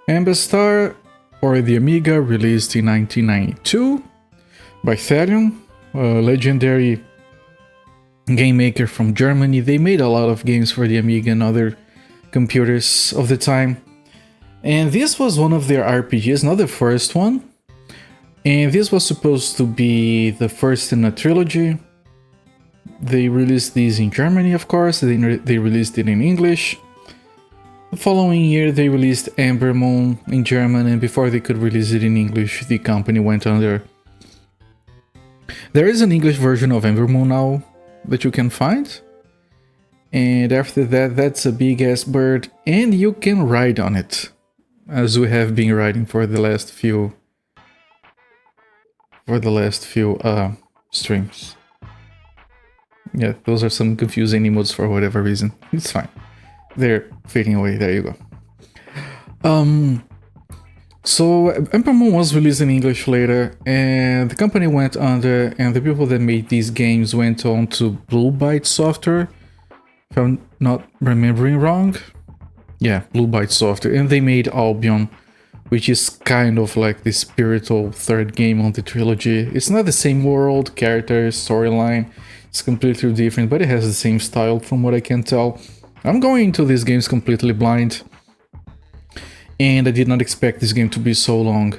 Amberstar, or the Amiga, released in 1992 by Therion, a legendary game maker from Germany. They made a lot of games for the Amiga and other computers of the time. And this was one of their RPGs, not the first one. And this was supposed to be the first in a trilogy. They released these in Germany, of course, they released it in English. The following year they released Amber Moon in German, and before they could release it in English, the company went under. There is an English version of Amber Moon now that you can find. And after that, that's a big ass bird, and you can ride on it, as we have been riding for the last few streams. Yeah, those are some confusing emotes for whatever reason. It's fine. They're fading away. There you go. So Amber Moon was released in English later, and the company went under, and the people that made these games went on to Blue Byte Software, if I'm not remembering wrong. Yeah, Blue Byte Software, and they made Albion, which is kind of like the spiritual third game on the trilogy. It's not the same world, characters, storyline. It's completely different, but it has the same style from what I can tell. I'm going into these games completely blind, and I did not expect this game to be so long.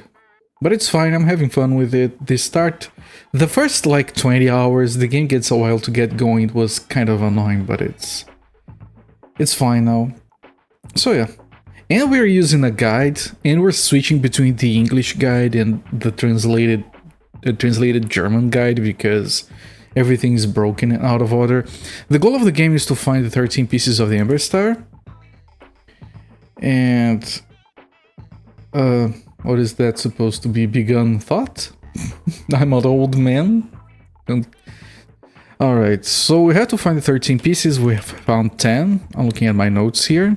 But it's fine, I'm having fun with it. The first like 20 hours, the game gets a while to get going. It was kind of annoying, but it's fine now. So yeah. And we're using a guide, and we're switching between the English guide and the translated German guide because everything is broken and out of order. The goal of the game is to find the 13 pieces of the Amberstar. And what is that supposed to be? Begun thought? I'm an old man. Alright, so we have to find the 13 pieces. We have found 10. I'm looking at my notes here.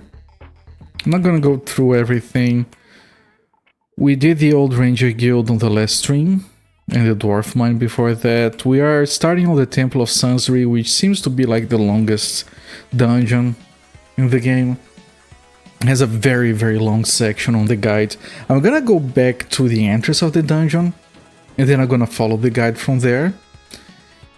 I'm not gonna go through everything. We did the Old Ranger Guild on the last stream, and the Dwarf Mine before that. We are starting on the Temple of Sansri, which seems to be like the longest dungeon in the game. It has a very, very long section on the guide. I'm gonna go back to the entrance of the dungeon, and then I'm gonna follow the guide from there.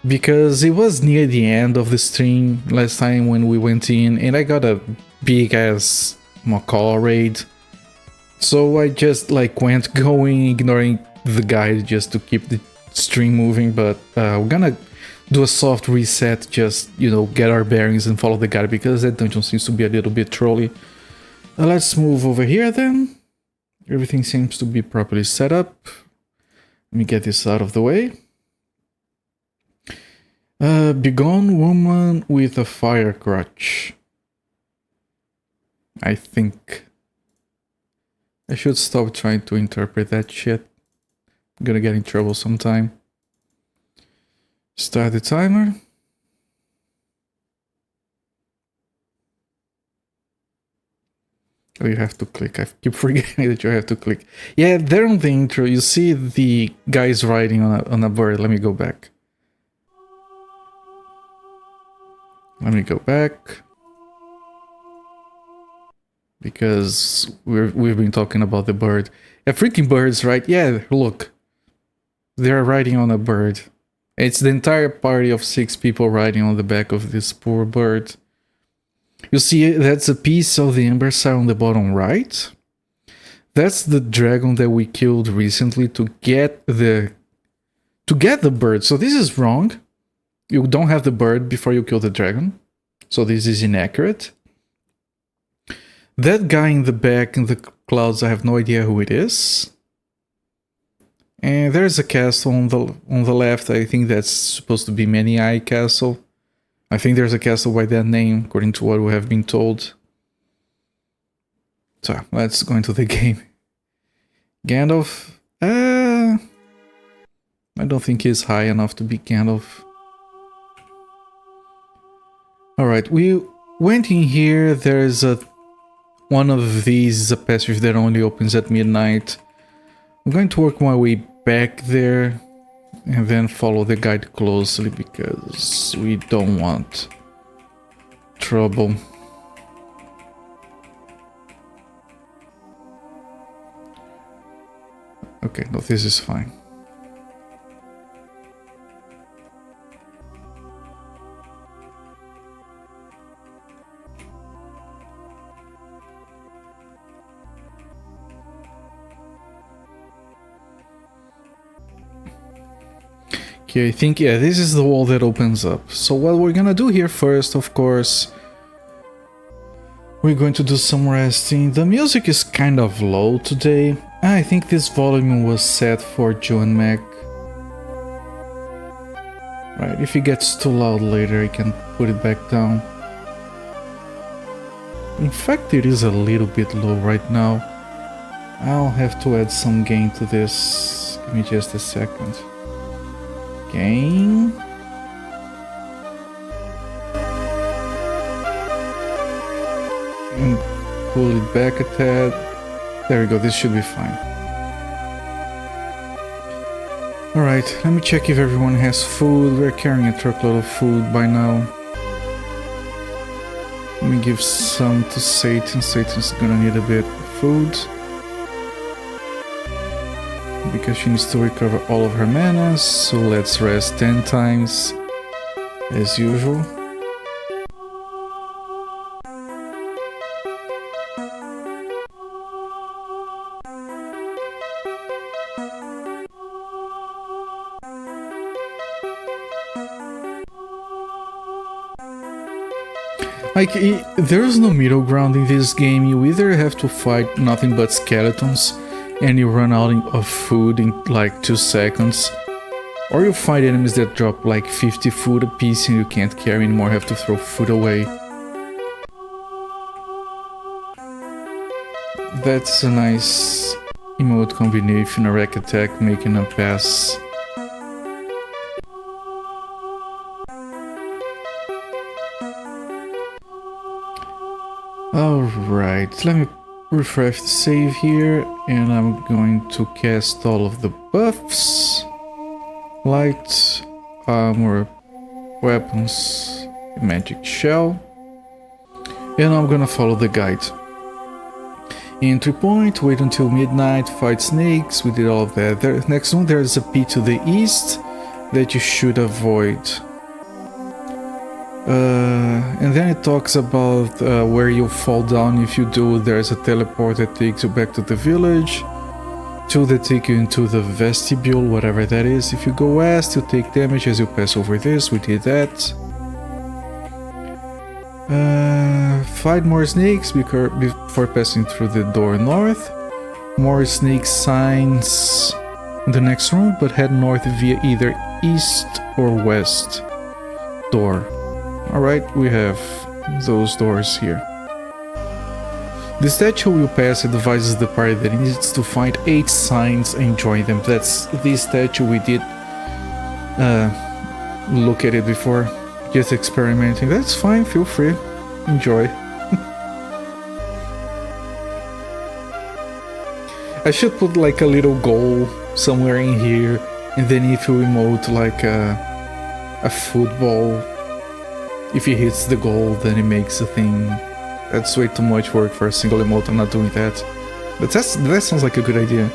Because it was near the end of the stream last time when we went in, and I got a big ass Macaw raid. So I just like went going, ignoring the guide just to keep the stream moving, but we're gonna do a soft reset, just, you know, get our bearings and follow the guide because that dungeon seems to be a little bit trolly. Let's move over here then. Everything seems to be properly set up. Let me get this out of the way. Begone woman with a fire crutch. I think I should stop trying to interpret that shit. I'm gonna get in trouble sometime. Start the timer. Oh, you have to click. I keep forgetting that you have to click. Yeah, there on the intro, you see the guys riding on a bird. Let me go back. Let me go back. Because we've been talking about the bird. Yeah, freaking birds, right? Yeah, look. They're riding on a bird. It's the entire party of 6 people riding on the back of this poor bird. You see, that's a piece of the Amberstar on the bottom right. That's the dragon that we killed recently to get the bird. So this is wrong. You don't have the bird before you kill the dragon. So this is inaccurate. That guy in the back in the clouds, I have no idea who it is. And there's a castle on the left. I think that's supposed to be Many Eye Castle. I think there's a castle by that name, according to what we have been told. So, let's go into the game. Gandalf. I don't think he's high enough to be Gandalf. Alright, we went in here. There's one of these is a passage that only opens at midnight. I'm going to work my way back there and then follow the guide closely because we don't want trouble. Okay, no, this is fine. Okay, I think, yeah, this is the wall that opens up. So what we're gonna do here first, of course, we're going to do some resting. The music is kind of low today. I think this volume was set for John Mac. Right, if it gets too loud later, I can put it back down. In fact, it is a little bit low right now. I'll have to add some gain to this. Give me just a second. Gain. And pull it back a tad. There we go, this should be fine. Alright, let me check if everyone has food. We're carrying a truckload of food by now. Let me give some to Satan. Satan's gonna need a bit of food, because she needs to recover all of her mana, so let's rest 10 times, as usual. Like, there's no middle ground in this game. You either have to fight nothing but skeletons and you run out of food in like 2 seconds, or you fight enemies that drop like 50 food a piece and you can't carry anymore, have to throw food away. That's a nice emote combination, a wreck attack making a pass. Alright, let me refresh the save here, and I'm going to cast all of the buffs. Light, armor, weapons, magic shell. And I'm gonna follow the guide. Entry point, wait until midnight, fight snakes, we did all of that. Next one, there's a pit to the east that you should avoid. And then it talks about where you fall down. If you do, there's a teleport that takes you back to the village. 2 that take you into the vestibule, whatever that is. If you go west, you take damage as you pass over this. We did that. Fight more snakes before passing through the door north. More snake signs in the next room, but head north via either east or west door. Alright, we have those doors here. The statue you pass advises the party that it needs to find 8 signs and join them. That's the statue we did look at it before, just experimenting. That's fine, feel free, enjoy. I should put like a little goal somewhere in here, and then if you emote like a football, if he hits the goal, then it makes a thing. That's way too much work for a single emote, I'm not doing that. But that sounds like a good idea.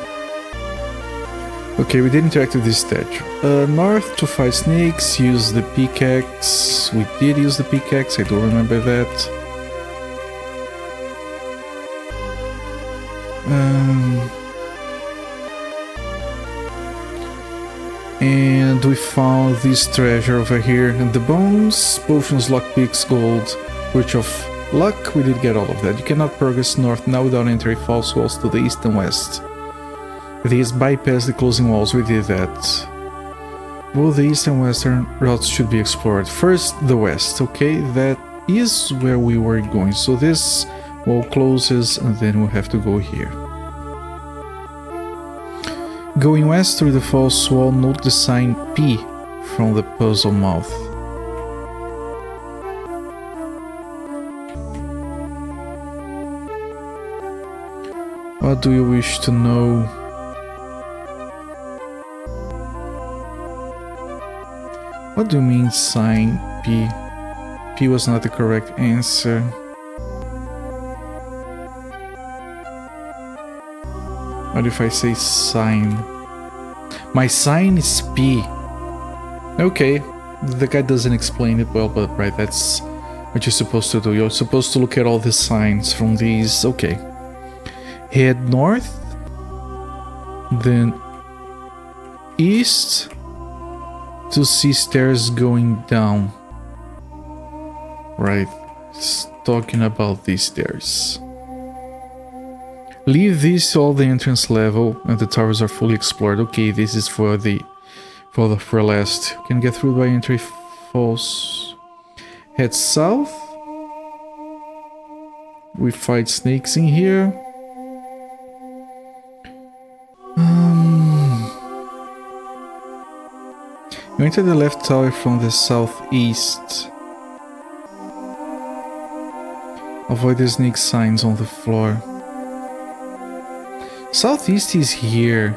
Okay, we did interact with this statue. North to fight snakes, use the pickaxe. We did use the pickaxe, I do remember that. And we found this treasure over here, and the bones, potions, lockpicks, gold, Witch of Luck. We did get all of that. You cannot progress north now without entering false walls to the east and west. These bypass the closing walls. We did that. Both the east and western routes should be explored. First, the west. Okay, that is where we were going. So this wall closes, and then we'll have to go here. Going west through the false wall, note the sign P from the puzzle mouth. What do you wish to know? What do you mean sign P? P was not the correct answer. What if I say sign? My sign is P. Okay, the guy doesn't explain it well, but right, that's what you're supposed to do. You're supposed to look at all the signs from these. Okay. Head north, then east to see stairs going down. Right, it's talking about these stairs. Leave this to all the entrance level and the towers are fully explored. Okay, this is for last. You can get through by entry false. Head south. We fight snakes in here. You enter the left tower from the southeast. Avoid the snake signs on the floor. Southeast is here,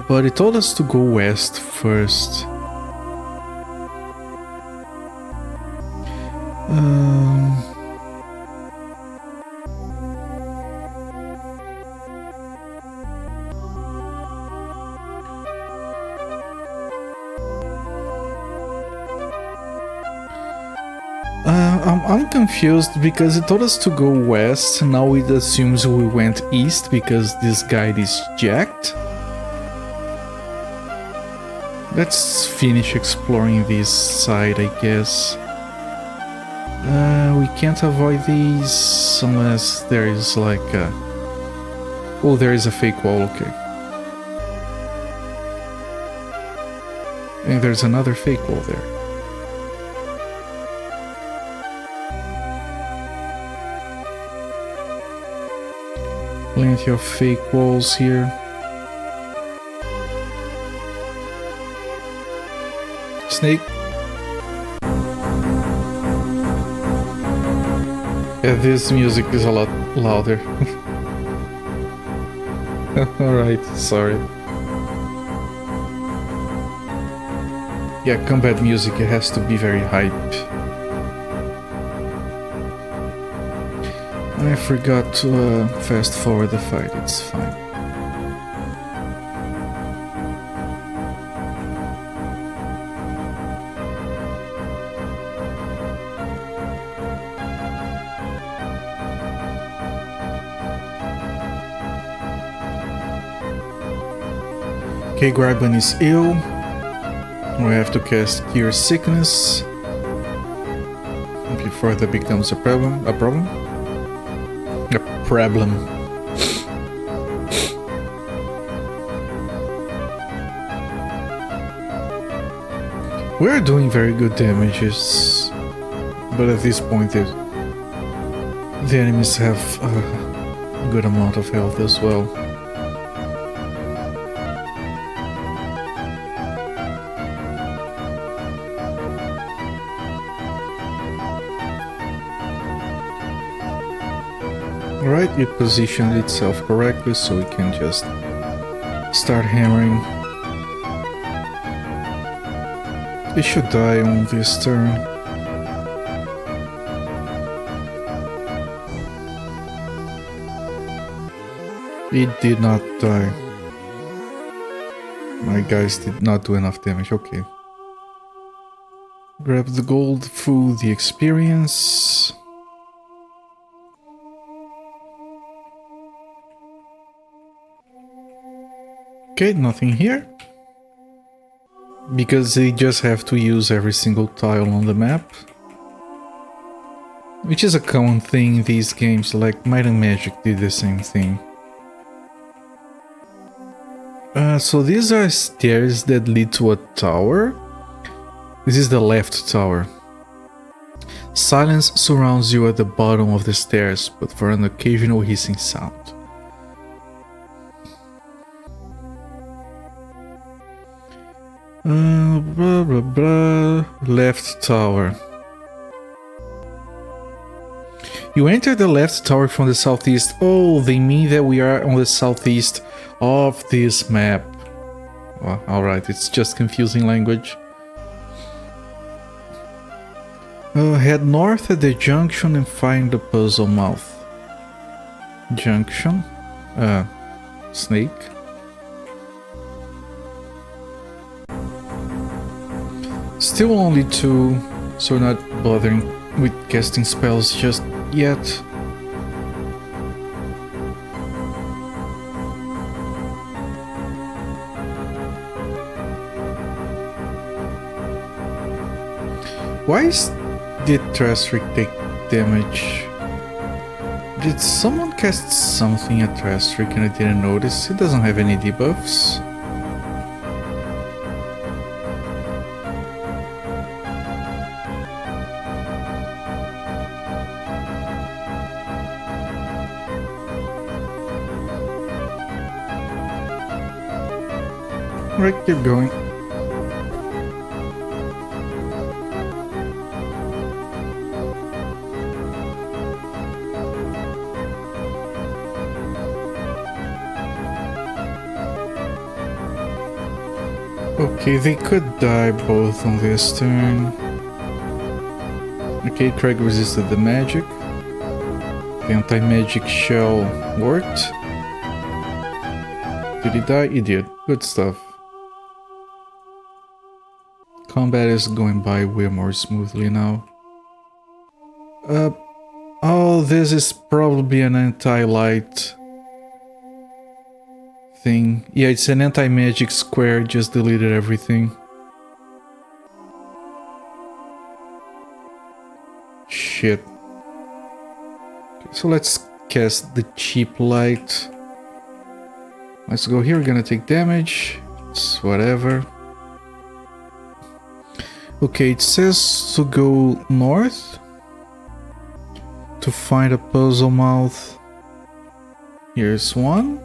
but it told us to go west first. I'm confused because it told us to go west, now it assumes we went east because this guide is jacked. Let's finish exploring this side, I guess. We can't avoid these unless there is like a... Oh, there is a fake wall, okay. And there's another fake wall there. Plenty of fake walls here. Snake. Yeah, this music is a lot louder. Alright, sorry. Yeah, combat music, it has to be very hype. I forgot to fast forward the fight, it's fine. Okay, Graben is ill. We have to cast Cure Sickness before that becomes a problem. We're doing very good damages, but at this point the enemies have a good amount of health as well. Alright, it positioned itself correctly, so we can just start hammering. It should die on this turn. It did not die. My guys did not do enough damage, okay. Grab the gold through the experience. Okay, nothing here. Because they just have to use every single tile on the map. Which is a common thing in these games, like Might and Magic did the same thing. So these are stairs that lead to a tower. This is the left tower. Silence surrounds you at the bottom of the stairs, but for an occasional hissing sound. Blah blah blah. Left tower. You enter the left tower from the southeast. Oh, they mean that we are on the southeast of this map. Well, alright, it's just confusing language. Head north at the junction and find the puzzle mouth. Junction. snake. Still only 2, so we're not bothering with casting spells just yet. Why did Trastrik take damage? Did someone cast something at Trastrik and I didn't notice? It doesn't have any debuffs. Right, keep going. Okay, they could die both on this turn. Okay, Craig resisted the magic. The anti-magic shell worked. Did he die? He did. Good stuff. Combat is going by way more smoothly now. Oh, this is probably an anti-light thing. Yeah, it's an anti-magic square, just deleted everything. Shit. Okay, so let's cast the cheap light. Let's go here, we're gonna take damage. It's whatever. Okay, it says to go north to find a puzzle mouth. Here's one.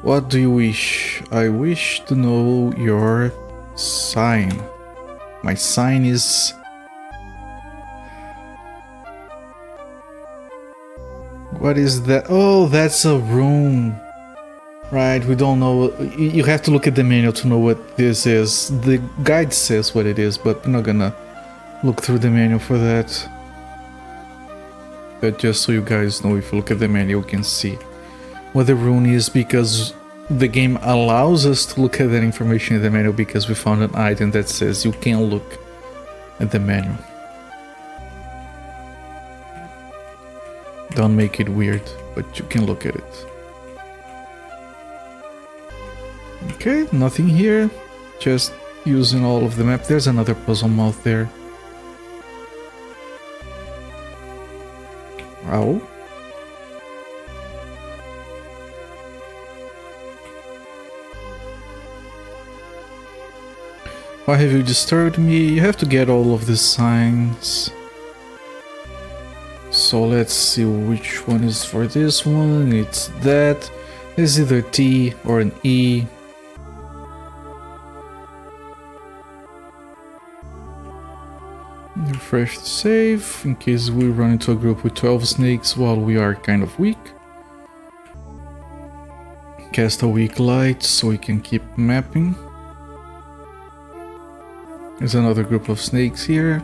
What do you wish? I wish to know your sign. My sign is... What is that? Oh, that's a room. Right, we don't know. You have to look at the manual to know what this is. The guide says what it is, but we're not gonna look through the manual for that. But just so you guys know, if you look at the manual, you can see what the rune is, because the game allows us to look at that information in the manual because we found an item that says you can look at the manual. Don't make it weird, but you can look at it. Okay, nothing here. Just using all of the map. There's another puzzle mouth there. Ow. Why have you disturbed me? You have to get all of the signs. So let's see which one is for this one. It's that. It's either T or an E. Refresh the save in case we run into a group with 12 snakes while we are kind of weak. Cast a weak light so we can keep mapping. There's another group of snakes here.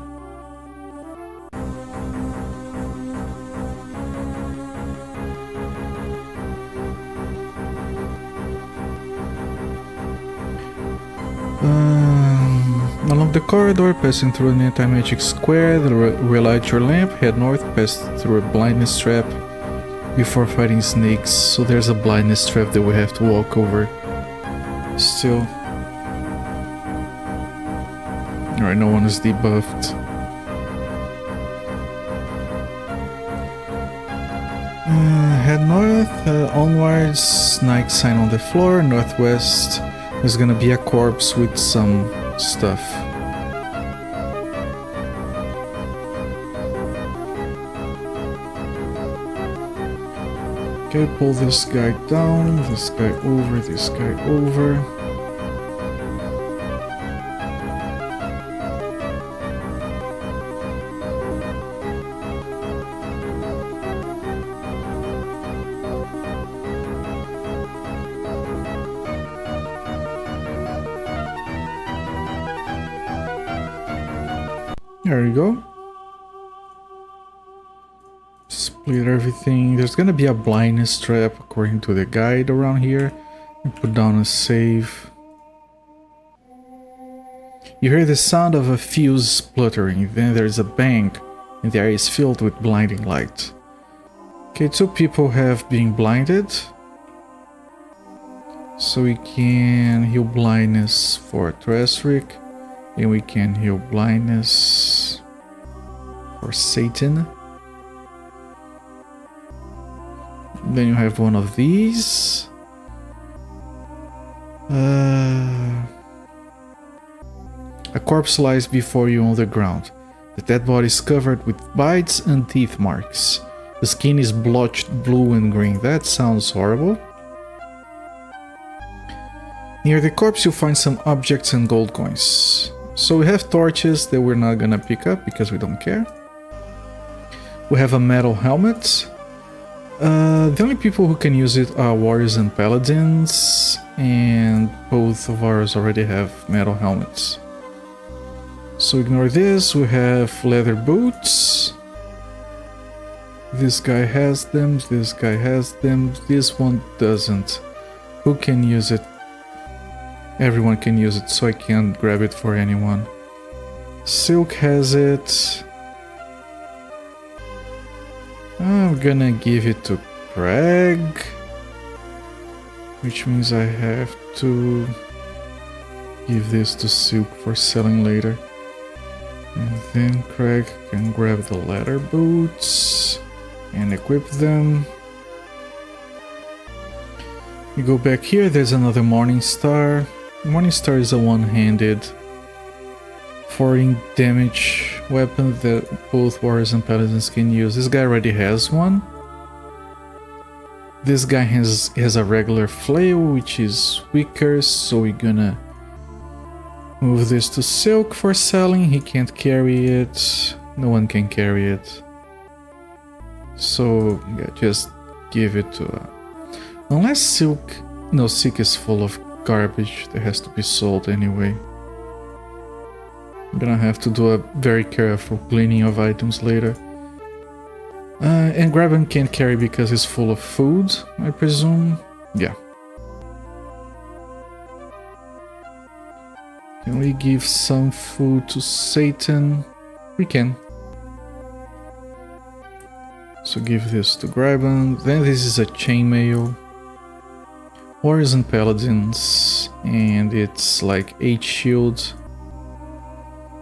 Along the corridor, passing through an anti-magic square, relight your lamp, head north, pass through a blindness trap before fighting snakes. So there's a blindness trap that we have to walk over still. Alright, no one is debuffed. Head north, onwards, night sign on the floor, northwest. There's gonna be a corpse with some stuff. Okay, pull this guy down, this guy over, this guy over. There we go. Split everything. There's gonna be a blindness trap according to the guide around here. Put down a save. You hear the sound of a fuse spluttering, then there's a bang, and the area is filled with blinding light. Okay, 2 people have been blinded. So we can heal blindness for Tressrick, and we can heal blindness for Satan. Then you have one of these. A corpse lies before you on the ground. The dead body is covered with bites and teeth marks. The skin is blotched blue and green. That sounds horrible. Near the corpse you'll find some objects and gold coins. So we have torches that we're not gonna pick up because we don't care. We have a metal helmet. The only people who can use it are warriors and paladins, and both of ours already have metal helmets. So ignore this. We have leather boots. This guy has them, this guy has them, this one doesn't. Who can use it? Everyone can use it, so I can't grab it for anyone. Silk has it. I'm gonna give it to Craig, which means I have to give this to Silk for selling later. And then Craig can grab the leather boots and equip them. You go back here, there's another Morningstar. Morningstar is a one-handed 14 damage weapon that both warriors and paladins can use. This guy already has one. This guy has a regular flail, which is weaker, so we're gonna move this to Silk for selling. He can't carry it. No one can carry it. So yeah, just give it to unless Silk... No, Silk is full of garbage that has to be sold anyway. I'm gonna have to do a very careful cleaning of items later. And Graben can't carry because he's full of food, I presume. Yeah. Can we give some food to Satan? We can. So give this to Graben. Then this is a chainmail. Warriors and paladins. And it's like 8 shields.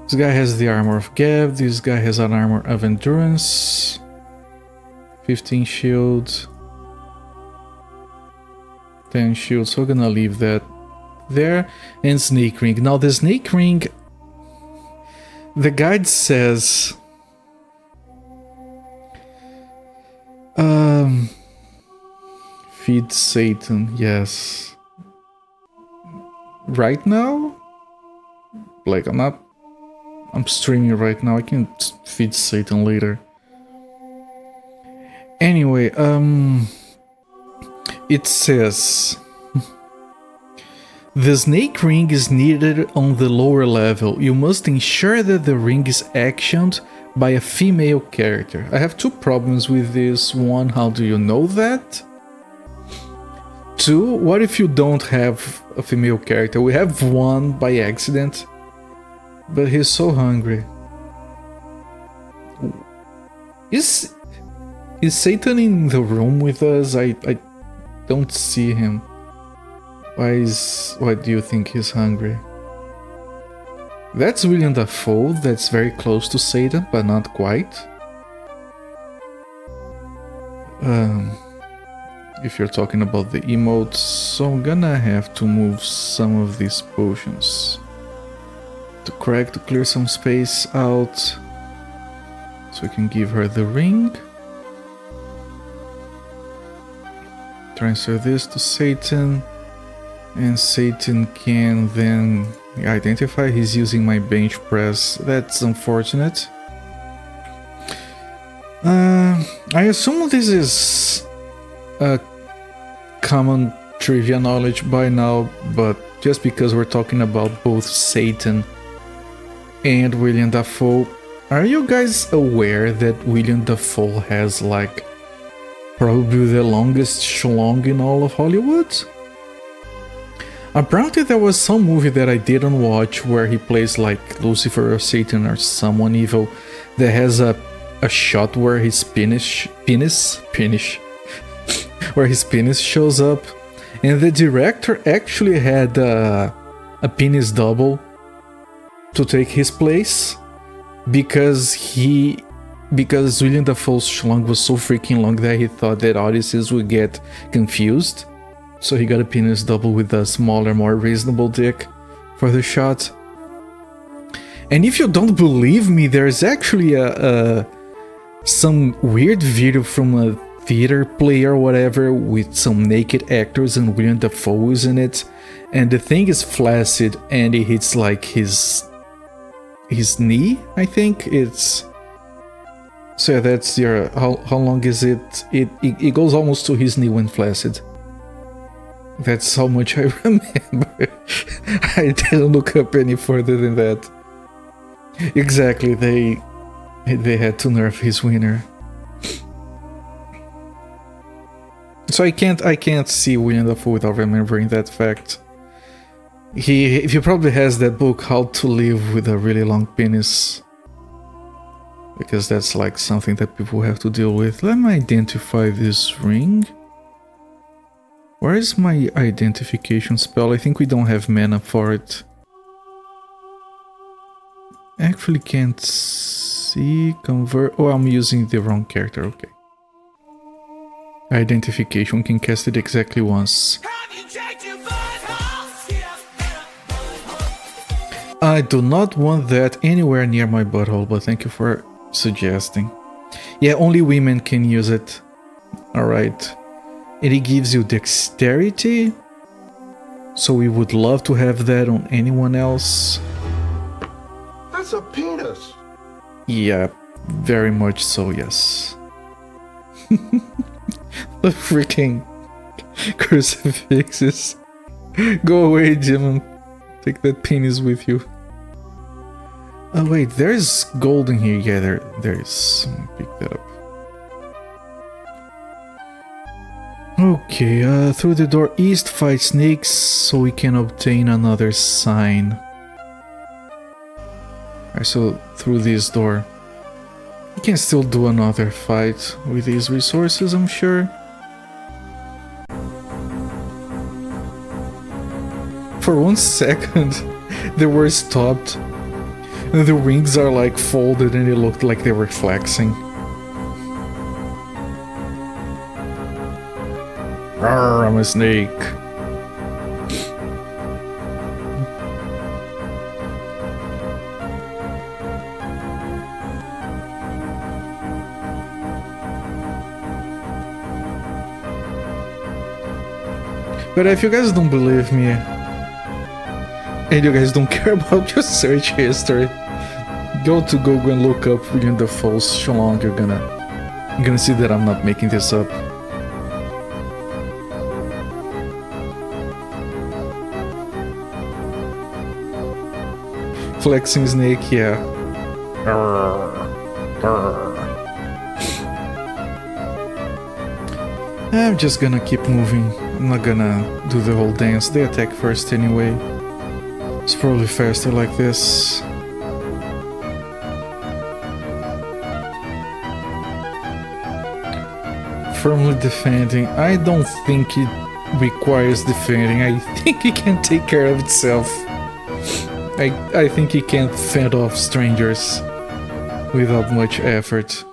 This guy has the armor of Gab. This guy has an armor of endurance. 15 shields. 10 shields. So we're gonna leave that there. And snake ring. Now the snake ring, the guide says feed Satan. Yes. Right now? Like I'm streaming right now. I can feed Satan later. Anyway, it says the snake ring is needed on the lower level. You must ensure that the ring is actioned by a female character. I have 2 problems with this. 1, how do you know that? 2, what if you don't have a female character? We have one by accident, but he's so hungry. Is Satan in the room with us? I don't see him. Why do you think he's hungry? That's William Dafoe. That's very close to Satan, but not quite. If you're talking about the emotes, so I'm gonna have to move some of these potions to Craig to clear some space out, so we can give her the ring. Transfer this to Satan, and Satan can then identify. He's using my bench press. That's unfortunate. I assume this is a common trivia knowledge by now, but just because we're talking about both Satan and William Dafoe, Are you guys aware that William Dafoe has like probably the longest schlong in all of Hollywood? Apparently there was some movie that I didn't watch where he plays like Lucifer or Satan or someone evil that has a shot where his penis where his penis shows up, and the director actually had a penis double to take his place because William Dafoe's schlong was so freaking long that he thought that audiences would get confused. So he got a penis double with a smaller, more reasonable dick for the shot. And if you don't believe me, there's actually some weird video from a theater play or whatever with some naked actors and William Dafoe is in it. And the thing is flaccid and it hits like his knee, I think. It's... So yeah, that's your... How long is it? It goes almost to his knee when flaccid. That's how much I remember. I didn't look up any further than that. Exactly, they had to nerf his wiener. So I can't see William Dafoe without remembering that fact. He probably has that book, How to Live with a Really Long Penis. Because that's like something that people have to deal with. Let me identify this ring. Where is my identification spell? I think we don't have mana for it. Actually can't see, convert... Oh, I'm using the wrong character, okay. Identification, can cast it exactly once. I do not want that anywhere near my butthole, but thank you for suggesting. Yeah, only women can use it. Alright. And it gives you dexterity, so we would love to have that on anyone else. That's a penis! Yeah, very much so, yes. The freaking crucifixes. Go away, Jim. Take that penis with you. Oh wait, there's gold in here. Yeah, there is. Pick that up. Okay, through the door east, fight snakes so we can obtain another sign. Alright, so through this door. We can still do another fight with these resources, I'm sure. For 1 second, they were stopped. And the wings are like folded and it looked like they were flexing. Arr, I'm a snake. But if you guys don't believe me, and you guys don't care about your search history, go to Google and look up William Dafoe's schlong. You're gonna see that I'm not making this up. Flexing snake, yeah. I'm just gonna keep moving. I'm not gonna do the whole dance. They attack first anyway. It's probably faster like this. Firmly defending. I don't think it requires defending. I think it can take care of itself. I think it can fend off strangers without much effort.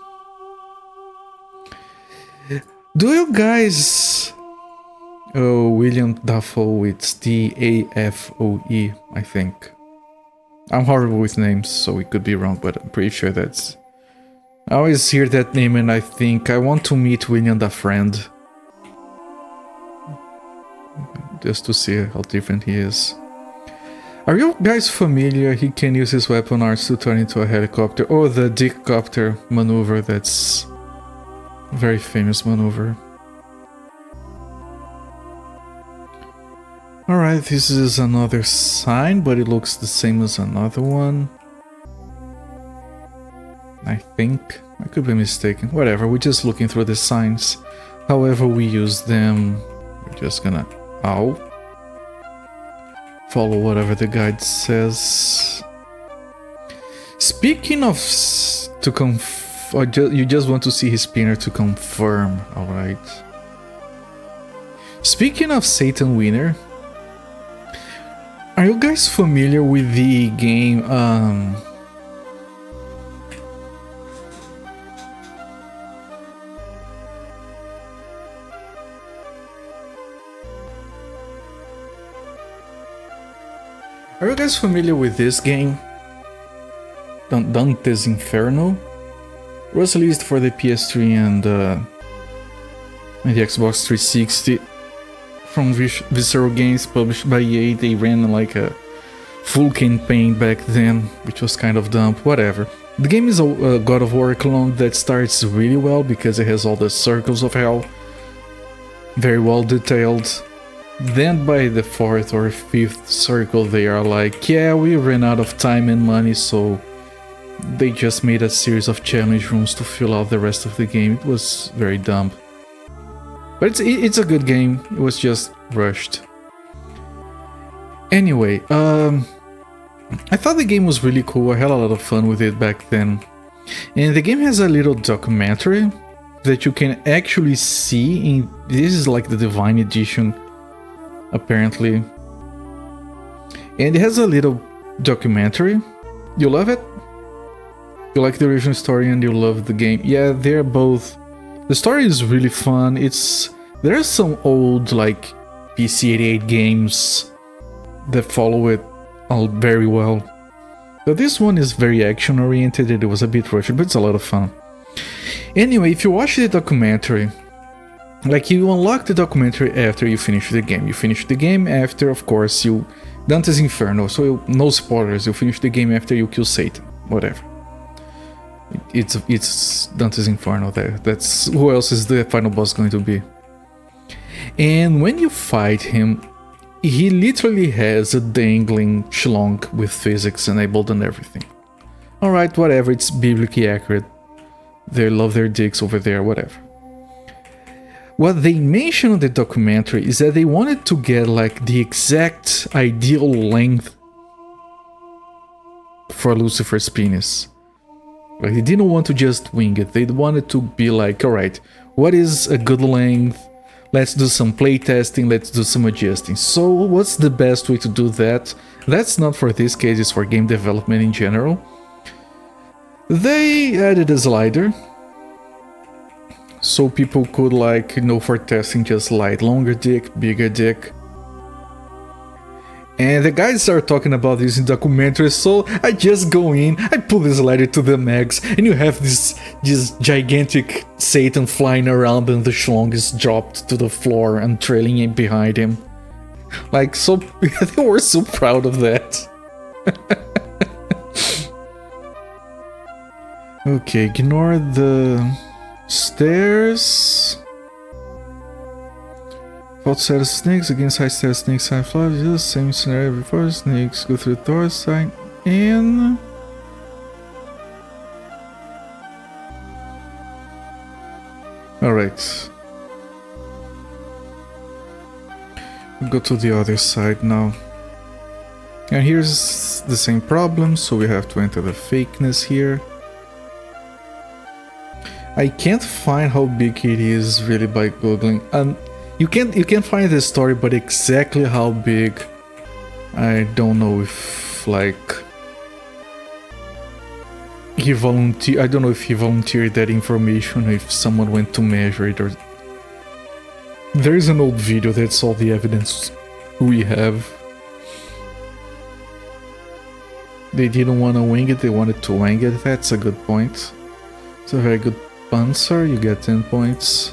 Do you guys... Oh, William Dafoe, it's D-A-F-O-E, I think. I'm horrible with names, so it could be wrong, but I'm pretty sure that's... I always hear that name and I think I want to meet William da friend. Just to see how different he is. Are you guys familiar? He can use his weapon arts to turn into a helicopter. Oh, the dickcopter maneuver, that's a very famous maneuver. Alright, this is another sign, but it looks the same as another one. I think. I could be mistaken. Whatever, we're just looking through the signs. However we use them, we're just gonna... Ow. Follow whatever the guide says. Speaking of... you just want to see his spinner to confirm. Alright. Speaking of Satan Winner, are you guys familiar with the game Are you guys familiar with this game? Dante's Inferno? It was released for the PS3 and the Xbox 360 from Visceral Games, published by EA. They ran like a full campaign back then, which was kind of dumb, whatever. The game is a God of War clone that starts really well because it has all the circles of hell, very well detailed. Then by the 4th or 5th circle they are like, yeah, we ran out of time and money, so they just made a series of challenge rooms to fill out the rest of the game. It was very dumb. But it's a good game, it was just rushed. Anyway, I thought the game was really cool, I had a lot of fun with it back then. And the game has a little documentary that you can actually see in... This is like the Divine Edition, apparently. And it has a little documentary. You love it? You like the original story and you love the game? Yeah, they're both... The story is really fun. There are some old like PC-88 games that follow it all very well. But this one is very action-oriented and it was a bit rushed, but it's a lot of fun. Anyway, if you watch the documentary, like you unlock the documentary after you finish the game. You finish the game after, of course, you... Dante's Inferno, so no spoilers, you finish the game after you kill Satan, whatever. It's Dante's Inferno there, that's... Who else is the final boss going to be? And when you fight him, he literally has a dangling schlong with physics enabled and everything. Alright, whatever, it's biblically accurate. They love their dicks over there, whatever. What they mention in the documentary is that they wanted to get like the exact ideal length for Lucifer's penis. Like, they didn't want to just wing it, they wanted to be like, alright, what is a good length? Let's do some playtesting, let's do some adjusting. So what's the best way to do that? That's not for this case, it's for game development in general. They added a slider, so people could, like, you know, for testing, just slide longer dick, bigger dick. And the guys are talking about this in documentaries, so I just go in, I pull the slider to the max, and you have this gigantic Satan flying around and the schlong is dropped to the floor and trailing in behind him. Like, so, they were so proud of that. Okay, ignore the stairs. Fault set of snakes against high stairs, snakes high flies, the same scenario before. Snakes go through the door, sign in. Alright. We'll go to the other side now. And here's the same problem, so we have to enter the fakeness here. I can't find how big it is really by googling. You can find the story, but exactly how big, I don't know if, like, he volunteered. I don't know if he volunteered that information, or if someone went to measure it, or... There is an old video, that's all the evidence we have. They didn't want to wing it, they wanted to wing it. That's a good point. It's a very good answer, you get 10 points.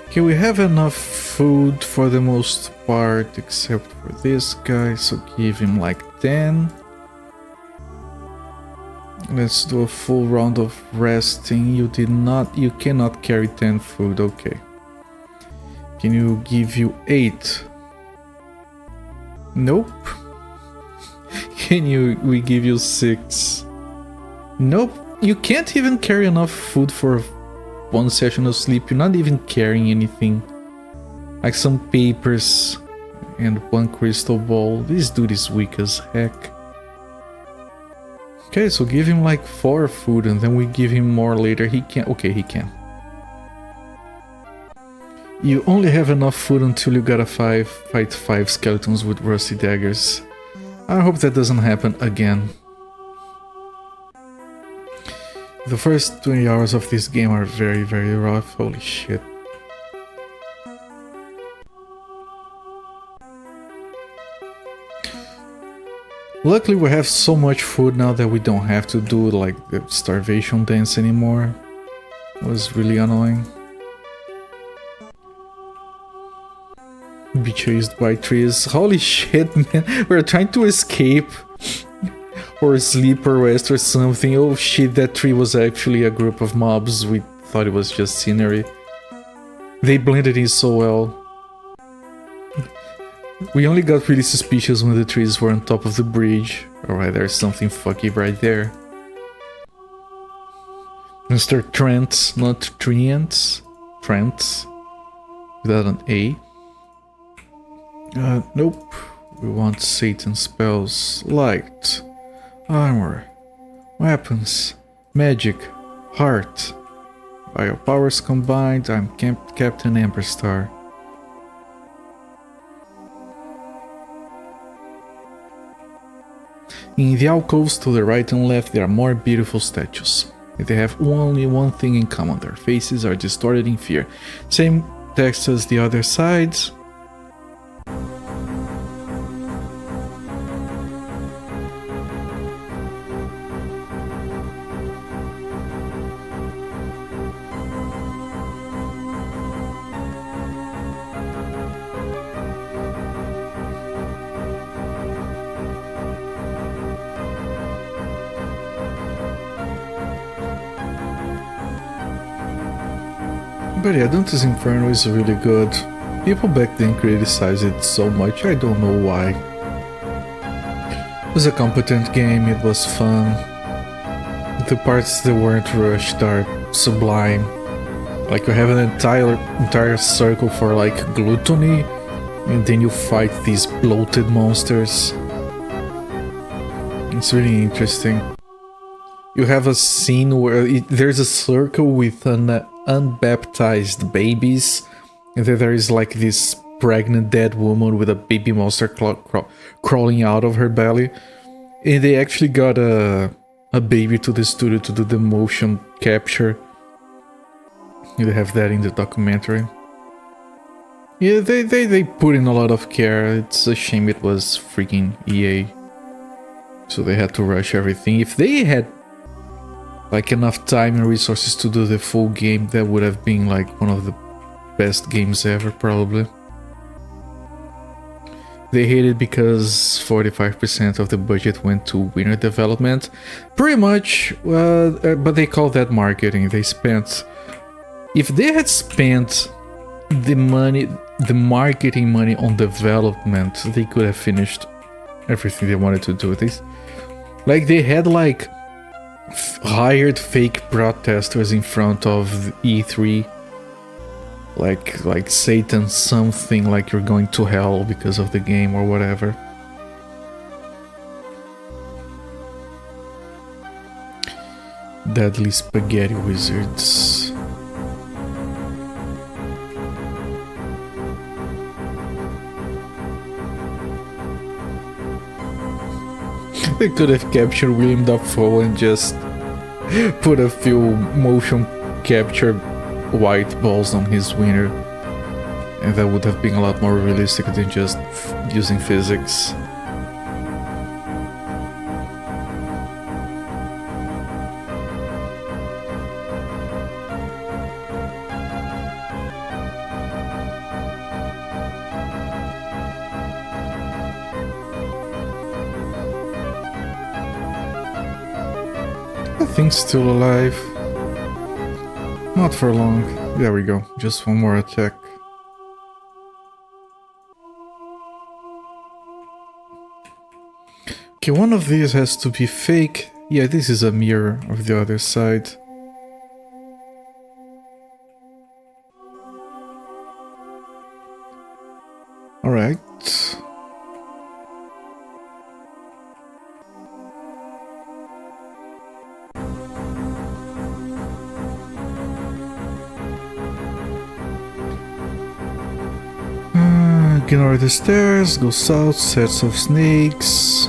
Okay, we have enough food for the most part, except for this guy, so give him like 10. Let's do a full round of resting. You cannot carry 10 food, okay. Can you give you 8? Nope. We give you 6? Nope, you can't even carry enough food for one session of sleep. You're not even carrying anything. Like some papers and one crystal ball. This dude is weak as heck. Okay, so give him like 4 food and then we give him more later. He can't. Okay, he can. You only have enough food until you gotta fight 5 skeletons with rusty daggers. I hope that doesn't happen again. The first 20 hours of this game are very, very rough. Holy shit. Luckily we have so much food now that we don't have to do like the starvation dance anymore. It was really annoying. Be chased by trees. Holy shit, man. We're trying to escape. Or sleep or rest or something. Oh shit, that tree was actually a group of mobs. We thought it was just scenery. They blended in so well. We only got really suspicious when the trees were on top of the bridge. Alright, there's something fucky right there. Mr. Trent, not Trent. Trent. Without an A. Nope. We want Satan spells. Light. Armor. Weapons. Magic. Heart. By your powers combined, I'm Captain Amberstar. In the alcoves to the right and left there are more beautiful statues. They have only one thing in common, their faces are distorted in fear. Same text as the other sides. But yeah, Dante's Inferno is really good. People back then criticized it so much, I don't know why. It was a competent game, it was fun. The parts that weren't rushed are sublime. Like you have an entire circle for like gluttony, and then you fight these bloated monsters. It's really interesting. You have a scene where there's a circle with an unbaptized babies, and then there is like this pregnant dead woman with a baby monster crawling out of her belly, and they actually got a baby to the studio to do the motion capture. You have that in the documentary. Yeah, they put in a lot of care. It's a shame it was freaking EA, so they had to rush everything. If they had like enough time and resources to do the full game, that would have been like one of the best games ever, probably. They hate it because 45% of the budget went to winner development. Pretty much, but they call that marketing. They spent... If they had spent the money, the marketing money on development, they could have finished everything they wanted to do. They had like hired fake protesters in front of E3, like Satan something, like you're going to hell because of the game or whatever. Deadly spaghetti wizards. They could have captured William Dafoe and just put a few motion capture white balls on his wiener, and that would have been a lot more realistic than just using physics. Thing's still alive. Not for long. There we go. Just one more attack. Okay, one of these has to be fake. Yeah, this is a mirror of the other side. Alright. Ignore the stairs, go south, sets of snakes.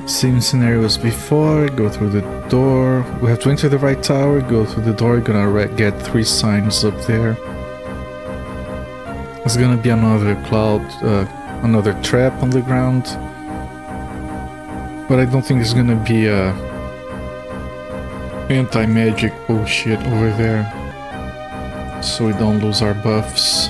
Same scenarios before, go through the door. We have to enter the right tower, go through the door, gonna get 3 signs up there. There's gonna be another cloud, another trap on the ground. But I don't think there's gonna be a anti-magic bullshit over there. So we don't lose our buffs.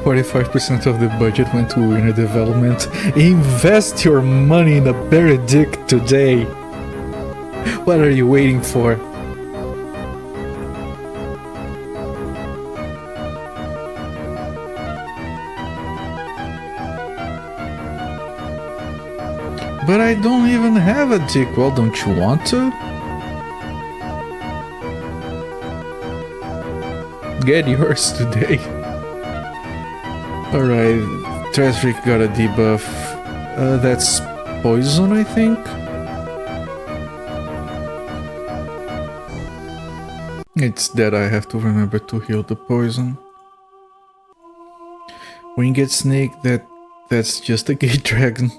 45% of the budget went to inner development. Invest your money in a Benedict today. What are you waiting for? But I don't even have a dick. Well, don't you want to? Get yours today. Alright, Trashrick got a debuff. That's poison, I think? It's that I have to remember to heal the poison. Winged Snake, that's just a gay dragon.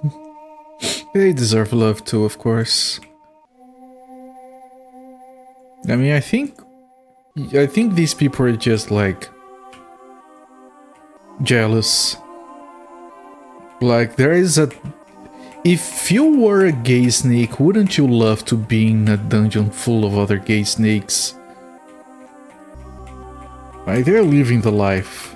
They deserve love too, of course. I mean, I think these people are just like jealous. Like, there is a... If you were a gay snake, wouldn't you love to be in a dungeon full of other gay snakes? Like, they're living the life.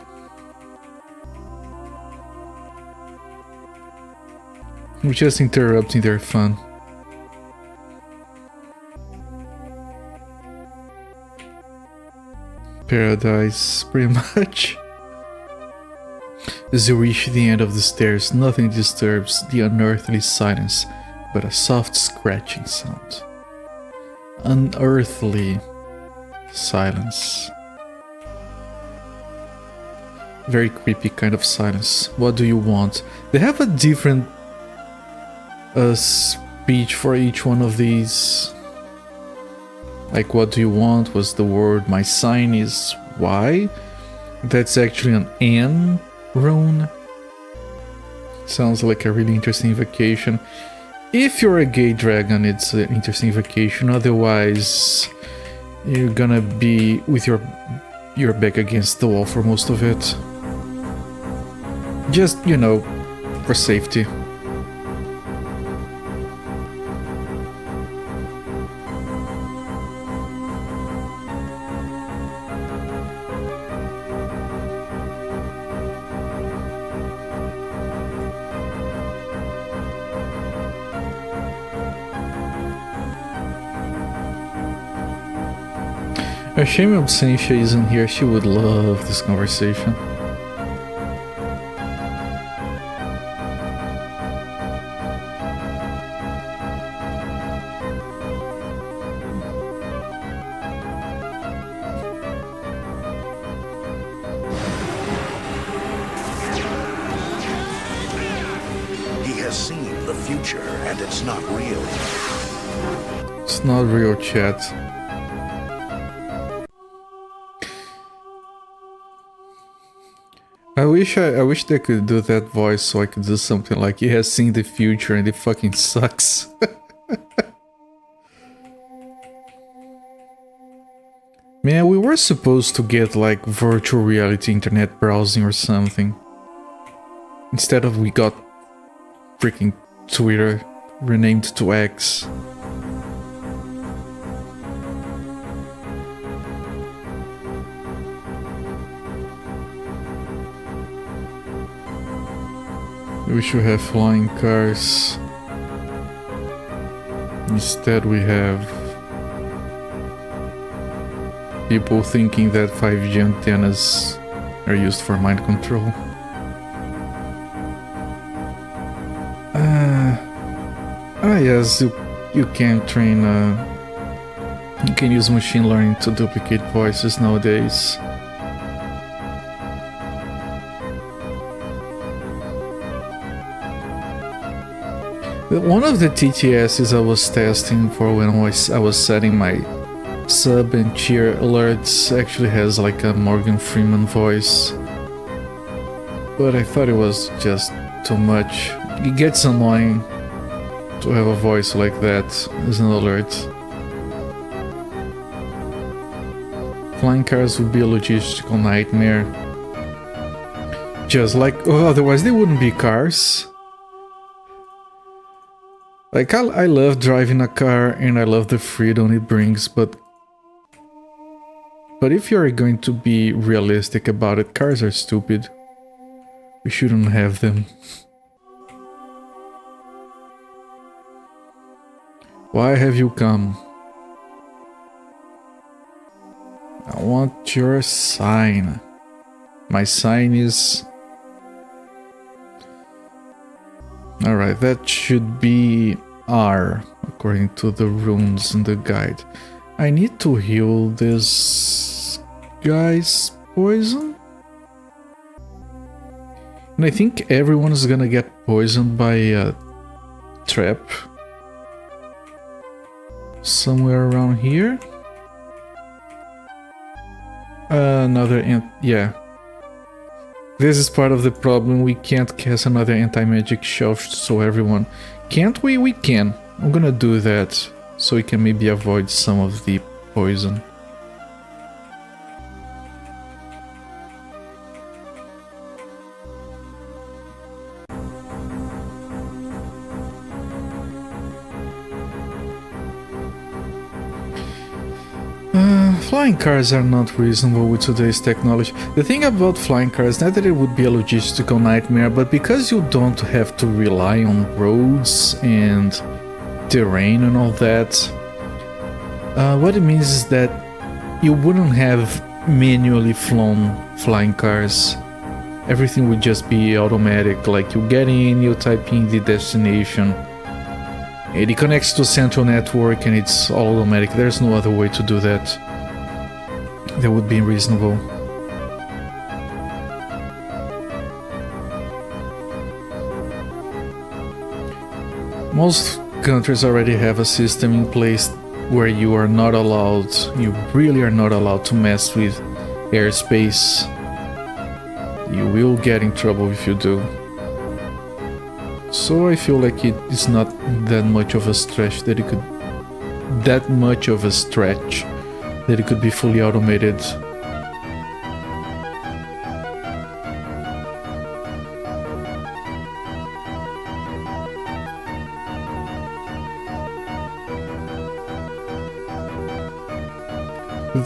We're just interrupting their fun. Paradise, pretty much. As you reach the end of the stairs, nothing disturbs the unearthly silence but a soft scratching sound. Unearthly silence. Very creepy kind of silence. What do you want? They have a different speech for each one of these. Like, what do you want was the word. My sign is Y. That's actually an N rune. Sounds like a really interesting invocation. If you're a gay dragon, it's an interesting invocation. Otherwise, you're gonna be with your back against the wall for most of it. Just, you know, for safety. A shame Absentia isn't here, she would love this conversation. He has seen the future, and it's not real. It's not real, chat. I wish they could do that voice so I could do something like he has seen the future and it fucking sucks. Man, we were supposed to get like virtual reality internet browsing or something. Instead of we got freaking Twitter renamed to X. We should have flying cars. Instead we have people thinking that 5G antennas are used for mind control. Yes, you can train, you can use machine learning to duplicate voices nowadays. One of the TTSs I was testing for when I was setting my sub and cheer alerts actually has like a Morgan Freeman voice, but I thought it was just too much. It gets annoying to have a voice like that as an alert. Flying cars would be a logistical nightmare. Just like, otherwise they wouldn't be cars. Like, I love driving a car and I love the freedom it brings, but if you're going to be realistic about it, cars are stupid. We shouldn't have them. Why have you come? I want your sign. My sign is... Alright, that should be R, according to the runes in the guide. I need to heal this guy's poison. And I think everyone is gonna get poisoned by a trap. Somewhere around here. Yeah. This is part of the problem. We can't cast another anti-magic shelf, so everyone... Can't we? We can. I'm gonna do that, so we can maybe avoid some of the poison. Flying cars are not reasonable with today's technology. The thing about flying cars, not that it would be a logistical nightmare, but because you don't have to rely on roads and terrain and all that, what it means is that you wouldn't have manually flown flying cars. Everything would just be automatic, like you get in, you type in the destination, it connects to a central network and it's all automatic. There's no other way to do that. That would be reasonable. Most countries already have a system in place where you are not allowed, you really are not allowed to mess with airspace. You will get in trouble if you do. So I feel like it is not that much of a stretch that it could be fully automated.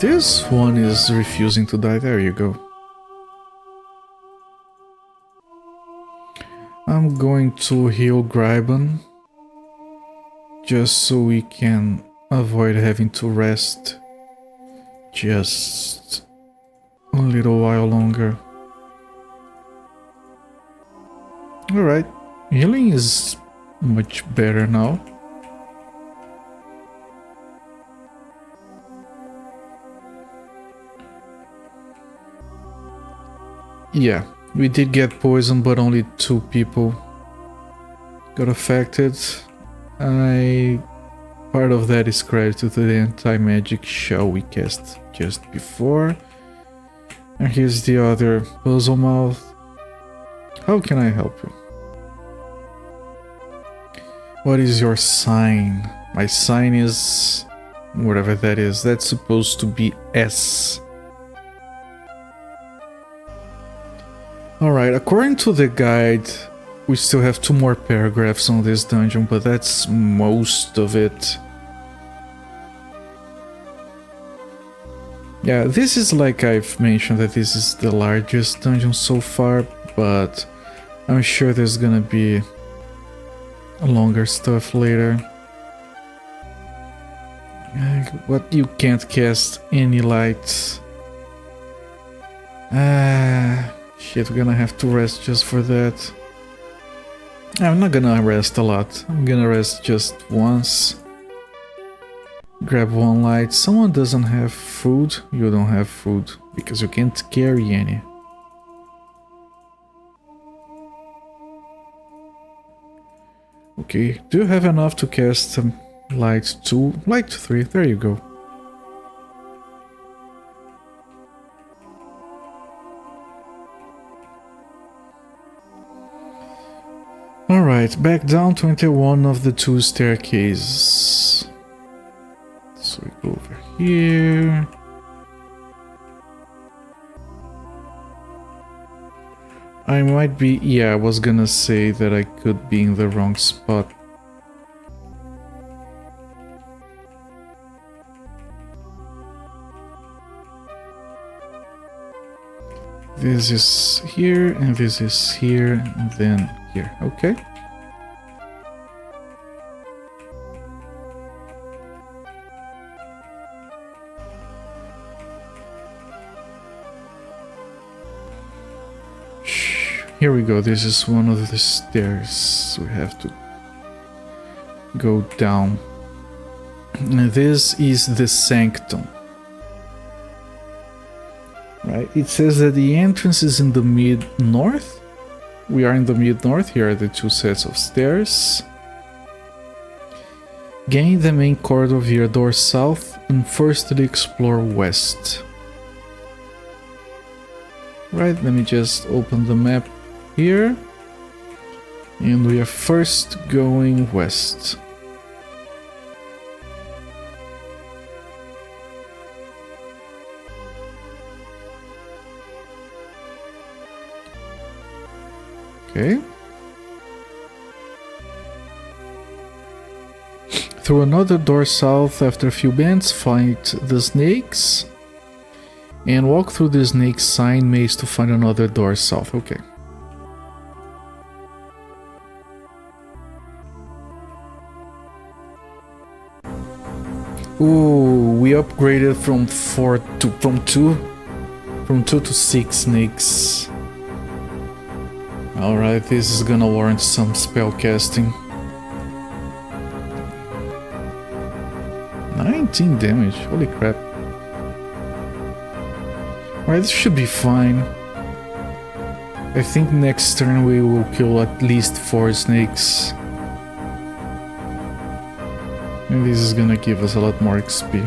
This one is refusing to die. There you go. I'm going to heal Gryban just so we can avoid having to rest just a little while longer. Alright, healing is much better now. Yeah, we did get poisoned, but only 2 people got affected. Part of that is credited to the anti-magic shell we cast just before. And here's the other puzzle mouth. How can I help you? What is your sign? My sign is... whatever that is. That's supposed to be S. Alright, according to the guide, we still have 2 more paragraphs on this dungeon, but that's most of it. Yeah, this is like I've mentioned that this is the largest dungeon so far, but I'm sure there's gonna be longer stuff later. What, you can't cast any lights. Shit, we're gonna have to rest just for that. I'm not gonna rest a lot. I'm gonna rest just once. Grab one light. Someone doesn't have food. You don't have food because you can't carry any. Okay, do you have enough to cast light 2? Light 3, there you go. Alright, back down 21 of the 2 staircases. So we go over here. I might be... yeah, I was gonna say that I could be in the wrong spot. This is here, and this is here, and then here. Okay. Here we go. This is one of the stairs. We have to go down. And this is the sanctum. Right? It says that the entrance is in the mid-north. We are in the mid-north. Here are the 2 sets of stairs. Gain the main corridor via door south and firstly explore west. Right, let me just open the map here. And we are first going west. Okay. Through another door south after a few bends, find the snakes. And walk through the snake sign maze to find another door south. Okay. Ooh, we upgraded from 2 to 6 snakes. Alright, this is gonna warrant some spell casting. 19 damage, holy crap. Alright, this should be fine. I think next turn we will kill at least 4 snakes. And this is gonna give us a lot more XP.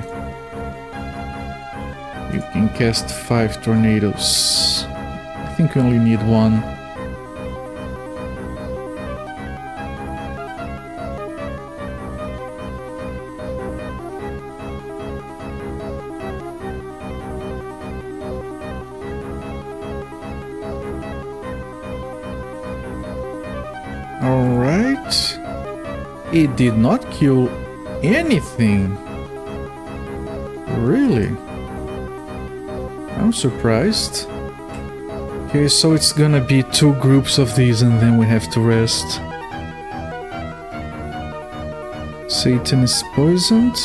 You can cast 5 tornadoes. I think we only need 1. Alright. It did not kill anything. Really? I'm surprised. Okay, so it's gonna be 2 groups of these and then we have to rest. Satan is poisoned.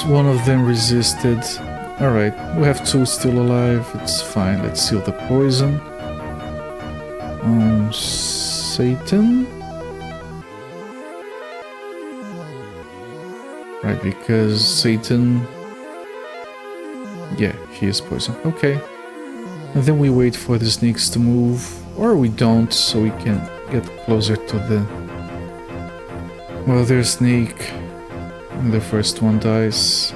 One of them resisted. Alright, we have 2 still alive, it's fine. Let's seal the poison. Satan. Right, because Satan... yeah, he is poisoned. Okay. And then we wait for the snakes to move. Or we don't, so we can get closer to the... well, there's snake. And the first one dies.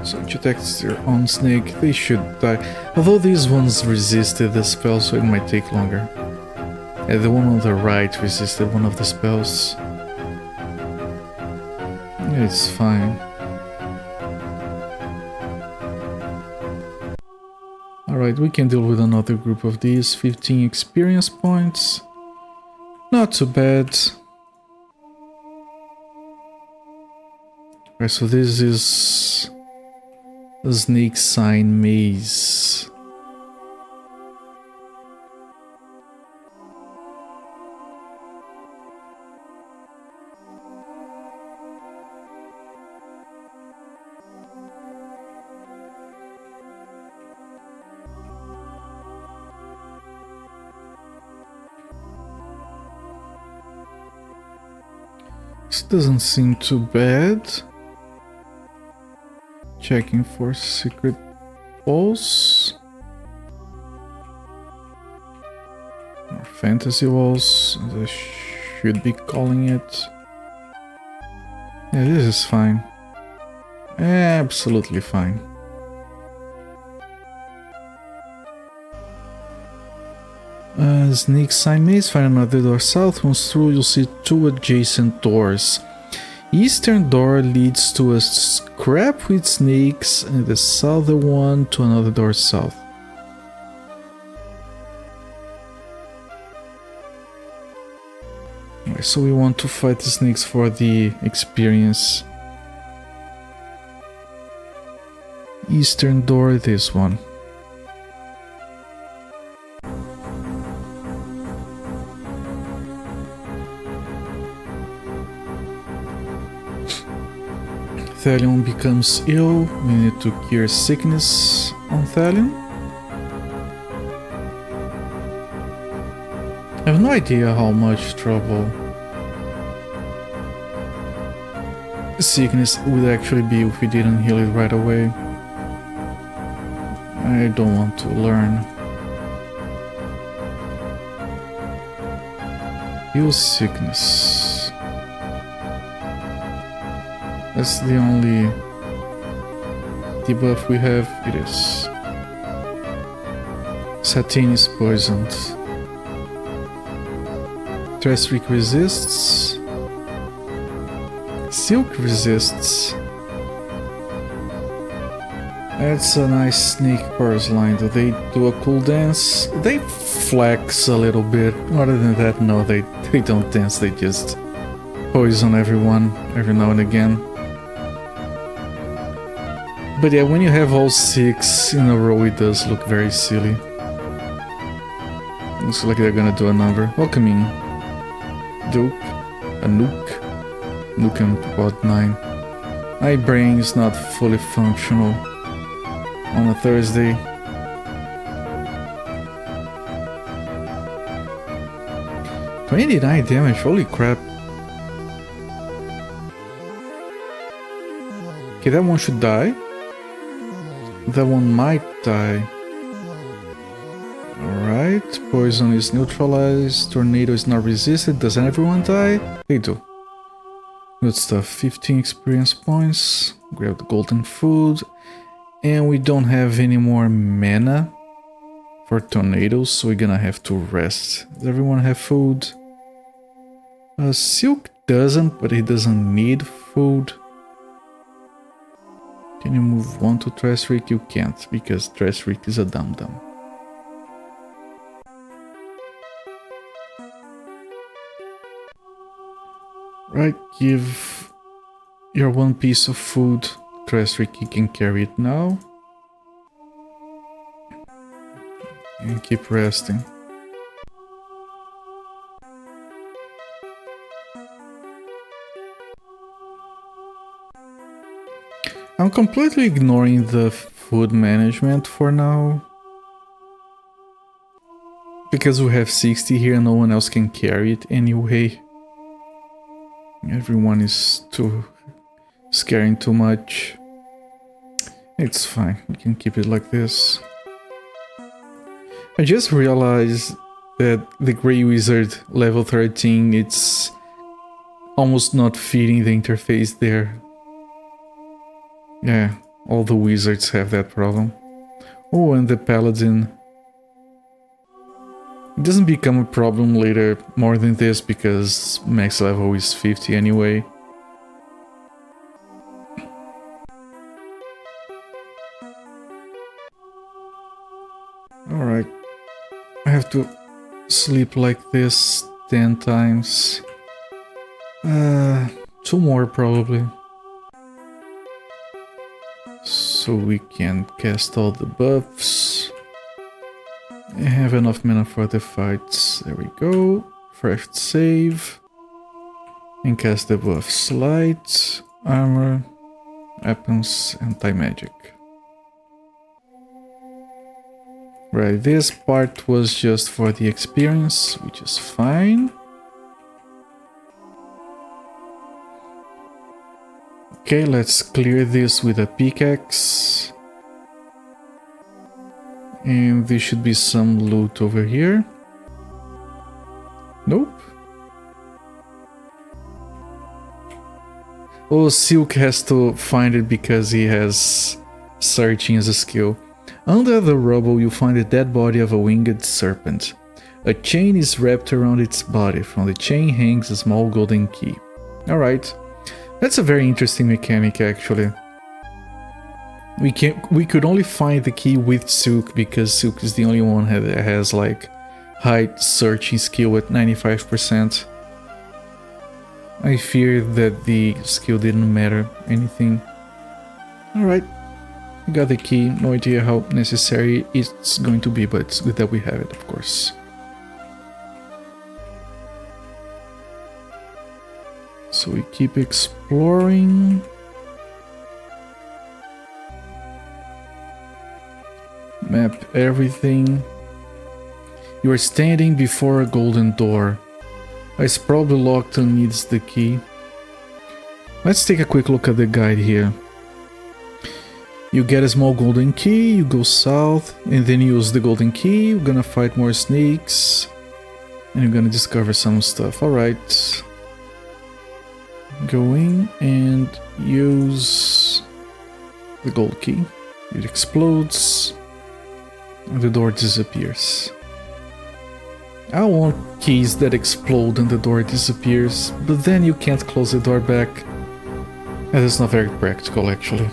So it attacks their own snake, they should die. Although these ones resisted the spell, so it might take longer. The one on the right resisted one of the spells. It's fine. Alright, we can deal with another group of these. 15 experience points. Not too bad. Alright, so this is a snake sign maze. This doesn't seem too bad. Checking for secret walls. Or fantasy walls, as I should be calling it. Yeah, this is fine. Absolutely fine. Sneak sign maze, find another door south. Once through, you'll see two adjacent doors. Eastern door leads to a scrap with snakes, and the southern one to another door south. Alright, so we want to fight the snakes for the experience. Eastern door, this one. Thalion becomes ill, we need to cure sickness on Thalion. I have no idea how much trouble sickness would actually be if we didn't heal it right away. I don't want to learn. Heal sickness. That's the only debuff we have. It is. Satin is poisoned. Trestrik resists. Silk resists. That's a nice snake purse line. Do they do a cool dance? They flex a little bit. Other than that, no, they don't dance. They just poison everyone every now and again. But yeah, when you have all 6 in a row, it does look very silly. Looks like they're gonna do a number. Welcoming. Duke. A nuke. Nukem Pod 9. My brain is not fully functional on a Thursday. $29 damage, holy crap. Okay, that one should die. That one might die. Alright, poison is neutralized, tornado is not resisted. Doesn't everyone die? They do. Good stuff. 15 experience points. Grab the golden food. And we don't have any more mana for tornadoes, so we're gonna have to rest. Does everyone have food? Silk doesn't, but he doesn't need food. Can you move one to Trestrik? You can't, because Trestrik is a dum-dum. Right, give your one piece of food. Trestrik, he can carry it now. And keep resting. I'm completely ignoring the food management for now. Because we have 60 here and no one else can carry it anyway. Everyone is scaring too much. It's fine, we can keep it like this. I just realized that the Grey Wizard level 13, it's almost not fitting the interface there. Yeah, all the wizards have that problem. Oh, and the paladin. It doesn't become a problem later more than this because max level is 50 anyway. Alright. I have to sleep like this 10 times. 2 more probably. so we can cast all the buffs. I have enough mana for the fights. There we go. Fresh save. And cast the buffs. Light, armor, weapons, anti-magic. Right, this part was just for the experience, which is fine. Okay, let's clear this with a pickaxe. And there should be some loot over here. Nope. Oh, Silk has to find it because he has searching as a skill. Under the rubble, you find the dead body of a winged serpent. A chain is wrapped around its body. From the chain hangs a small golden key. Alright. That's a very interesting mechanic, actually. We could only find the key with Silk because Silk is the only one that has like high searching skill at 95%. I fear that the skill didn't matter anything. Alright, we got the key. No idea how necessary it's going to be, but it's good that we have it, of course. So we keep exploring. Map everything. You are standing before a golden door. It's probably locked and needs the key. Let's take a quick look at the guide here. You get a small golden key, you go south, and then you use the golden key. You're gonna fight more snakes, and you're gonna discover some stuff. Alright. Go in and use the gold key. It explodes, and the door disappears. I want keys that explode and the door disappears, but then you can't close the door back. And it's not very practical, actually.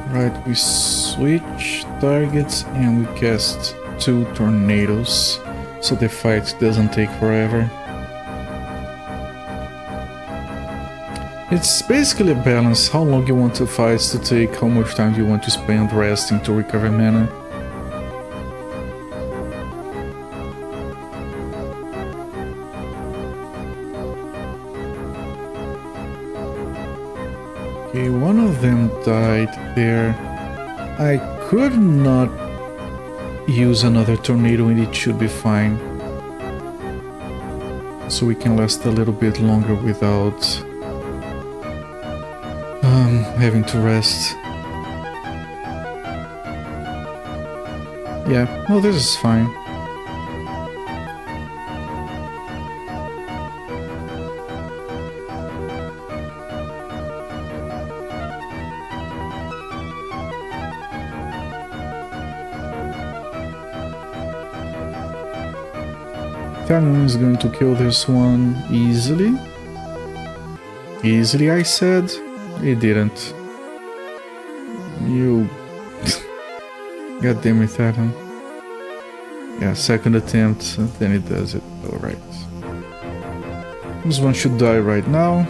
Right, we switch targets and we cast 2 tornadoes, so the fight doesn't take forever. It's basically a balance, how long you want the fights to take, how much time you want to spend resting to recover mana. Okay, one of them died there. I could not use another tornado and it should be fine. So we can last a little bit longer without having to rest. Yeah, no, this is fine. Thalion is going to kill this one easily. Easily, I said. It didn't. You... God damn it, Thalion. Yeah, second attempt, then it does it. Alright. This one should die right now.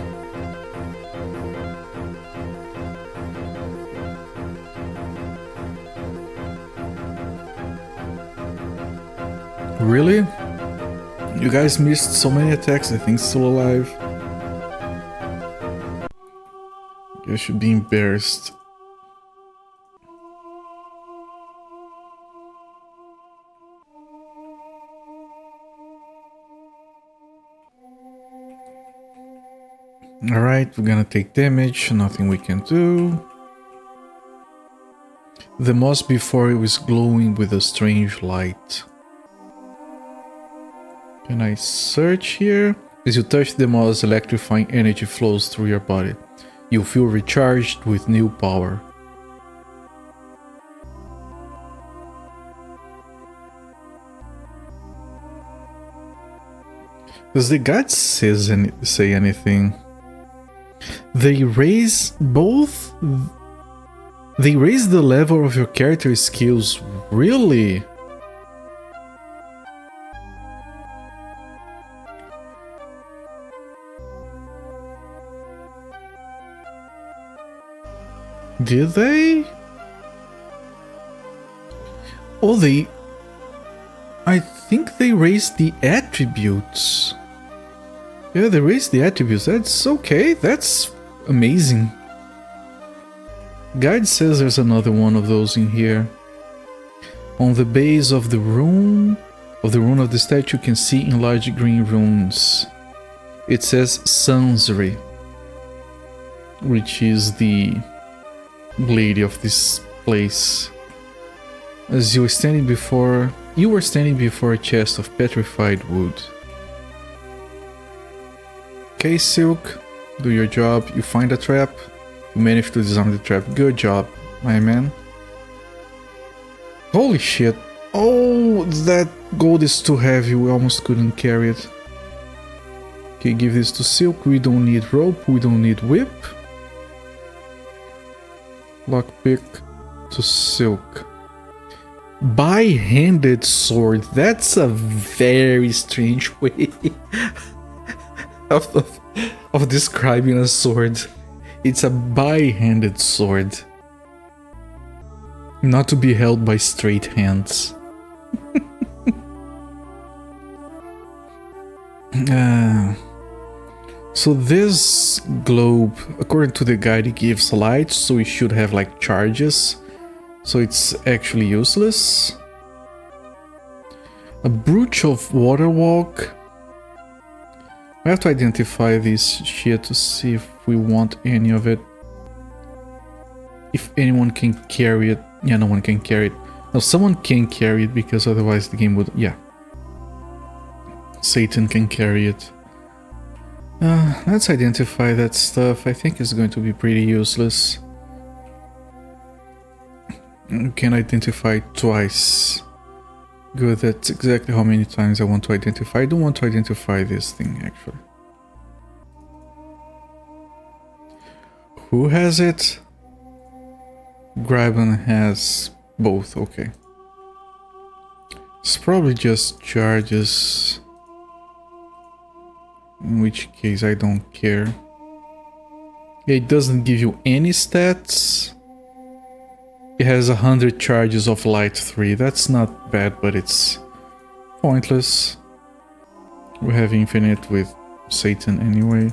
Really? You guys missed so many attacks, I think still alive. You should be embarrassed. Alright, we're gonna take damage, nothing we can do. The moss before it was glowing with a strange light. Can I search here? As you touch the moss, electrifying energy flows through your body. You feel recharged with new power. Does the guide say anything? they raise both. They raise the level of your character skills, really? Did they? Oh, they... I think they raised the attributes. Yeah, they raised the attributes. That's okay. That's amazing. Guide says there's another one of those in here. On the base of the rune of the statue, you can see in large green runes. It says Sansri, which is the lady of this place. As you were standing before a chest of petrified wood. Okay, Silk, do your job. You find a trap. You managed to disarm the trap. Good job, my man. Holy shit. Oh, that gold is too heavy. We almost couldn't carry it. Okay, give this to Silk. We don't need rope. We don't need whip. Lockpick to Silk. Bi-handed sword. That's a very strange way of describing a sword. It's a bi-handed sword. Not to be held by straight hands. So this globe, according to the guide, it gives light, so it should have like charges. So it's actually useless. A brooch of water walk. We have to identify this shit to see if we want any of it. If anyone can carry it. Yeah, no one can carry it. No, someone can carry it because otherwise the game would... Yeah. Satan can carry it. Let's identify that stuff. I think it's going to be pretty useless. You can identify twice. Good, that's exactly how many times I want to identify. I don't want to identify this thing, actually. Who has it? Graben has both, okay. It's probably just charges. In which case I don't care. Yeah, it doesn't give you any stats. It has 100 charges of light 3. That's not bad, but it's pointless. We have infinite with Satan anyway.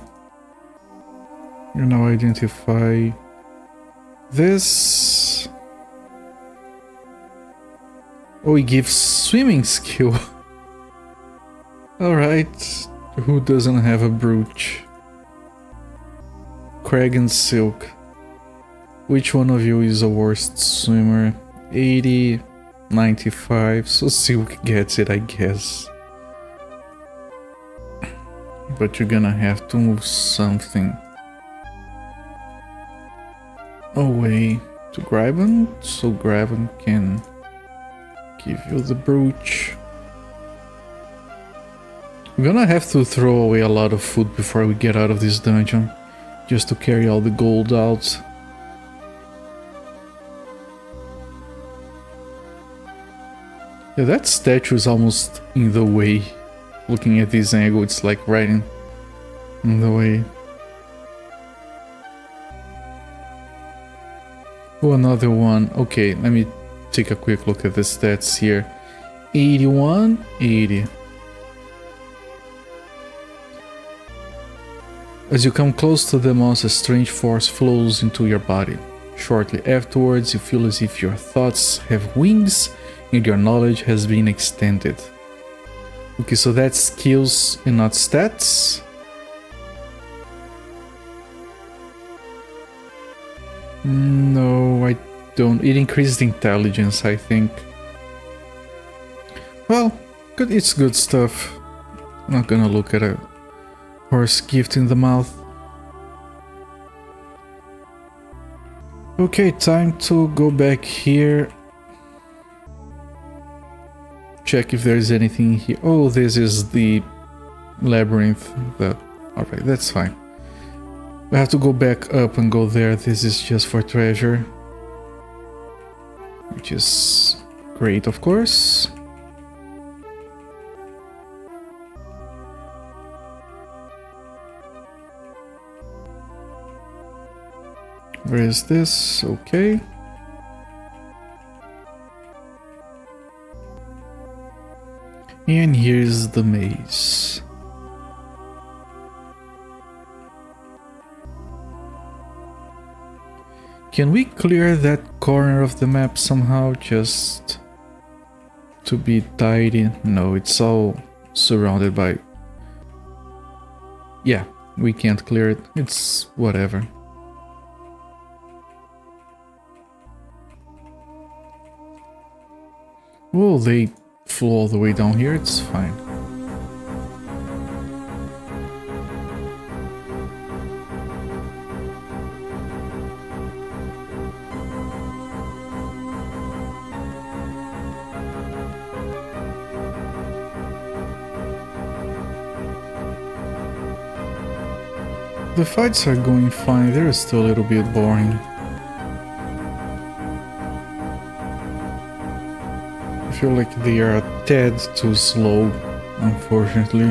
You now identify this. Oh, it gives swimming skill. Alright. Who doesn't have a brooch? Craig and Silk. Which one of you is the worst swimmer? 80, 95, so Silk gets it, I guess. But you're gonna have to move something away to Graben, so Graben can give you the brooch. We're gonna have to throw away a lot of food before we get out of this dungeon, just to carry all the gold out. Yeah, that statue is almost in the way. Looking at this angle, it's like right in the way. Oh, another one. Okay, let me take a quick look at the stats here. 81, 80. As you come close to the monster, a strange force flows into your body. Shortly afterwards, you feel as if your thoughts have wings and your knowledge has been extended. Okay, so that's skills and not stats. No, I don't. It increased intelligence, I think. Well, good. It's good stuff. I'm not gonna look at a horse gift in the mouth. Okay, time to go back here. Check if there's anything here. Oh, this is the labyrinth. Alright, that's fine. We have to go back up and go there. This is just for treasure, which is great, of course. Where is this? Okay. And here's the maze. Can we clear that corner of the map somehow, just to be tidy? No, it's all surrounded by... Yeah, we can't clear it. It's whatever. Well, they flew all the way down here, it's fine. The fights are going fine, they're still a little bit boring. I feel like they are a tad too slow, unfortunately.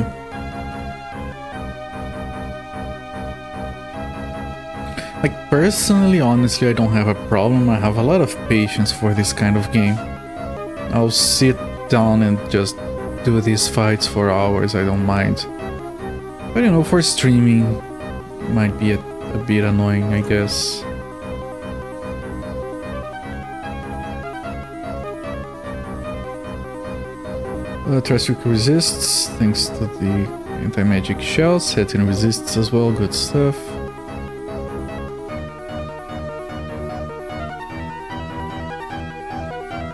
Like, personally, honestly, I don't have a problem. I have a lot of patience for this kind of game. I'll sit down and just do these fights for hours, I don't mind. But you know, for streaming, it might be a bit annoying, I guess. Terrestrial resists, thanks to the anti-magic shell. Satin resists as well, good stuff.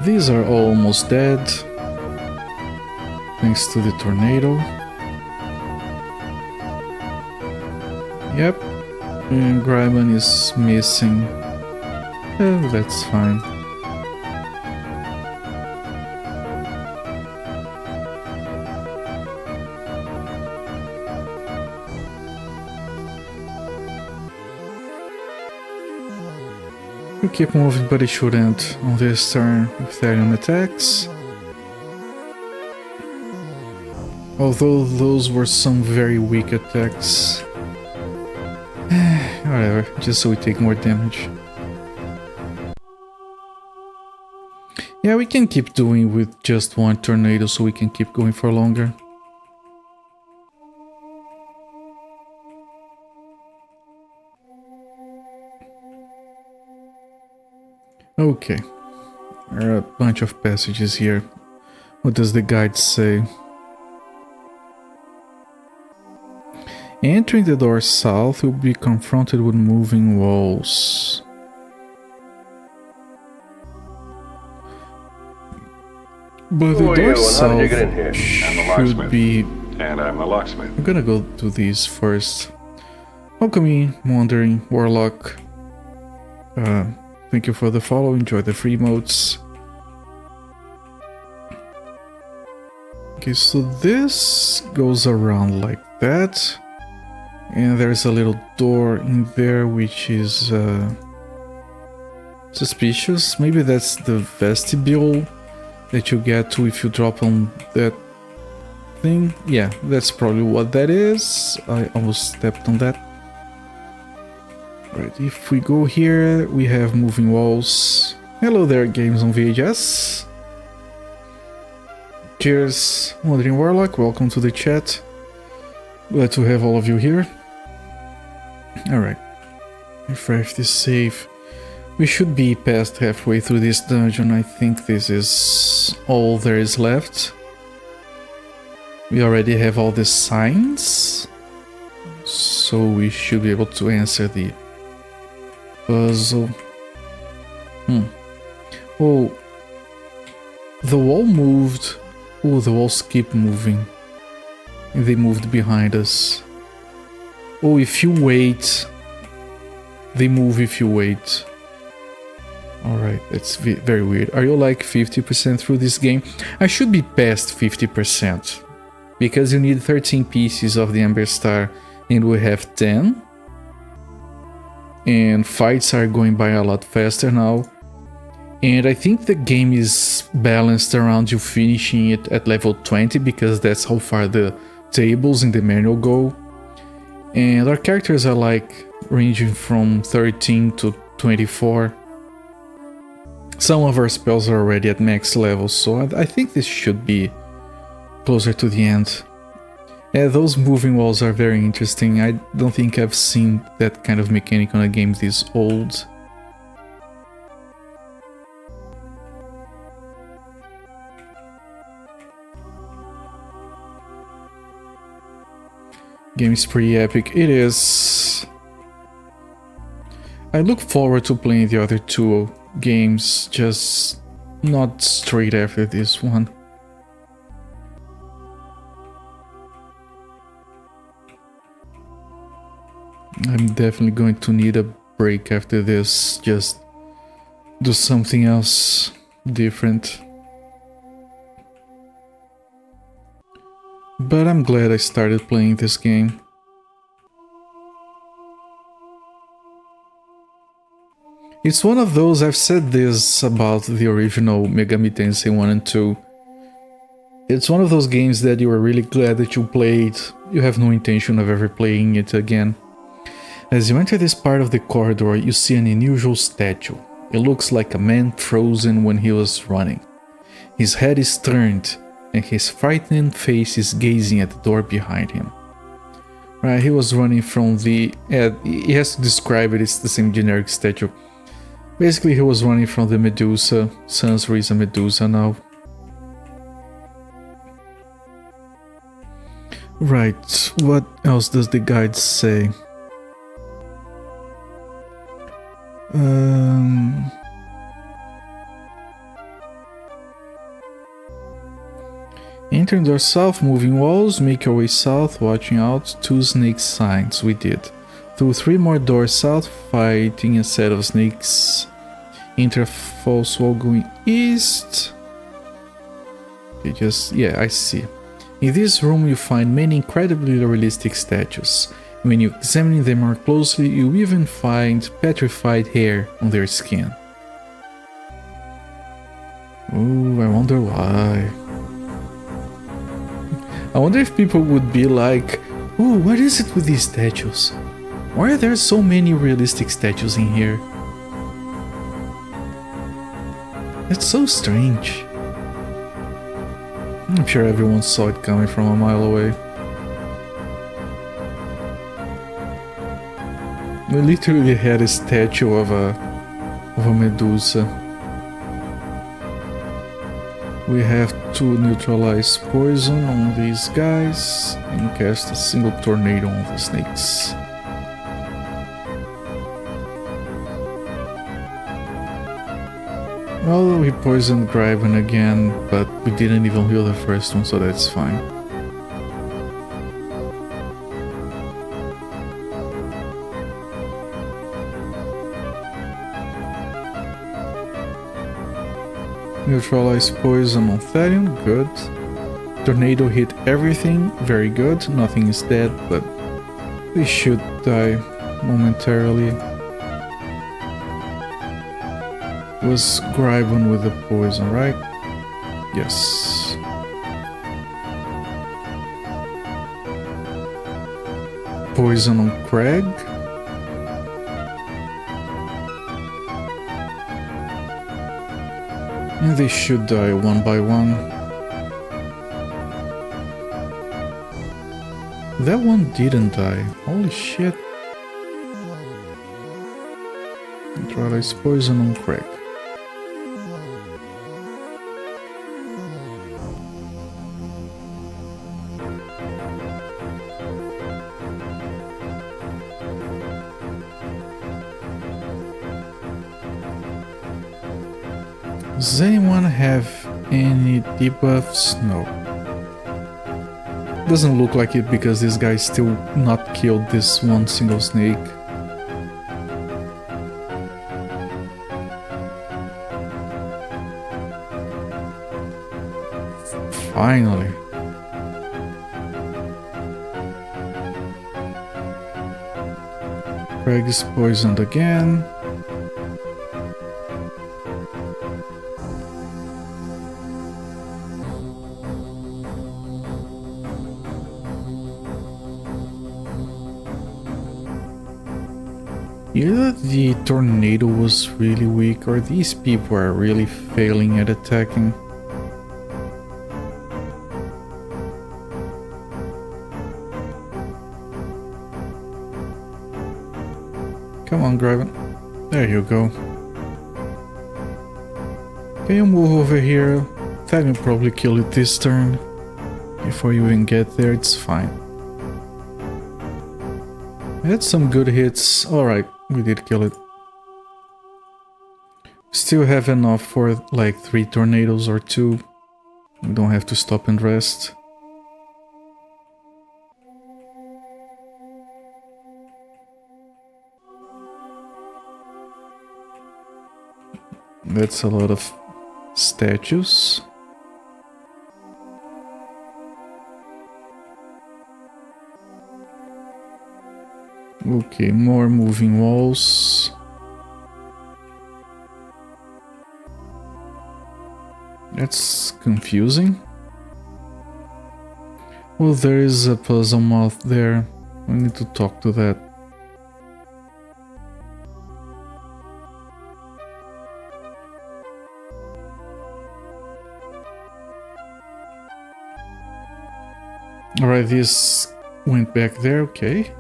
These are almost dead, thanks to the tornado. Yep, and Gryban is missing. That's fine. We keep moving, but it shouldn't on this turn if Therion attacks. Although those were some very weak attacks. Whatever, just so we take more damage. Yeah, we can keep doing with just one tornado so we can keep going for longer. Okay, there are a bunch of passages here. What does the guide say? Entering the door south, you'll be confronted with moving walls. But the door south should be... And I'm a locksmith. I'm gonna go to these first. Alchemy, Wandering, Warlock. Thank you for the follow, enjoy the free modes. Okay, so this goes around like that. And there's a little door in there which is suspicious. Maybe that's the vestibule that you get to if you drop on that thing. Yeah, that's probably what that is. I almost stepped on that. Right, if we go here, we have moving walls. Hello there, games on VHS. Cheers, Wandering Warlock, welcome to the chat. Glad to have all of you here. Alright, refresh this save. We should be past halfway through this dungeon. I think this is all there is left. We already have all the signs, so we should be able to answer the puzzle. Oh, the wall moved. Oh, the walls keep moving. And they moved behind us. Oh, if you wait, they move if you wait. Alright, that's very weird. Are you like 50% through this game? I should be past 50%. Because you need 13 pieces of the Amberstar and we have 10. and fights are going by a lot faster now. And I think the game is balanced around you finishing it at level 20 because that's how far the tables in the manual go. And our characters are like ranging from 13 to 24. Some of our spells are already at max level, so I think this should be closer to the end. Yeah, those moving walls are very interesting. I don't think I've seen that kind of mechanic on a game this old. Game is pretty epic. It is. I look forward to playing the other two games, just not straight after this one. I'm definitely going to need a break after this, just do something else different. But I'm glad I started playing this game. It's one of those, I've said this about the original Megami Tensei 1 and 2. It's one of those games that you are really glad that you played, you have no intention of ever playing it again. As you enter this part of the corridor, you see an unusual statue. It looks like a man frozen when he was running. His head is turned, and his frightened face is gazing at the door behind him. Right, he was running from the... he has to describe it, it's the same generic statue. Basically, he was running from the Medusa. Sansri is a Medusa now. Right, what else does the guide say? Enter door south, moving walls, make your way south, watching out, 2 snake signs, we did. Through 3 more doors south, fighting a set of snakes. Enter a false wall going east. I see. In this room you find many incredibly realistic statues. When you examine them more closely, you even find petrified hair on their skin. Ooh, I wonder why. I wonder if people would be like, ooh, what is it with these statues? Why are there so many realistic statues in here? It's so strange. I'm sure everyone saw it coming from a mile away. We literally had a statue of a Medusa. We have to neutralize poison on these guys and cast a single tornado on the snakes. Well, we poisoned Graven again, but we didn't even heal the first one, so that's fine. Neutralize poison on Therion, good. Tornado hit everything, very good. Nothing is dead, but they should die momentarily. Was Graven with the poison, right? Yes. Poison on Craig. And they should die one by one. That one didn't die. Holy shit. Neutralize poison on Craig. Does anyone have any debuffs? No. Doesn't look like it because this guy still not killed this one single snake. Finally. Craig is poisoned again. Either the tornado was really weak or these people are really failing at attacking. Come on, grab it. There you go. Can you move over here? That will probably kill it this turn. Before you even get there, it's fine. I had some good hits. Alright, we did kill it. Still have enough for like 3 tornadoes or 2. We don't have to stop and rest. That's a lot of statues. Okay, more moving walls. That's confusing. Well, there is a puzzle mouth there. We need to talk to that. Alright, this went back there, okay.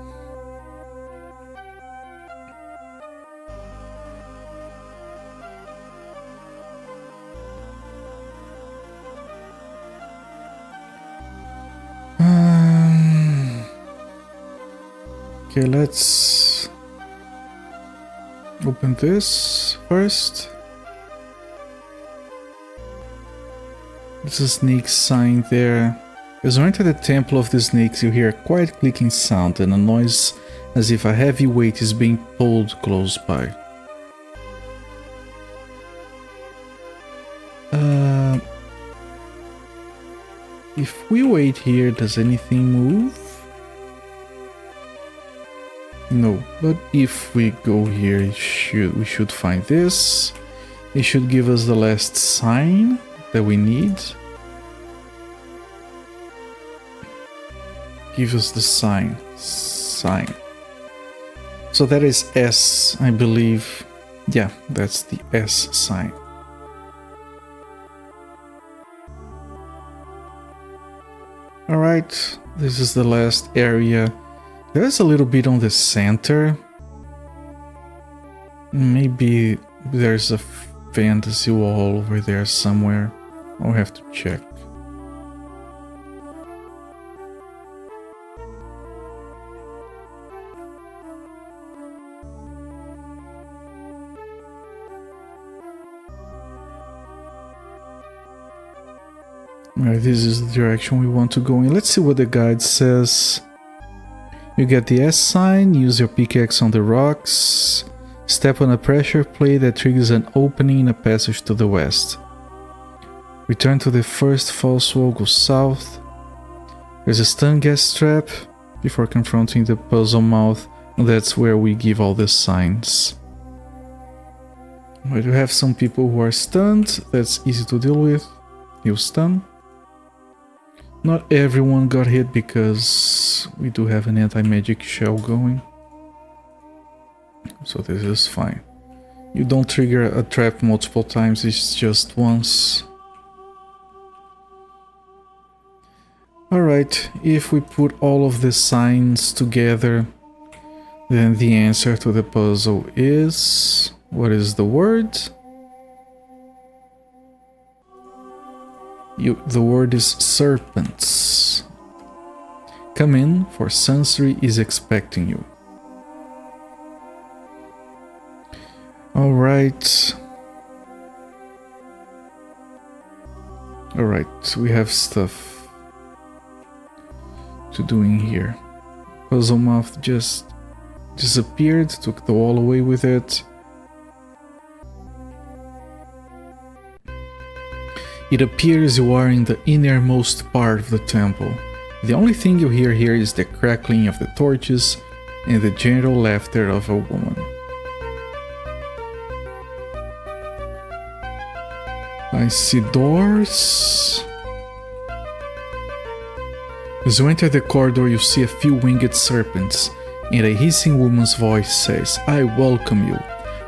Okay, let's open this first. There's a snake sign there. As you enter the temple of the snakes, you hear a quiet clicking sound and a noise as if a heavy weight is being pulled close by. If we wait here, does anything move? No, but if we go here, we should find this. It should give us the last sign that we need. Give us the sign. So that is S, I believe. Yeah, that's the S sign. Alright, this is the last area. There's a little bit on the center. Maybe there's a fantasy wall over there somewhere. I'll have to check. Alright, this is the direction we want to go in. Let's see what the guide says. You get the S sign, use your pickaxe on the rocks, step on a pressure plate that triggers an opening in a passage to the west. Return to the first false wall, go south. There's a stun gas trap before confronting the puzzle mouth, and that's where we give all the signs. We do have some people who are stunned, that's easy to deal with. He'll stun. Not everyone got hit because we do have an anti-magic shell going. So this is fine. You don't trigger a trap multiple times, it's just once. Alright, if we put all of the signs together, then the answer to the puzzle is... what is the word? The word is serpents. Come in, for Sansri is expecting you. Alright. Alright, we have stuff to do in here. Puzzle mouth just disappeared, took the wall away with it. It appears you are in the innermost part of the temple. The only thing you hear here is the crackling of the torches and the gentle laughter of a woman. I see doors. As you enter the corridor, you see a few winged serpents, and a hissing woman's voice says, "I welcome you.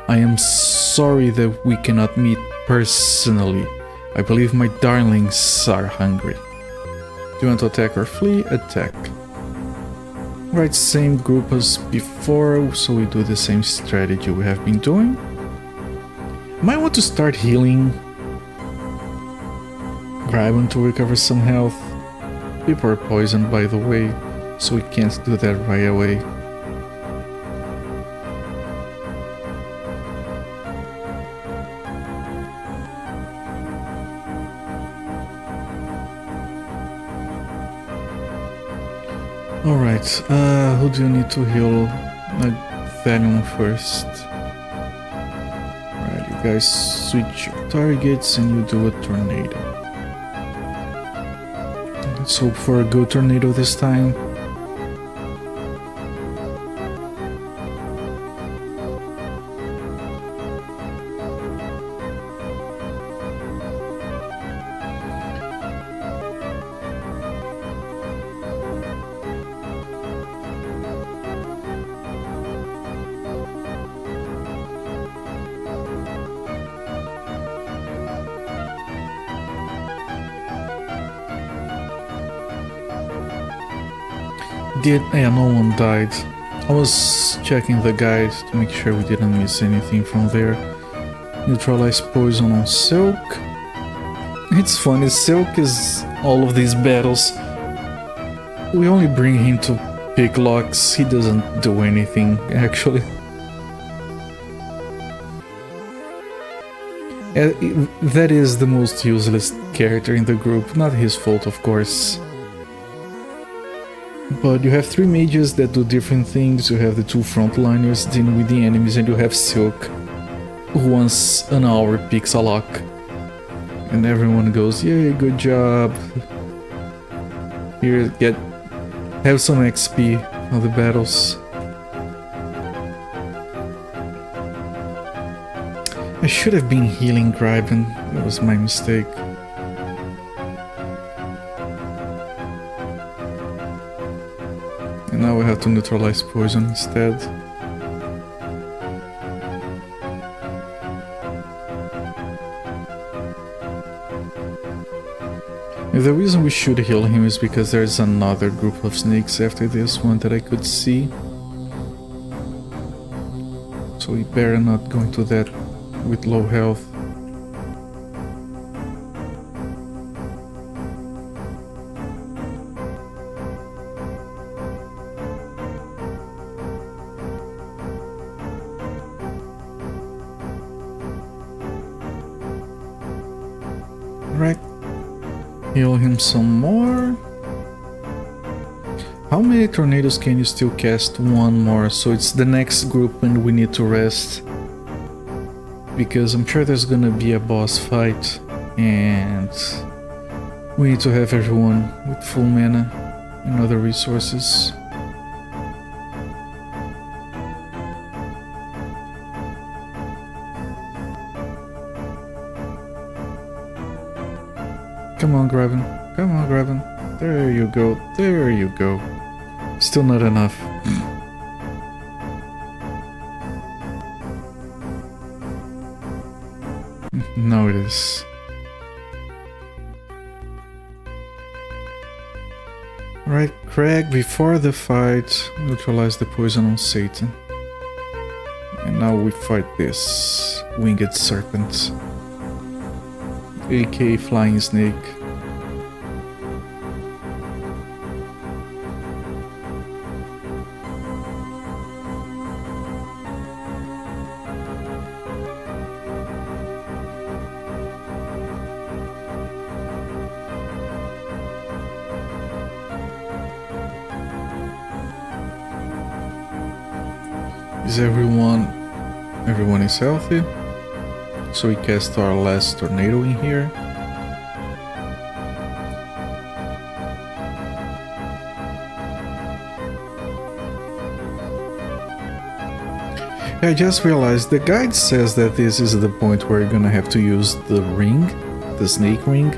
I am sorry that we cannot meet personally. I believe my darlings are hungry. Do you want to attack or flee? Attack." Right, same group as before, so we do the same strategy we have been doing. Might want to start healing. Grab him to recover some health. People are poisoned, by the way, so we can't do that right away. Alright, who do you need to heal? Valium first. Alright, you guys switch your targets and you do a tornado. Let's hope for a good tornado this time. Yeah, no one died. I was checking the guide to make sure we didn't miss anything from there. Neutralize poison on Silk. It's funny, Silk is all of these battles. We only bring him to pick locks, he doesn't do anything, actually. That is the most useless character in the group, not his fault, of course. But you have 3 mages that do different things, you have the 2 frontliners dealing with the enemies, and you have Silk, who once an hour picks a lock. And everyone goes, "Yay, good job. Here, have some XP on the battles." I should have been healing Griben, that was my mistake. And now we have to neutralize poison instead. And the reason we should heal him is because there's another group of snakes after this one that I could see. So we better not go into that with low health. Right, heal him some more. How many tornadoes can you still cast? 1 more, so it's the next group and we need to rest. Because I'm sure there's gonna be a boss fight and we need to have everyone with full mana and other resources. Come on, Graven. Come on, Graven. There you go. There you go. Still not enough. Now it is. Right, Craig, before the fight, neutralize the poison on Satan. And now we fight this winged serpent. AK Flying Snake. Is everyone is healthy? So we cast our last tornado in here. I just realized the guide says that this is the point where you're gonna have to use the ring, the snake ring,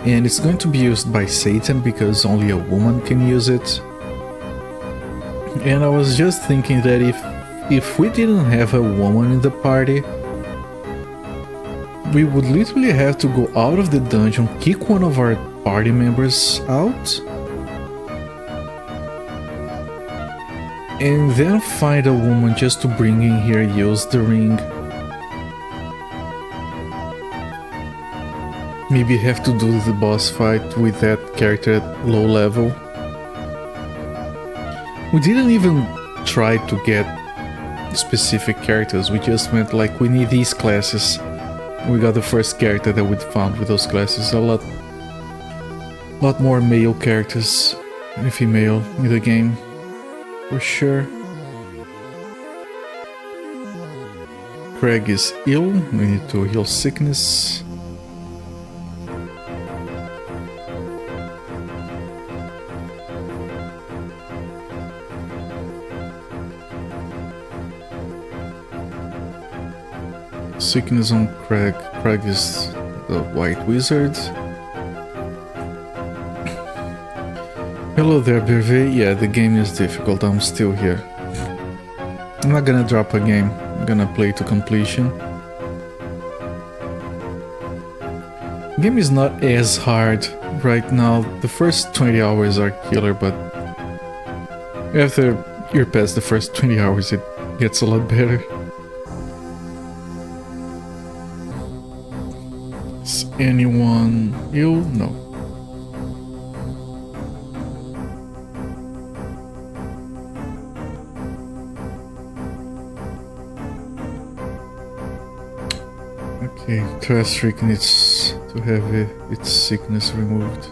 and it's going to be used by Satan because only a woman can use it. And I was just thinking that if we didn't have a woman in the party, we would literally have to go out of the dungeon, kick one of our party members out, and then find a woman just to bring in here, use the ring. Maybe have to do the boss fight with that character at low level. We didn't even try to get specific characters, we just went like, we need these classes. We got the first character that we found with those classes. A lot more male characters and female in the game, for sure. Craig is ill, we need to heal sickness. Sickness on Craig. Craig is the white wizard. Hello there, Bervé. Yeah, the game is difficult. I'm still here. I'm not gonna drop a game. I'm gonna play to completion. The game is not as hard right now. The first 20 hours are killer, but after you're past the first 20 hours, it gets a lot better. Is anyone ill? No. Okay, Trastrik needs to have its sickness removed.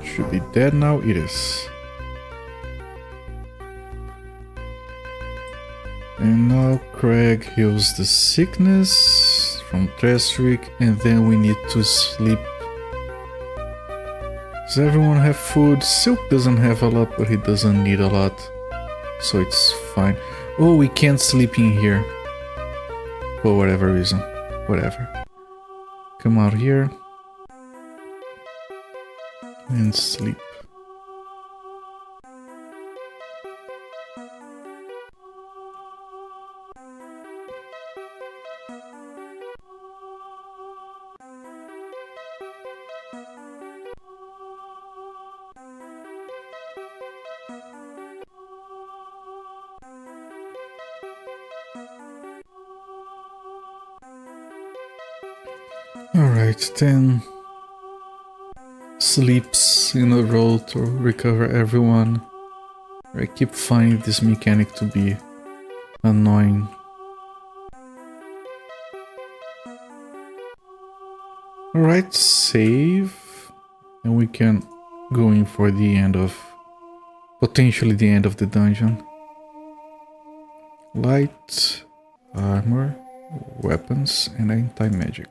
Should be dead now, it is. And now Craig heals the sickness from Trastrik, and then we need to sleep. Does everyone have food? Silk doesn't have a lot, but he doesn't need a lot. So it's fine. Oh, we can't sleep in here. For whatever reason. Whatever. Come out here. And sleep. Alright, 10 sleeps in a row to recover everyone. I keep finding this mechanic to be annoying. Alright, save. And we can go in for the end of... potentially the end of the dungeon. Light, armor, weapons, and anti-magic.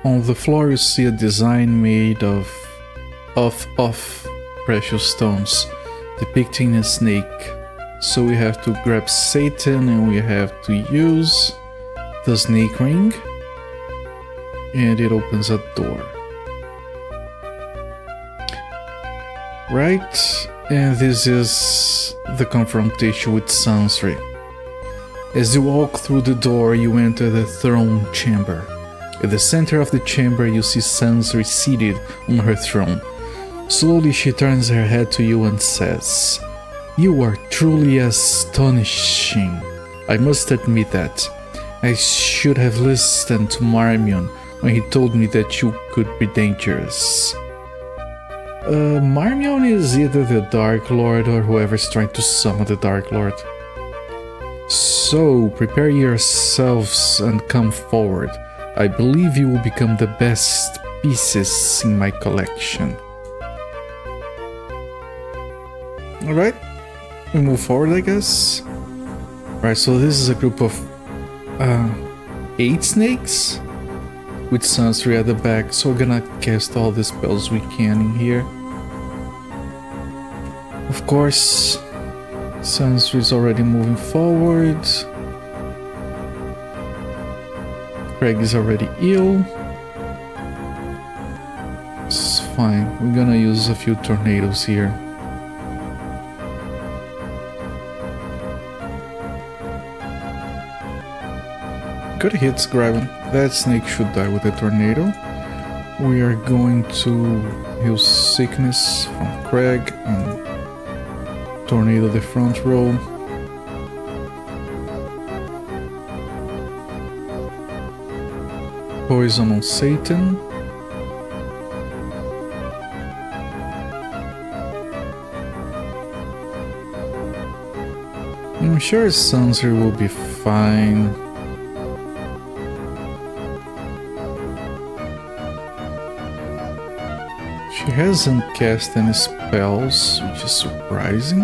On the floor you see a design made of precious stones depicting a snake. So we have to grab Satan and we have to use the snake ring, and it opens a door. Right, and this is the confrontation with Sansri. As you walk through the door, you enter the throne chamber. At the center of the chamber, you see Sansri seated on her throne. Slowly, she turns her head to you and says, "You are truly astonishing. I must admit that. I should have listened to Marmion when he told me that you could be dangerous." Marmion is either the Dark Lord or whoever's trying to summon the Dark Lord. So, prepare yourselves and come forward. I believe you will become the best pieces in my collection. Alright, we move forward, I guess. Right, so this is a group of 8 snakes with Sunsry at the back, so we're gonna cast all the spells we can in here. Of course, Sunsry is already moving forward. Craig is already ill. It's fine. We're gonna use a few tornadoes here. Good hits, grabbing. That snake should die with a tornado. We are going to heal sickness from Craig and tornado the front row. Poison on Satan. I'm sure Sanser will be fine. She hasn't cast any spells, which is surprising.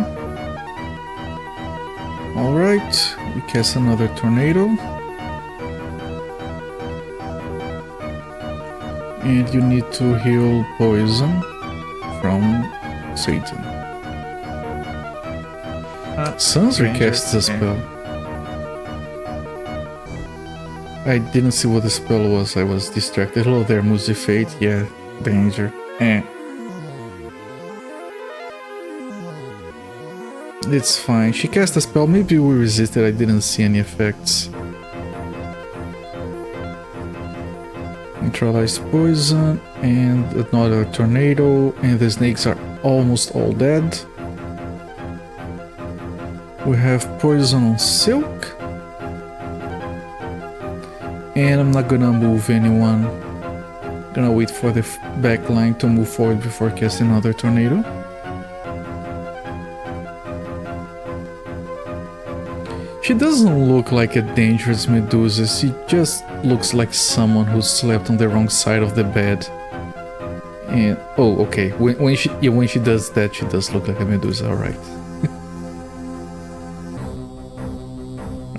Alright, we cast another tornado. And you need to heal poison from Satan. Sanser casts a spell. I didn't see what the spell was, I was distracted. Hello there, Muzi Fate. Yeah, danger. It's fine. She cast a spell. Maybe we resisted. I didn't see any effects. Neutralize poison and another tornado, and the snakes are almost all dead. We have poison on Silk. And I'm not gonna move anyone. Gonna wait for the back line to move forward before casting another tornado. She doesn't look like a dangerous Medusa, she just looks like someone who slept on the wrong side of the bed. And oh, okay, when she does that, she does look like a Medusa, alright.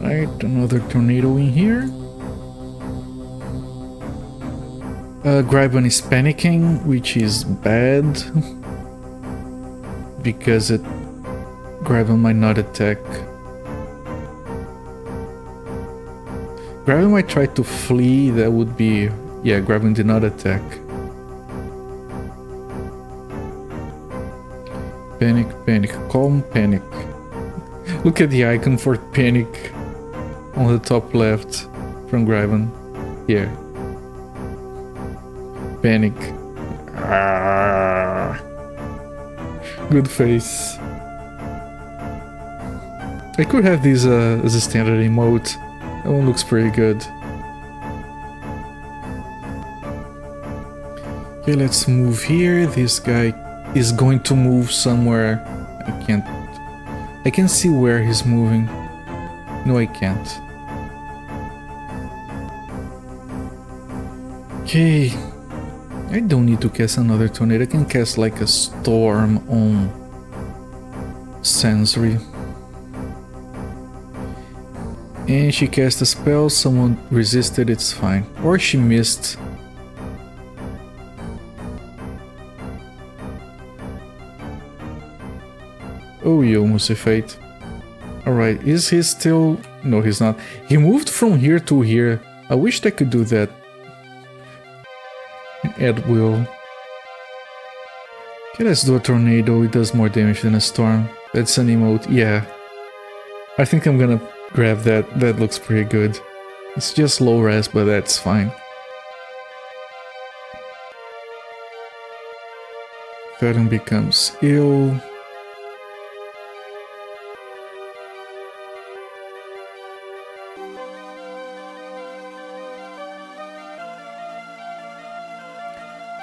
Alright, another tornado in here. Graben is panicking, which is bad. Because Graben might not attack. Graben might try to flee, that would be... Yeah, Graben did not attack. Panic, panic, calm, panic. Look at the icon for panic on the top left from Graben. Here. Panic. Good face. I could have these as a standard emote. That one looks pretty good. Okay, let's move here. This guy is going to move somewhere. I can see where he's moving. No, I can't. Okay. I don't need to cast another tornado. I can cast like a storm on Sensory. And she cast a spell, someone resisted, it's fine. Or she missed. Oh, you almost a fate. Alright, is he still... No, he's not. He moved from here to here. I wished I could do that at will. Okay, let's do a tornado. It does more damage than a storm. That's an emote. Yeah. I think I'm gonna grab that. That looks pretty good. It's just low res, but that's fine. Venom becomes ill.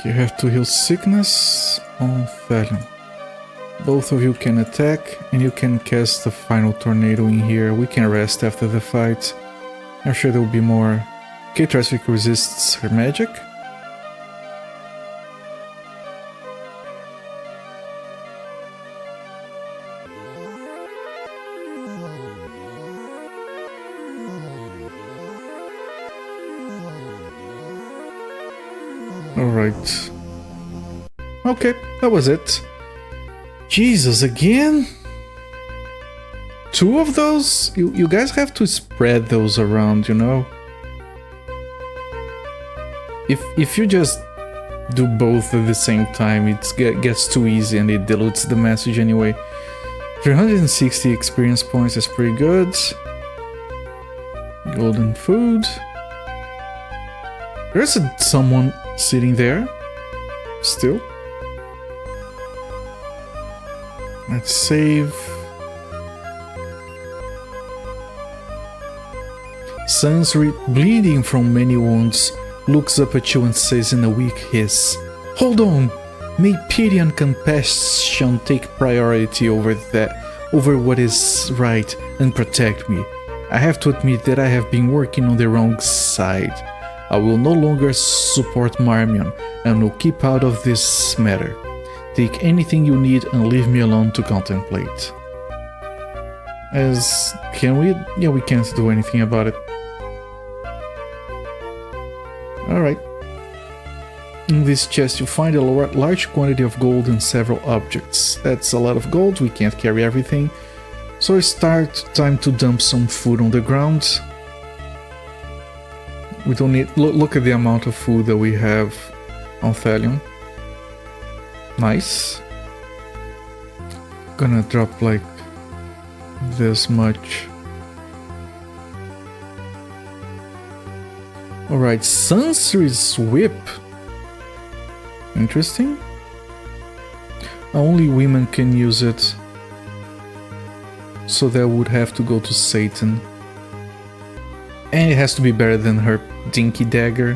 You have to heal sickness on Venom. Both of you can attack, and you can cast the final tornado in here. We can rest after the fight. I'm sure there will be more. Okay, Traffic resists her magic. Alright. Okay, that was it. Jesus, again? 2 of those? You guys have to spread those around, you know? If you just do both at the same time, it gets too easy and it dilutes the message anyway. 360 experience points is pretty good. Golden food. There's someone sitting there. Still. Let's save. Sansri, bleeding from many wounds, looks up at you and says in a weak hiss, "Hold on! May pity and compassion take priority over what is right and protect me. I have to admit that I have been working on the wrong side. I will no longer support Marmion and will keep out of this matter. Take anything you need and leave me alone to contemplate." Can we? Yeah, we can't do anything about it. Alright. In this chest you find a large quantity of gold and several objects. That's a lot of gold, we can't carry everything. So it's time to dump some food on the ground. We don't need... Look at the amount of food that we have on Thalion. Nice. Gonna drop like this much. Alright, Sansri's whip. Interesting. Only women can use it. So that would have to go to Satan. And it has to be better than her dinky dagger.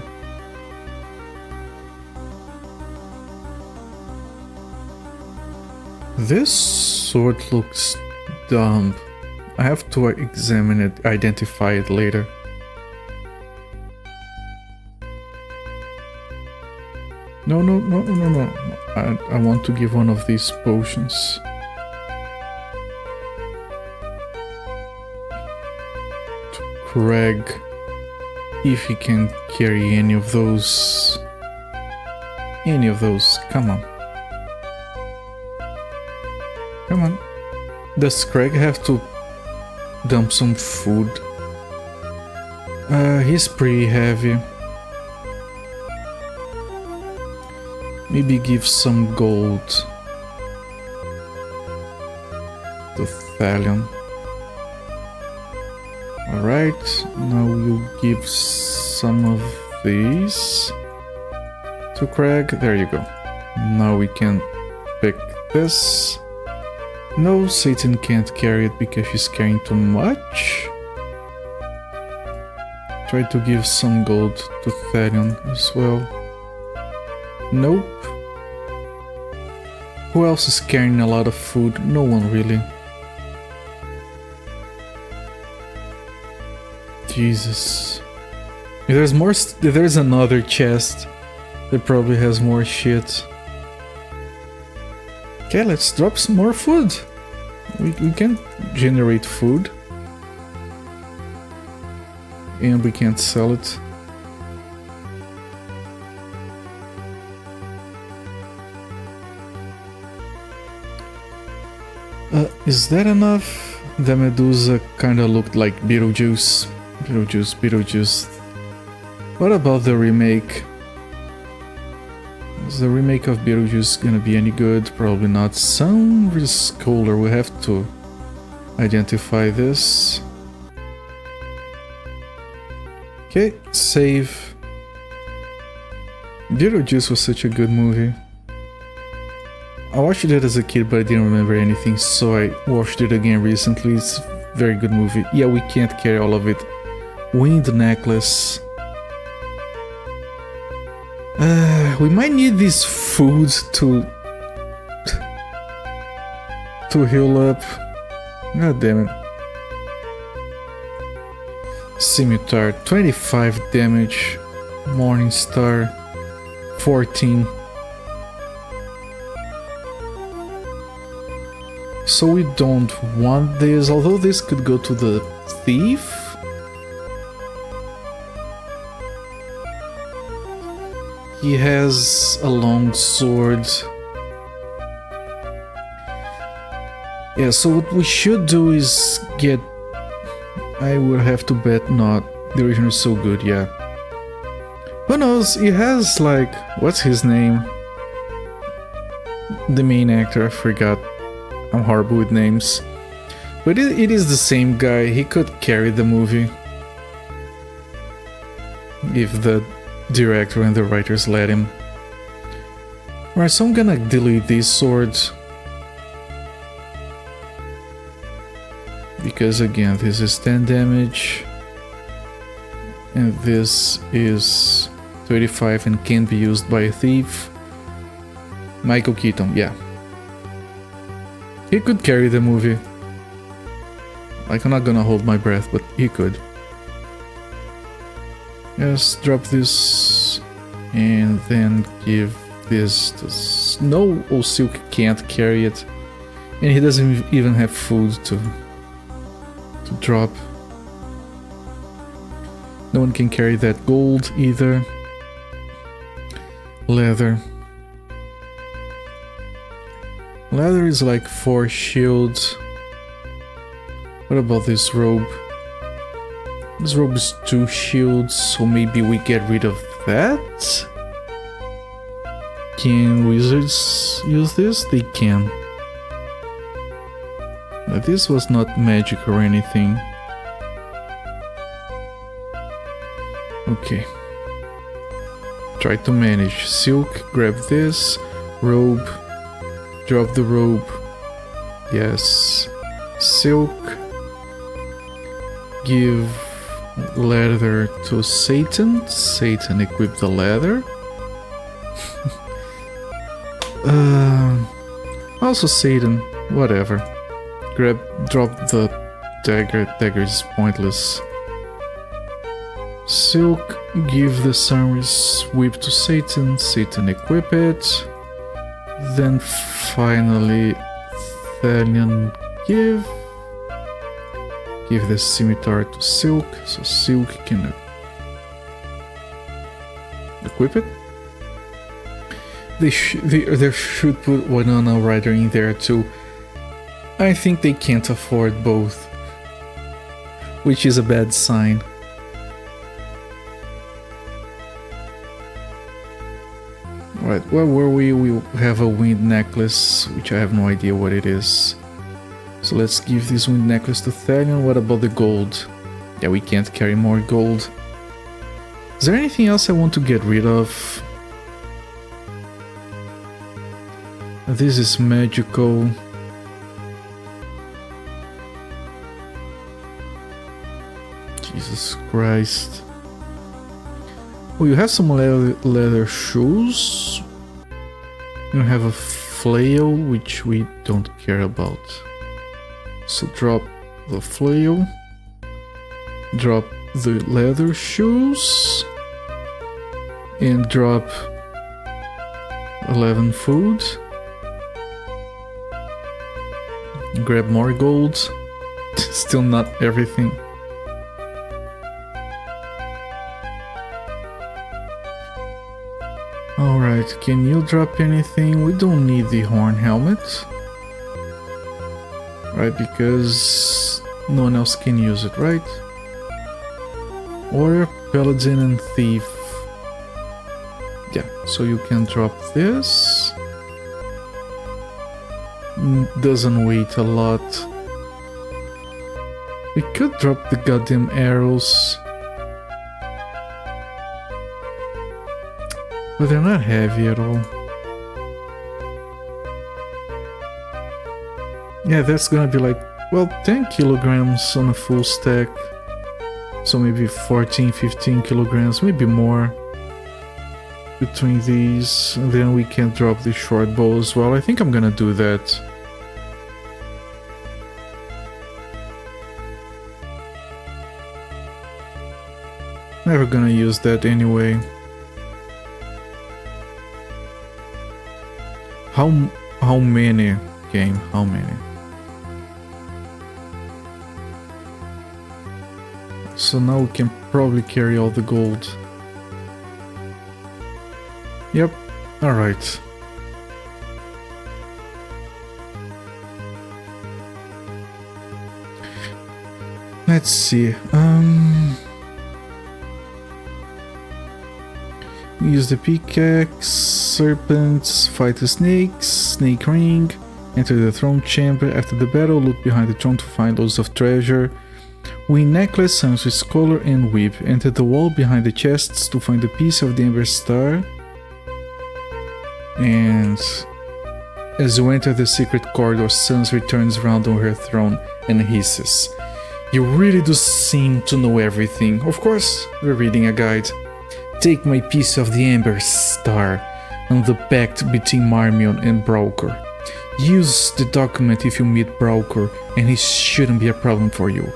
This sword looks dumb. I have to examine it, identify it later. No. I want to give one of these potions. To Craig, if he can carry any of those. Come on. Come on. Does Craig have to dump some food? He's pretty heavy. Maybe give some gold to Thalion. Alright, now we'll give some of these to Craig. There you go. Now we can pick this. No, Satan can't carry it because she's carrying too much. Try to give some gold to Thalion as well. Nope. Who else is carrying a lot of food? No one really. Jesus. If there's another chest that probably has more shit. Okay, let's drop some more food. We can generate food. And we can't sell it. Is that enough? The Medusa kinda looked like Beetlejuice. Beetlejuice. What about the remake? Is the remake of Beetlejuice gonna be any good? Probably not. Some risk holder, we have to identify this. Okay, save. Beetlejuice was such a good movie. I watched it as a kid, but I didn't remember anything, so I watched it again recently. It's a very good movie. Yeah, we can't carry all of it. Wind necklace. We might need this food to heal up. God damn it. Scimitar, 25 damage. Morningstar, 14. So we don't want this, although this could go to the thief. He has a long sword. Yeah, so what we should do is get... I would have to bet not. The original is so good, yeah. Who knows? He has like... What's his name? The main actor, I forgot. I'm horrible with names. But it is the same guy. He could carry the movie. If the director and the writers let him. Alright, so I'm gonna delete these swords. Because again, this is 10 damage. And this is 35 and can be used by a thief. Michael Keaton, yeah. He could carry the movie. Like, I'm not gonna hold my breath, but he could. Just drop this and then give this to... No, old Silk can't carry it. And he doesn't even have food to drop. No one can carry that gold either. Leather. Leather is like 4 shields. What about this robe? This robe is 2 shields, so maybe we get rid of that? Can wizards use this? They can. Now, this was not magic or anything. Okay. Try to manage. Silk, grab this. Robe. Drop the robe. Yes. Silk. Give leather to Satan. Satan, equip the leather. Also Satan, whatever. Drop the dagger. Dagger is pointless. Silk, give the Summer's whip to Satan. Satan, equip it. Then finally, Thalion, give the scimitar to Silk, so Silk can equip it. They should put Winona Ryder in there too. I think they can't afford both, which is a bad sign. Right, where were we? We have a wind necklace, which I have no idea what it is. So let's give this wind necklace to Thalion. What about the gold? Yeah, we can't carry more gold. Is there anything else I want to get rid of? This is magical. Jesus Christ. Oh, you have some leather shoes. You have a flail, which we don't care about. So drop the flail. Drop the leather shoes. And drop 11 food. Grab more gold. Still not everything. Alright, can you drop anything? We don't need the horn helmet. Right, because no one else can use it, right? Warrior, Paladin and Thief. Yeah, so you can drop this. Doesn't weight a lot. We could drop the goddamn arrows. But they're not heavy at all. Yeah, that's gonna be like, well, 10 kilograms on a full stack. So maybe 14, 15 kilograms, maybe more. Between these, and then we can drop the short bow as well. I think I'm gonna do that. Never gonna use that anyway. How many, game? How many? So now we can probably carry all the gold. Yep. Alright. Let's see. Use the pickaxe, serpents, fight the snakes, snake ring, enter the throne chamber. After the battle, look behind the throne to find loads of treasure. Win necklace, sunset collar, and whip. Enter the wall behind the chests to find a piece of the Amberstar. And as you enter the secret corridor, Sans returns around on her throne and hisses. You really do seem to know everything. Of course, we're reading a guide. Take my piece of the Amberstar and the pact between Marmion and Broker. Use the document if you meet Broker, and he shouldn't be a problem for you.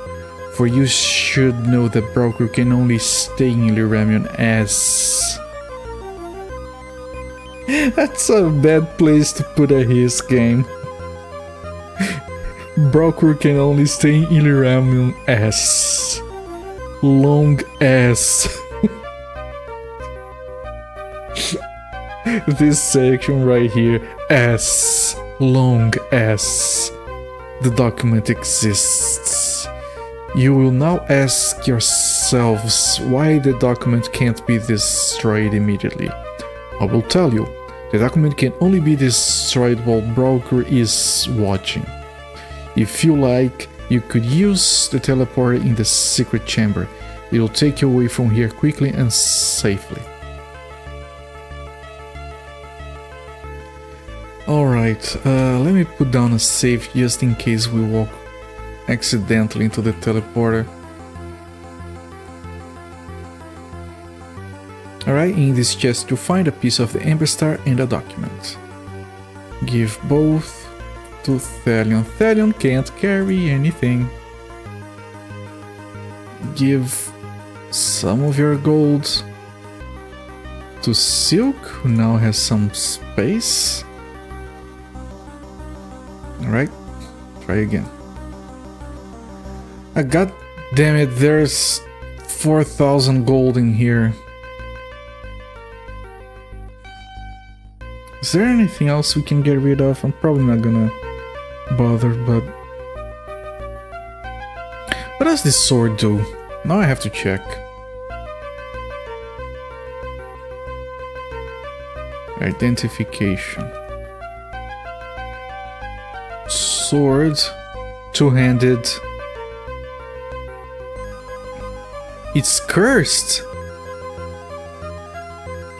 For you should know that Broker can only stay in Lyramion as... That's a bad place to put a hiss game. Broker can only stay in Lyramion as... long as... This section right here, as long as the document exists. You will now ask yourselves why the document can't be destroyed immediately. I will tell you, the document can only be destroyed while Broker is watching. If you like, you could use the teleporter in the secret chamber. It will take you away from here quickly and safely. Alright, let me put down a save just in case we walk accidentally into the teleporter. Alright, in this chest you'll find a piece of the Amberstar and a document. Give both to Thalion. Thalion can't carry anything. Give some of your gold to Silk, who now has some space. Alright, try again. God damn it, there's 4,000 gold in here. Is there anything else we can get rid of? I'm probably not gonna bother, but... What does this sword do? Now I have to check. Identification. Sword, two-handed. It's cursed.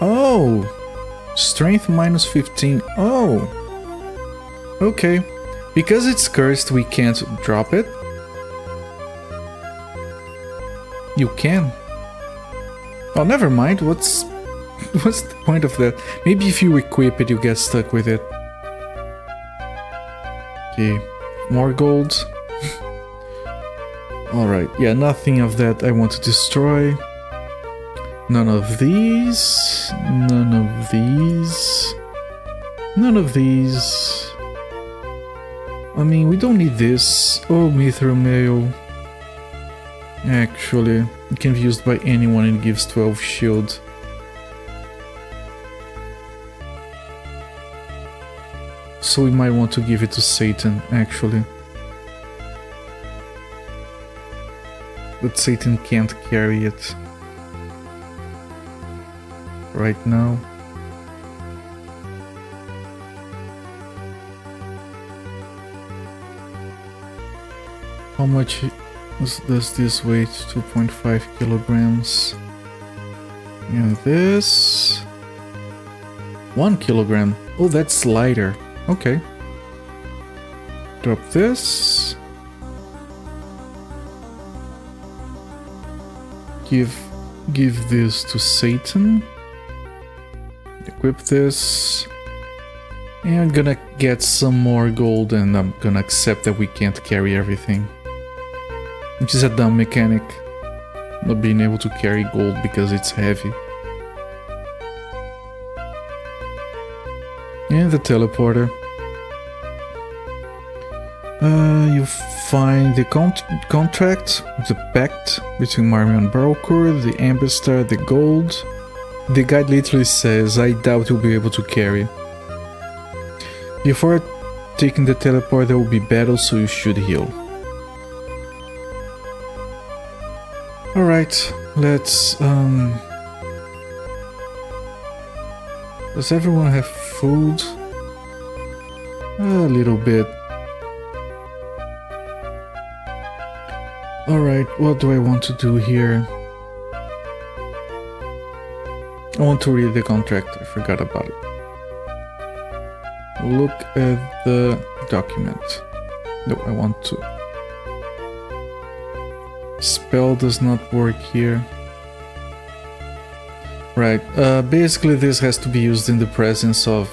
Oh, strength minus 15. Oh, okay. Because it's cursed, we can't drop it. You can. Oh, never mind. What's the point of that? Maybe if you equip it, you get stuck with it. Okay, more gold. Alright, yeah, nothing of that I want to destroy. None of these. None of these. None of these. I mean, we don't need this. Oh, mithril mail. Actually, it can be used by anyone and gives 12 shield. So we might want to give it to Satan, actually. But Satan can't carry it right now. How much does this weigh? 2.5 kilograms. And this... 1 kilogram. Oh, that's lighter. Okay. Drop this. Give this to Satan. Equip this. And I'm gonna get some more gold and I'm gonna accept that we can't carry everything. Which is a dumb mechanic. Not being able to carry gold because it's heavy. And the teleporter. You find the contract, the pact between Marmion and Broker, the Amberstar, the gold. The guide literally says, I doubt you'll be able to carry. Before taking the teleport there will be battle, so you should heal. Alright, let's does everyone have food? A little bit. Alright, what do I want to do here? I want to read the contract, I forgot about it. Look at the document. No, I want to. Spell does not work here. Right, basically this has to be used in the presence of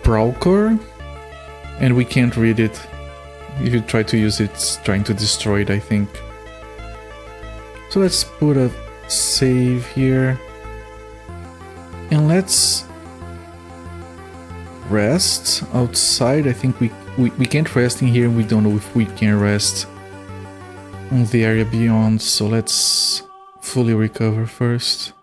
Browker, and we can't read it. If you try to use it, it's trying to destroy it, I think. So let's put a save here. And let's rest outside. I think we can't rest in here. We don't know if we can rest on the area beyond. So let's fully recover first.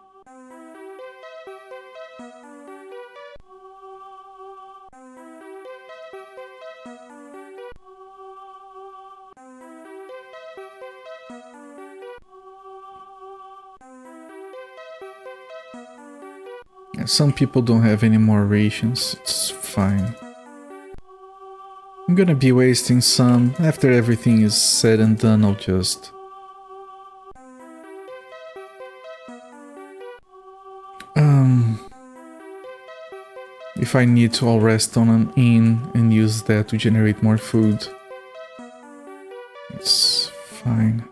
Some people don't have any more rations, it's fine. I'm gonna be wasting some. After everything is said and done, I'll just... if I need to, I'll rest on an inn and use that to generate more food. It's fine.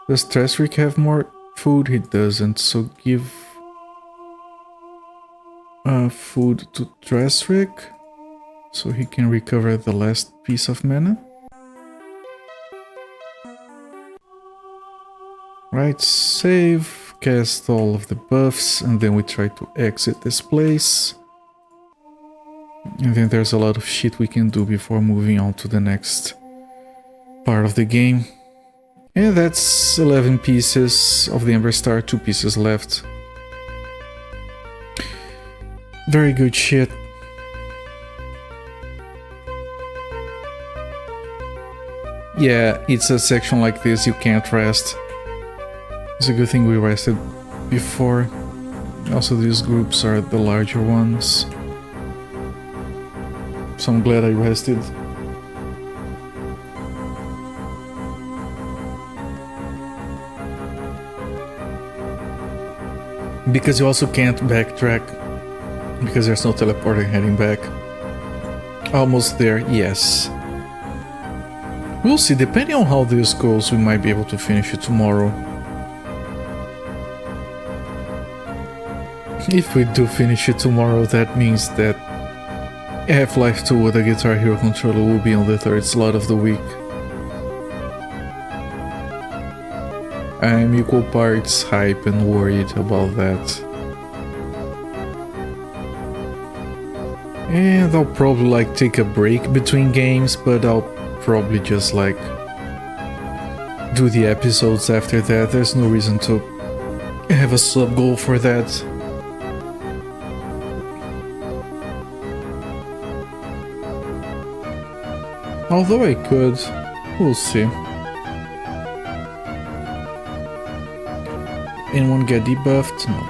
Does Tresrick have more food? He doesn't, so give... food to Tresrick, so he can recover the last piece of mana. Right, save, cast all of the buffs, and then we try to exit this place. And then there's a lot of shit we can do before moving on to the next part of the game. And that's 11 pieces of the Amberstar, 2 pieces left. Very good shit. Yeah, it's a section like this, you can't rest. It's a good thing we rested before. Also, these groups are the larger ones. So I'm glad I rested. Because you also can't backtrack. Because there's no teleporting heading back. Almost there, yes. We'll see, depending on how this goes, we might be able to finish it tomorrow. If we do finish it tomorrow, that means that Half-Life 2 with a Guitar Hero controller will be on the 3rd slot of the week. I'm equal parts hype and worried about that. And I'll probably like take a break between games, but I'll probably just like do the episodes after that. There's no reason to have a sub goal for that. Although I could, we'll see. Anyone get debuffed? No.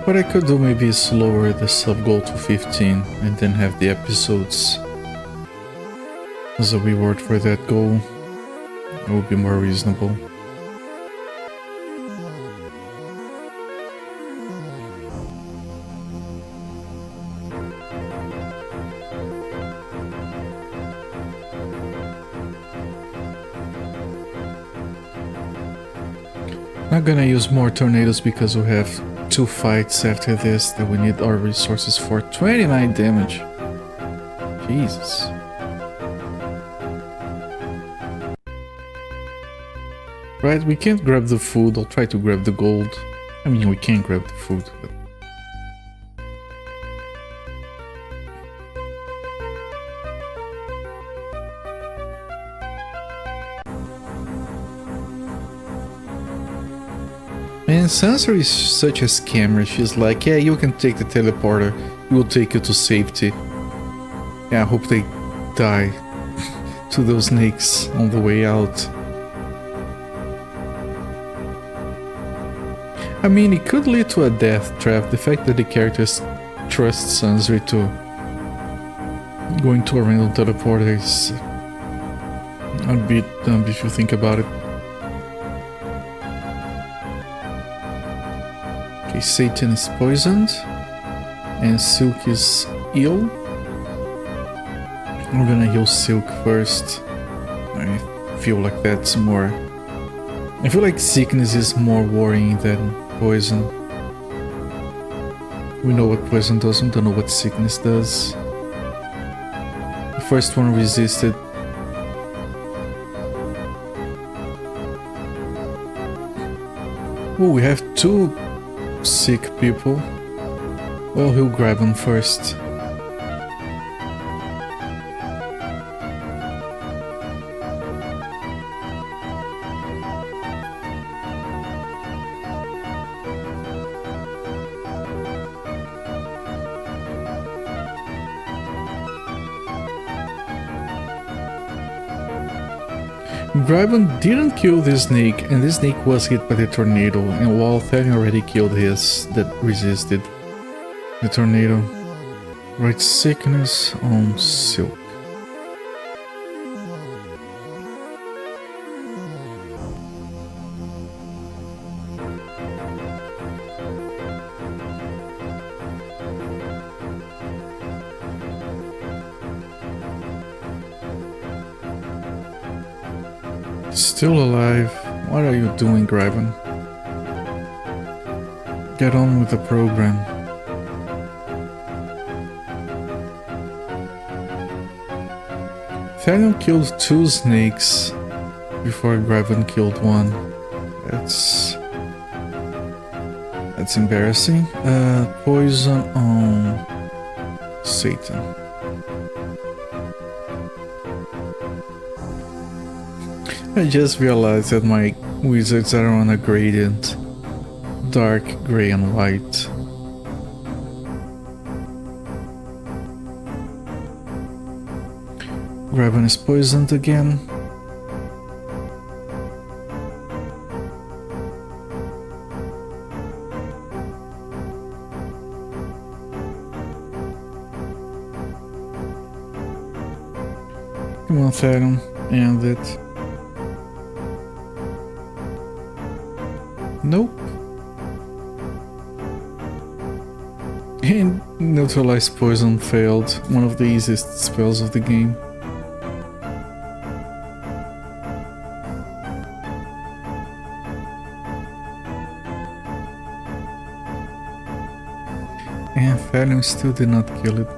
What I could do maybe is lower the sub goal to 15 and then have the episodes as a reward for that goal. It would be more reasonable. Not gonna use more tornadoes because we have 2 fights after this that we need our resources for. 29 damage. Jesus. Right, we can't grab the food. I'll try to grab the gold. I mean, we can grab the food, but And Sansa is such a scammer. She's like, yeah, you can take the teleporter. It will take you to safety. Yeah, I hope they die to those snakes on the way out. I mean, it could lead to a death trap. The fact that the characters trust Sansa to going to a random teleporter is a bit dumb if you think about it. Okay, Satan is poisoned and Silk is ill. We're gonna heal Silk first. I feel like that's more... I feel like sickness is more worrying than poison. We know what poison does, we don't know what sickness does. The first one resisted. Oh, we have 2 sick people. Well, he'll grab them first. Graben didn't kill the snake, and the snake was hit by the tornado, and while Thalion already killed his that resisted the tornado. Right, sickness on Silk. Still alive. What are you doing, Graben? Get on with the program. Thalion killed 2 snakes before Graben killed 1. That's embarrassing. Poison on Satan. I just realized that my wizards are on a gradient. Dark, grey and white. Graben is poisoned again. Come on, Thalion, end it. Nope. And neutralize poison failed, one of the easiest spells of the game. And Thalion still did not kill it.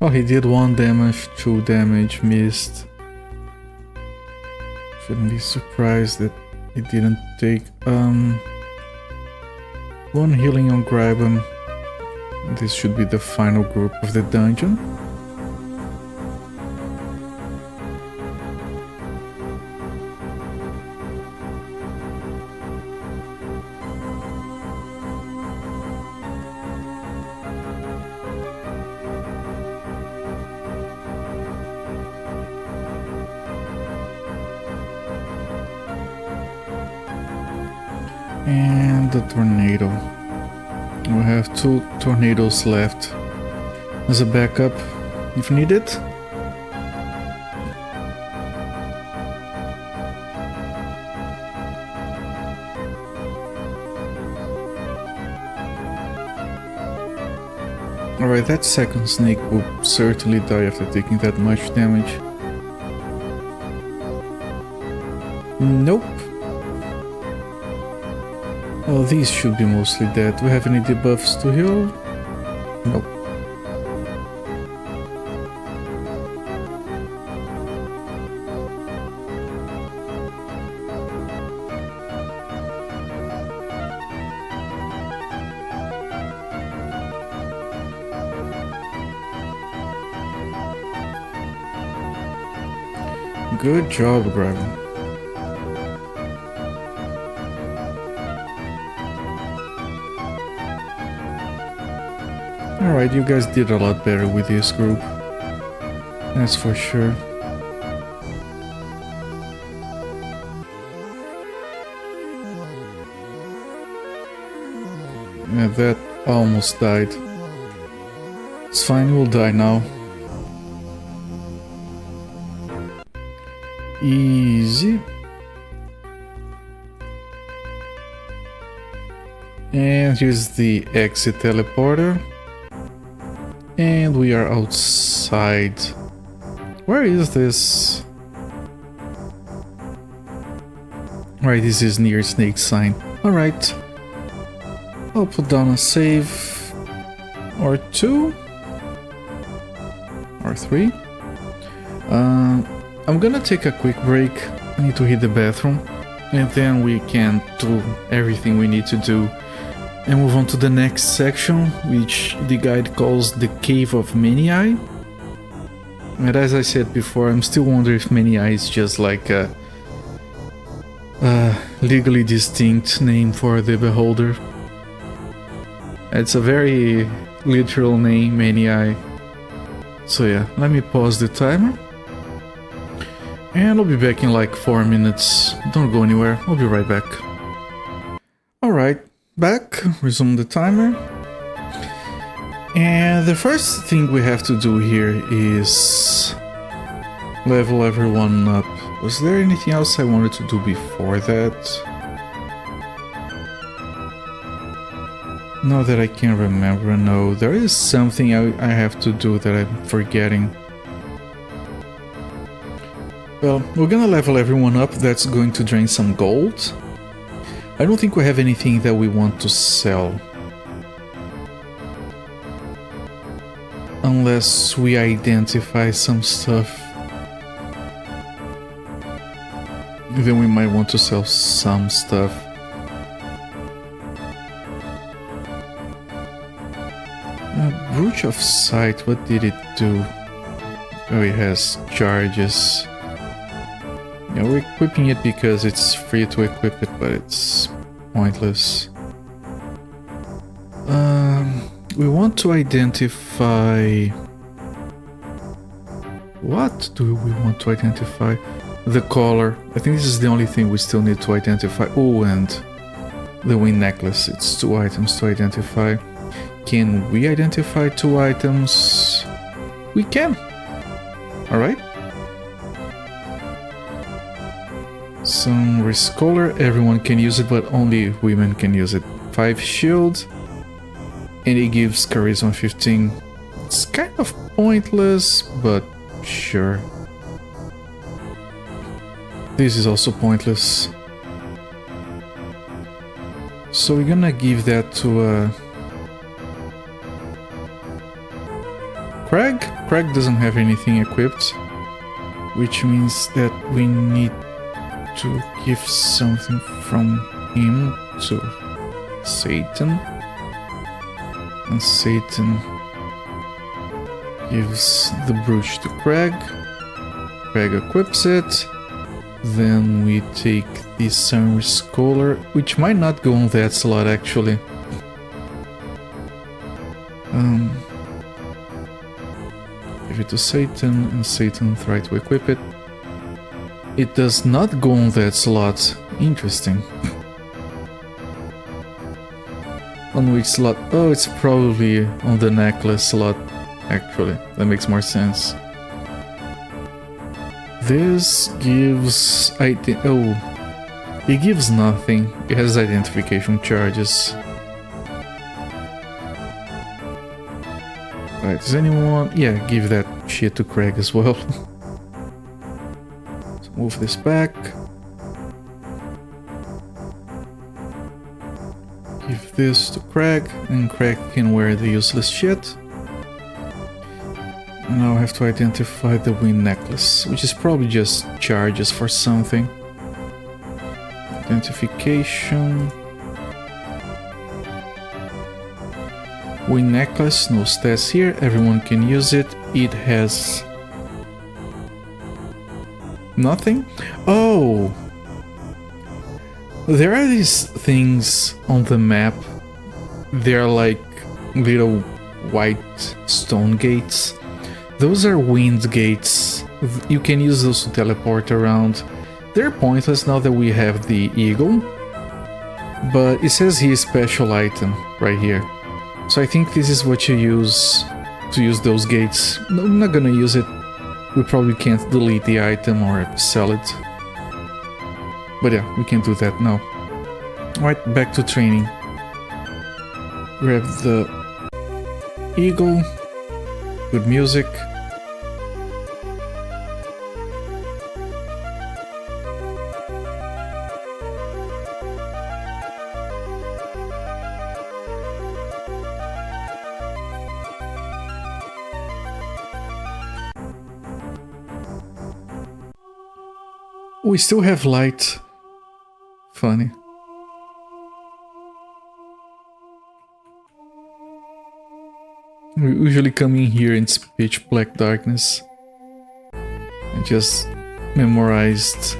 Oh, he did 1 damage, 2 damage, missed. Shouldn't be surprised that it didn't take 1 healing on Graben. This should be the final group of the dungeon. And the tornado. We have 2 tornadoes left as a backup if needed. Alright, that second snake will certainly die after taking that much damage. Nope. Well, these should be mostly dead. Do we have any debuffs to heal? Nope. Good job, Graben. Alright, you guys did a lot better with this group. That's for sure. Yeah, that almost died. It's fine, we'll die now. Easy. And here's the exit teleporter. And we are outside. Where is this? Right, this is near Snake Sign. Alright. I'll put down a save. Or 2. Or 3. I'm gonna take a quick break. I need to hit the bathroom. And then we can do everything we need to do. And move on to the next section, which the guide calls the Cave of Many Eye. And as I said before, I'm still wondering if Many Eye is just like a legally distinct name for the beholder. It's a very literal name, Many Eye. So yeah, let me pause the timer. And I'll be back in like 4 minutes. Don't go anywhere, I'll be right back. Alright, back, resume the timer. And the first thing we have to do here is level everyone up. Was there anything else I wanted to do before that? Not that I can remember, no. There is something I have to do that I'm forgetting. Well, we're gonna level everyone up. That's going to drain some gold. I don't think we have anything that we want to sell. Unless we identify some stuff. Then we might want to sell some stuff. Brooch of Sight, what did it do? Oh, it has charges. Yeah, we're equipping it because it's free to equip it, but it's pointless. We want to identify... What do we want to identify? The collar. I think this is the only thing we still need to identify. Oh, and the wing necklace. It's 2 items to identify. Can we identify 2 items? We can. Alright. Some wrist collar. Everyone can use it, but only women can use it. 5 shield. And it gives charisma 15. It's kind of pointless, but sure. This is also pointless. So we're gonna give that to Craig? Craig doesn't have anything equipped, which means that we need to give something from him to Satan. And Satan gives the brooch to Craig. Craig equips it. Then we take the Sunrise Collar, which might not go on that slot actually. Give it to Satan, and Satan try to equip it. It does not go on that slot. Interesting. On which slot? Oh, it's probably on the necklace slot, actually. That makes more sense. This gives... Oh, it gives nothing. It has identification charges. Right, does anyone... Yeah, give that shit to Craig as well. So move this back. Give this to Craig, and Craig can wear the useless shit. Now I have to identify the wing necklace, which is probably just charges for something. Identification. Wing necklace, no stats here, everyone can use it. It has... nothing? Oh! There are these things on the map. They're like little white stone gates. Those are wind gates. You can use those to teleport around. They're pointless now that we have the eagle, but it says here special item right here. So I think this is what you use to use those gates. No, I'm not gonna use it. We probably can't delete the item or sell it. But yeah, we can do that now. Alright, back to training. Grab the eagle. Good music. We still have light. Funny. We usually come in here in pitch black darkness. I just memorized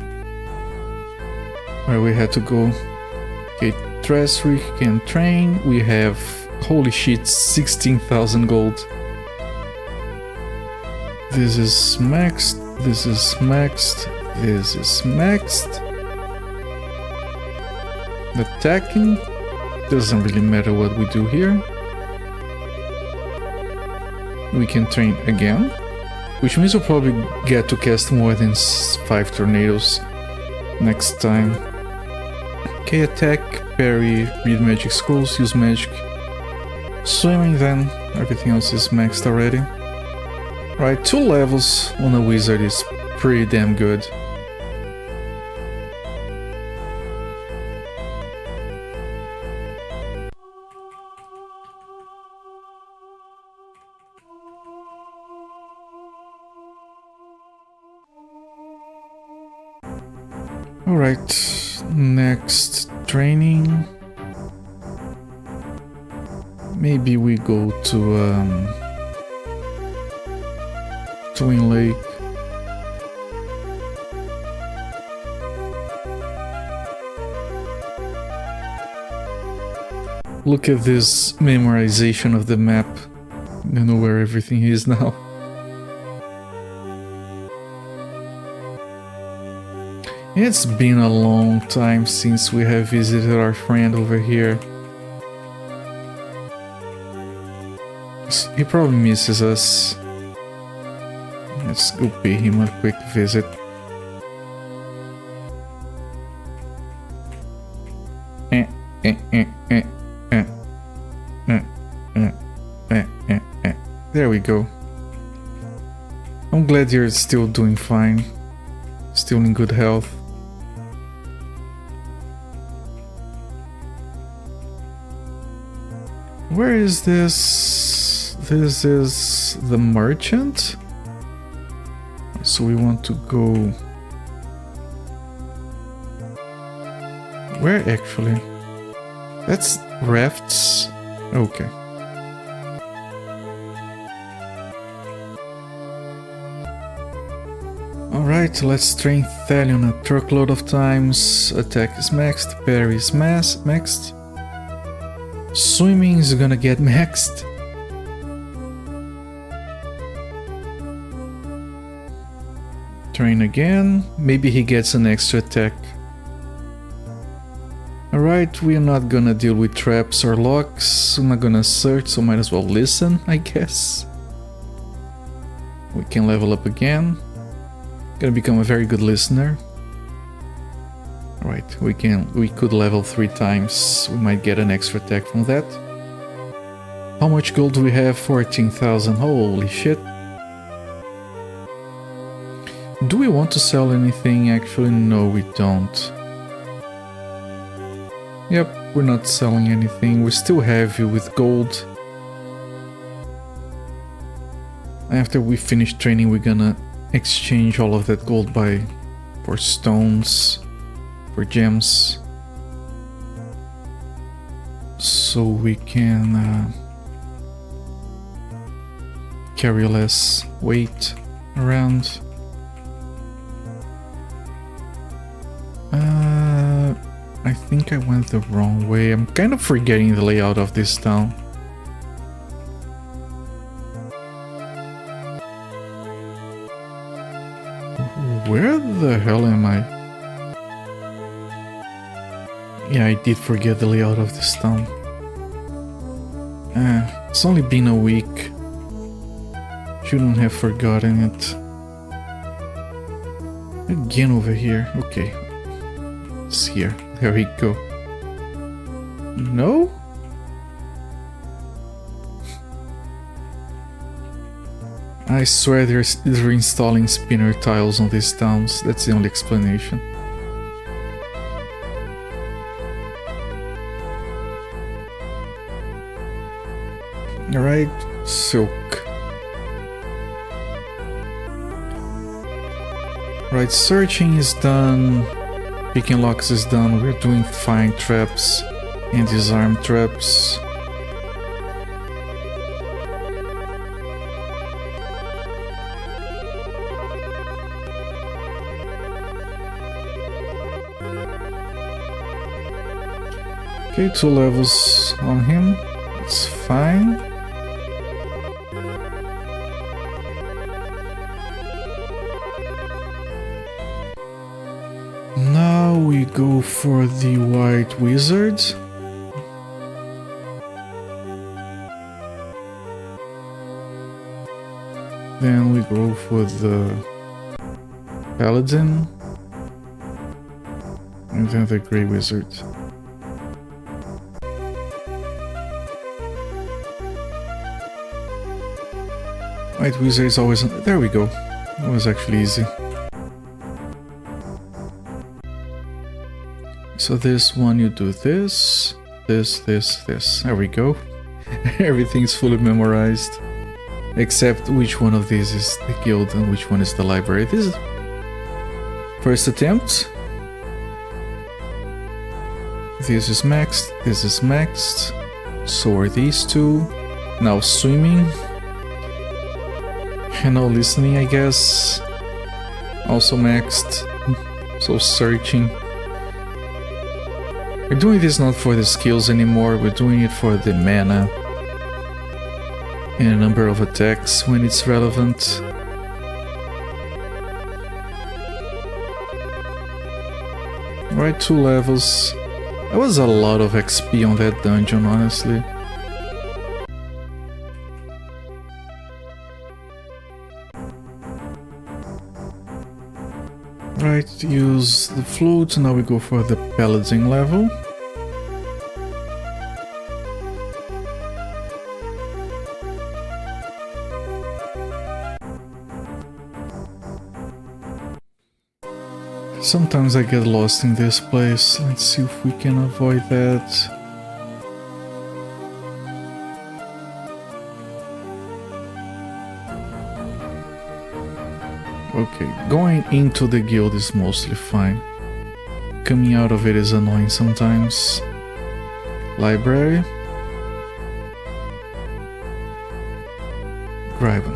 where we had to go. Okay, Tressrick can train. We have, holy shit, 16,000 gold. This is maxed. This is maxed. This is maxed. Attacking. Doesn't really matter what we do here. We can train again, which means we'll probably get to cast more than 5 tornadoes next time. Okay, attack, parry, read magic scrolls, use magic. Swimming then, everything else is maxed already. Right, 2 levels on a wizard is pretty damn good. Alright, next training. Maybe we go to Twin Lake. Look at this memorization of the map. I know where everything is now. It's been a long time since we have visited our friend over here. He probably misses us. Let's go pay him a quick visit. There we go. I'm glad you're still doing fine. Still in good health. Where is this? This is the merchant. So we want to go... Where actually? That's rafts. Okay. Alright, let's train Thalion a truckload of times. Attack is maxed, parry is maxed. Swimming is gonna get maxed. Train again. Maybe he gets an extra attack. Alright, we're not gonna deal with traps or locks. I'm not gonna search, so might as well listen, I guess. We can level up again. Gonna become a very good listener. Alright, we could level 3 times. We might get an extra attack from that. How much gold do we have? 14,000. Holy shit. Do we want to sell anything? Actually, no, we don't. Yep, we're not selling anything. We're still heavy with gold. After we finish training, we're gonna exchange all of that gold for stones, for gems, so we can carry less weight around. I think I went the wrong way. I'm kind of forgetting the layout of this town. Where the hell am I? Yeah, I did forget the layout of this town. It's only been a week. Shouldn't have forgotten it. Again over here. Okay. It's here. There we go. No? I swear they're installing spinner tiles on these towns. That's the only explanation. Alright, silk. Right, searching is done. Picking locks is done. We're doing find traps and disarm traps. Okay, 2 levels on him. It's fine. Now we go for the white wizard. Then we go for the paladin. And then the grey wizard. White wizard is always... There we go. That was actually easy. So this one you do this, this. There we go. Everything's fully memorized. Except which one of these is the guild and which one is the library. This is first attempt. This is maxed, this is maxed. So are these two. Now swimming. And now listening, I guess. Also maxed. So searching. We're doing this not for the skills anymore, we're doing it for the mana and a number of attacks when it's relevant. Right, 2 levels. That was a lot of XP on that dungeon, honestly. Right, use the flute, now we go for the paladin level. Sometimes I get lost in this place, let's see if we can avoid that. Okay, going into the guild is mostly fine. Coming out of it is annoying sometimes. Library. Graben.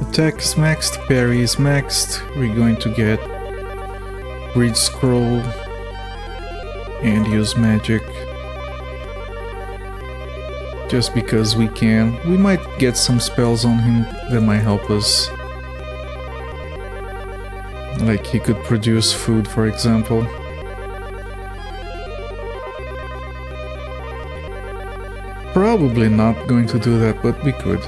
Attack is maxed, parry is maxed. We're going to get read scroll and use magic. Just because we can. We might get some spells on him that might help us. Like he could produce food, for example. Probably not going to do that, but we could.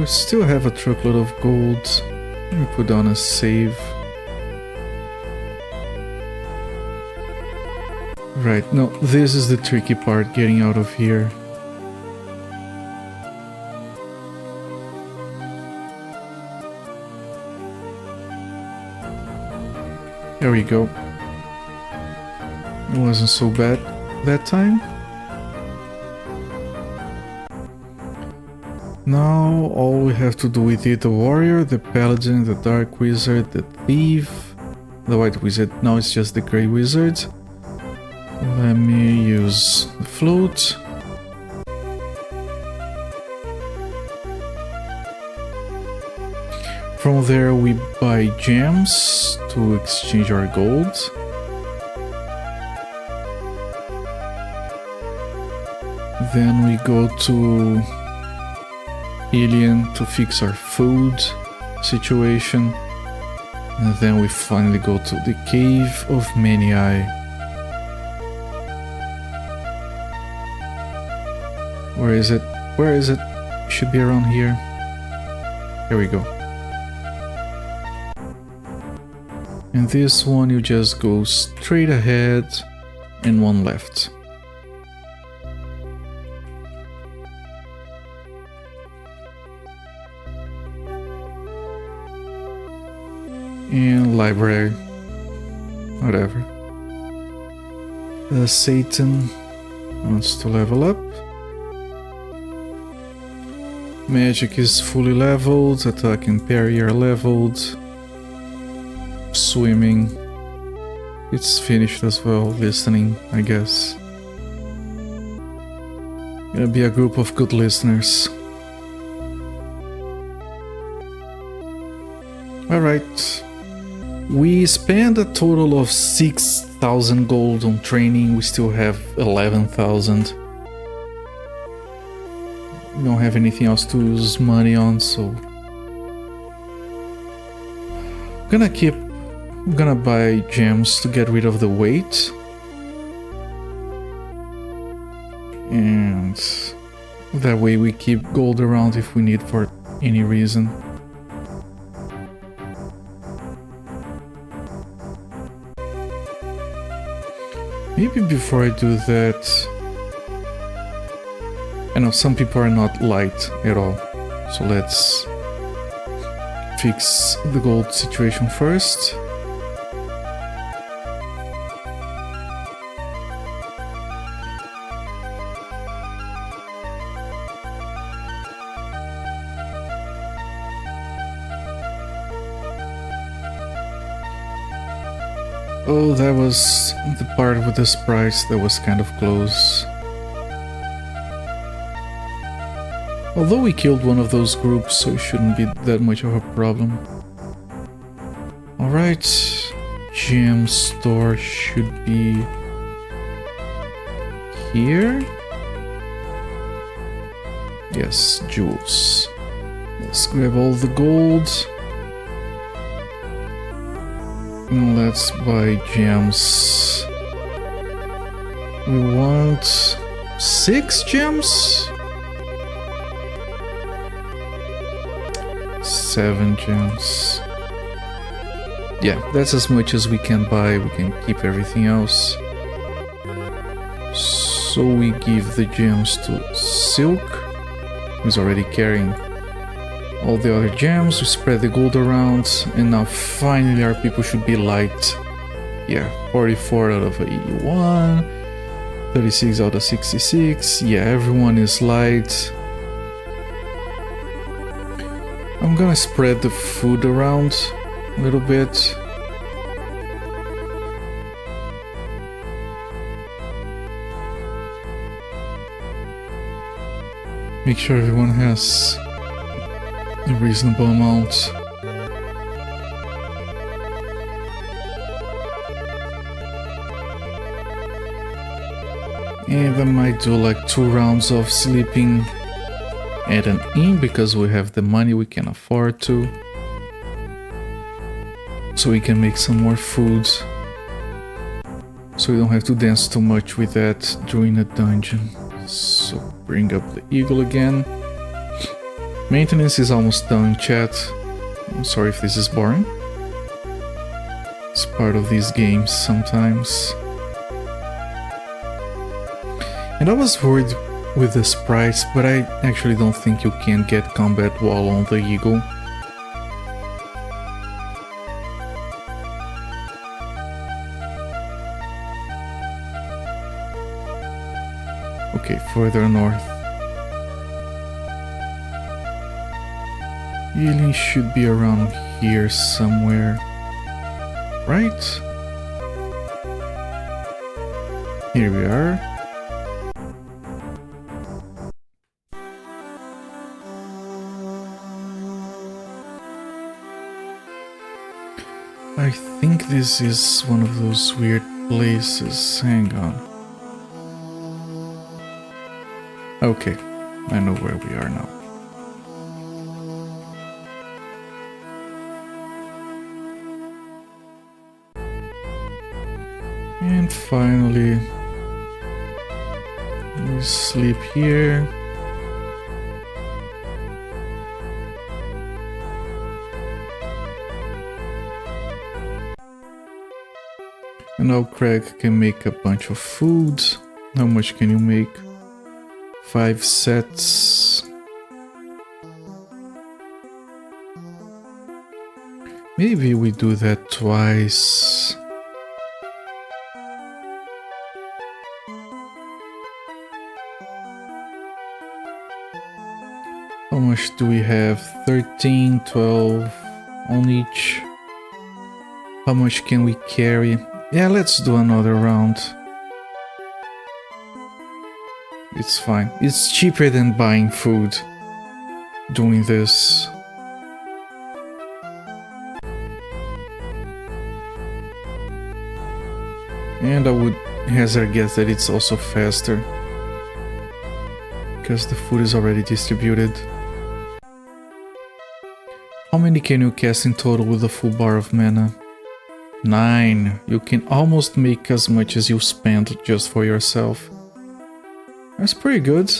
Still have a truckload of gold. Let me put down a save. Right, no, this is the tricky part, getting out of here. There we go. It wasn't so bad that time. Now all we have to do with it, the warrior, the paladin, the dark wizard, the thief, the white wizard. Now it's just the grey wizard. Let me use the flute. From there we buy gems to exchange our gold. Then we go to Alien to fix our food situation. And then we finally go to the Cave of Many Eye. Where is it? Where is it? Should be around here. Here we go. And this one you just go straight ahead and one left. And library. Whatever. Satan wants to level up. Magic is fully leveled, attack and parry are leveled. Swimming, it's finished as well. Listening, I guess. Gonna be a group of good listeners. Alright. We spent a total of 6,000 gold on training, we still have 11,000. We don't have anything else to use money on, so I'm gonna buy gems to get rid of the weight. And that way we keep gold around if we need for any reason. Maybe before I do that, I know some people are not light at all, so let's fix the gold situation first. Oh, that was the part with the sprites that was kind of close. Although we killed one of those groups, so it shouldn't be that much of a problem. Alright, gem store should be here. Yes, jewels. Let's grab all the gold. And let's buy gems. We want 6 gems? 7 gems. Yeah, that's as much as we can buy. We can keep everything else. So we give the gems to Silk, who's already carrying all the other gems. We spread the gold around, and now finally our people should be light. Yeah, 44 out of 81, 36 out of 66. Yeah, everyone is light. I'm gonna spread the food around a little bit. Make sure everyone has a reasonable amount. And I might do like 2 rounds of sleeping at an inn because we have the money, we can afford to. So we can make some more food. So we don't have to dance too much with that during a dungeon. So bring up the eagle again. Maintenance is almost done, chat. I'm sorry if this is boring. It's part of these games sometimes. And I was worried with the sprites, but I actually don't think you can get combat while on the eagle. Okay, further north. Alien should be around here somewhere, right? Here we are. I think this is one of those weird places. Hang on. Okay, I know where we are now. And finally, we sleep here. And now Craig can make a bunch of food. How much can you make? 5 sets. Maybe we do that twice. How much do we have? 13, 12 on each. How much can we carry? Yeah, let's do another round. It's fine. It's cheaper than buying food doing this. And I would hazard a guess that it's also faster, because the food is already distributed. How many can you cast in total with a full bar of mana? 9. You can almost make as much as you spend just for yourself. That's pretty good.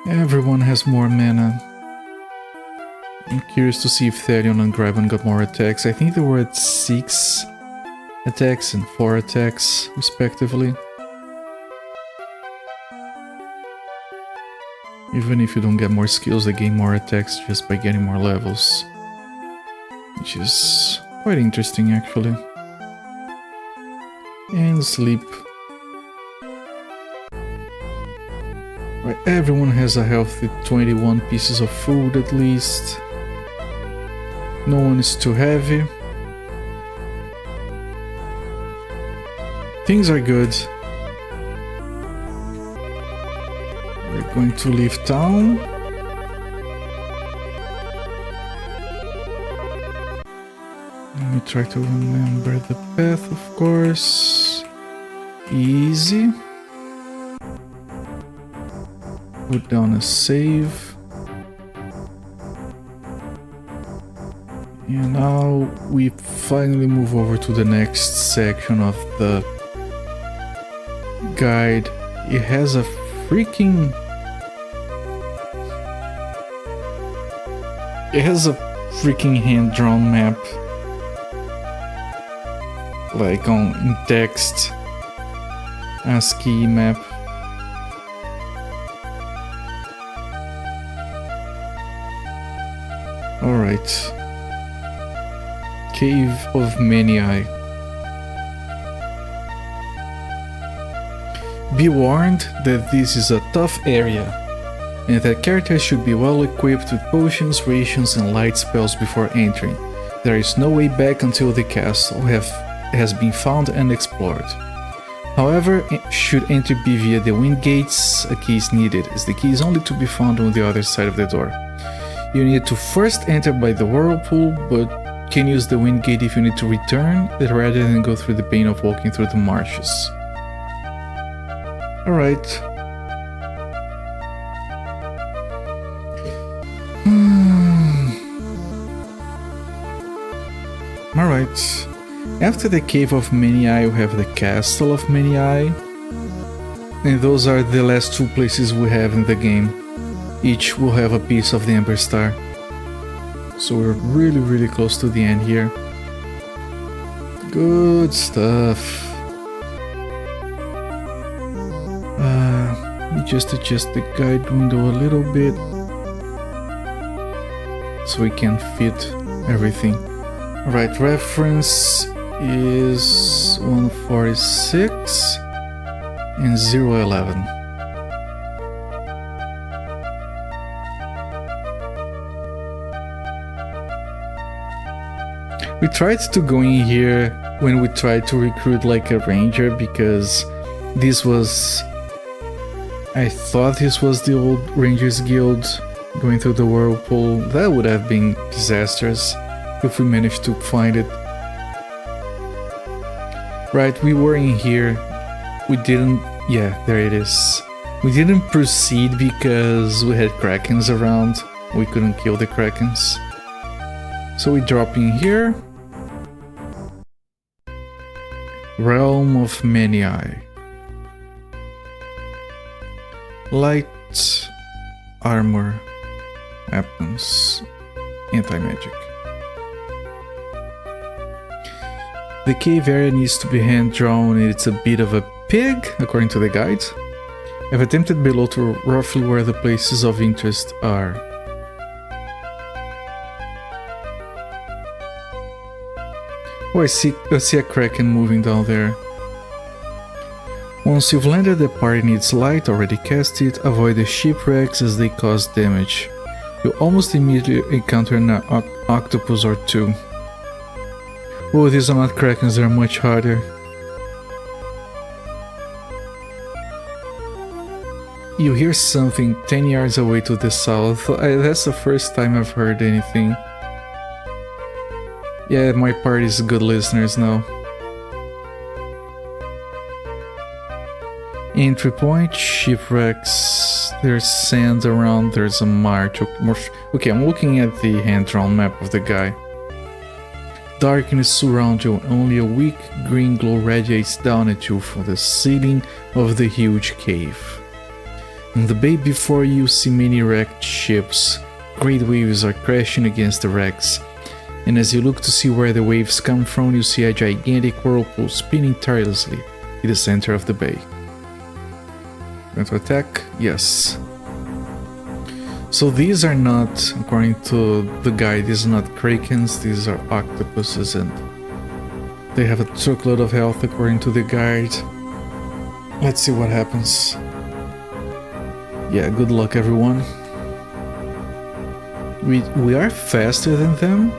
Everyone has more mana. I'm curious to see if Therion and Graven got more attacks. I think they were at 6 attacks and 4 attacks, respectively. Even if you don't get more skills, they gain more attacks just by getting more levels. Which is quite interesting, actually. And sleep. Right, everyone has a healthy 21 pieces of food at least. No one is too heavy. Things are good. We're going to leave town. Let me try to remember the path, of course. Easy. Put down a save. And now we finally move over to the next section of the guide. It has a freaking... It has a freaking hand-drawn map. Like in text. ASCII map. Alright. Cave of Many Eye. Be warned that this is a tough area, and that characters should be well equipped with potions, rations, and light spells before entering. There is no way back until the castle has been found and explored. However, should entry be via the wind gates, a key is needed, as the key is only to be found on the other side of the door. You need to first enter by the whirlpool, but can use the wind gate if you need to return, rather than go through the pain of walking through the marshes. Alright. Alright. After the Cave of Many Eye, we have the Castle of Many Eye. And those are the last 2 places we have in the game. Each will have a piece of the Amberstar. So we're really close to the end here. Good stuff. Let me just adjust the guide window a little bit so we can fit everything. Alright, reference is 146 and 011. We tried to go in here when we tried to recruit like a ranger, because this was... I thought this was the old Rangers Guild going through the whirlpool. That would have been disastrous if we managed to find it. Right, we were in here. We didn't... yeah, there it is. We didn't proceed because we had Krakens around. we couldn't kill the Krakens. So we drop in here. Realm of Many Eye. Light armor, weapons, anti-magic. The cave area needs to be hand-drawn and it's a bit of a pig, according to the guide. I've attempted below to roughly where the places of interest are. Oh, I see a Kraken moving down there. Once you've landed, the party needs light, already cast it. Avoid the shipwrecks as they cause damage. You'll almost immediately encounter an octopus or two. Oh, these are not Krakens, they're much harder. You hear something 10 yards away to the south. That's the first time I've heard anything. Yeah, my party's good listeners now. Entry point, shipwrecks, there's sand around, there's a march. Okay, I'm looking at the hand-drawn map of the guy. Darkness surrounds you, only a weak green glow radiates down at you from the ceiling of the huge cave. In the bay before you see many wrecked ships. Great waves are crashing against the wrecks, and as you look to see where the waves come from, you see a gigantic whirlpool spinning tirelessly in the center of the bay. Going to attack? Yes. So these are not, according to the guide, these are not Krakens, these are octopuses, and they have a truckload of health according to the guide. Let's see what happens. Yeah, good luck everyone. We are faster than them.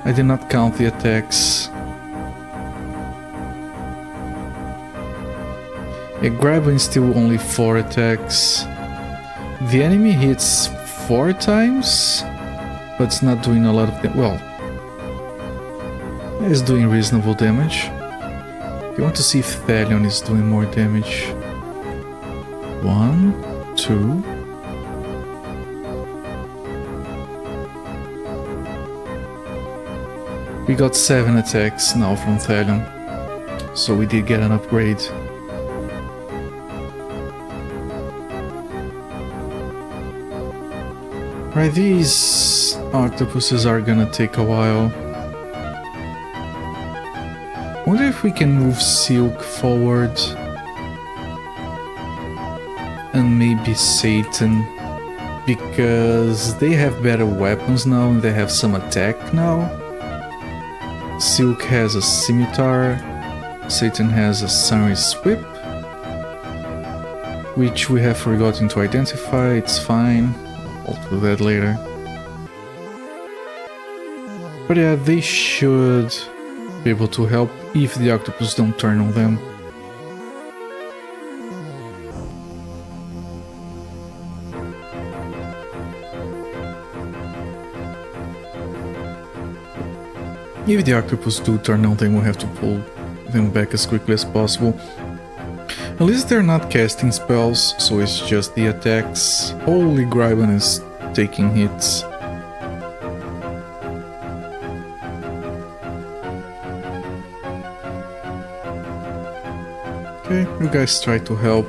I did not count the attacks. A grab and still only 4 attacks. The enemy hits 4 times, but it's not doing a lot of damage. Well, it's doing reasonable damage. You want to see if Thalion is doing more damage. 1, 2. We got 7 attacks now from Thalion, so we did get an upgrade. Right, these octopuses are gonna take a while. Wonder if we can move Silk forward. And maybe Satan. Because they have better weapons now and they have some attack now. Silk has a scimitar. Satan has a sunrise whip. Which we have forgotten to identify, it's fine. I'll do that later. But yeah, they should be able to help if the octopus don't turn on them. If the octopus do turn on them, we'll have to pull them back as quickly as possible. At least they're not casting spells, so it's just the attacks. Holy Gryban is taking hits. Okay, you guys try to help.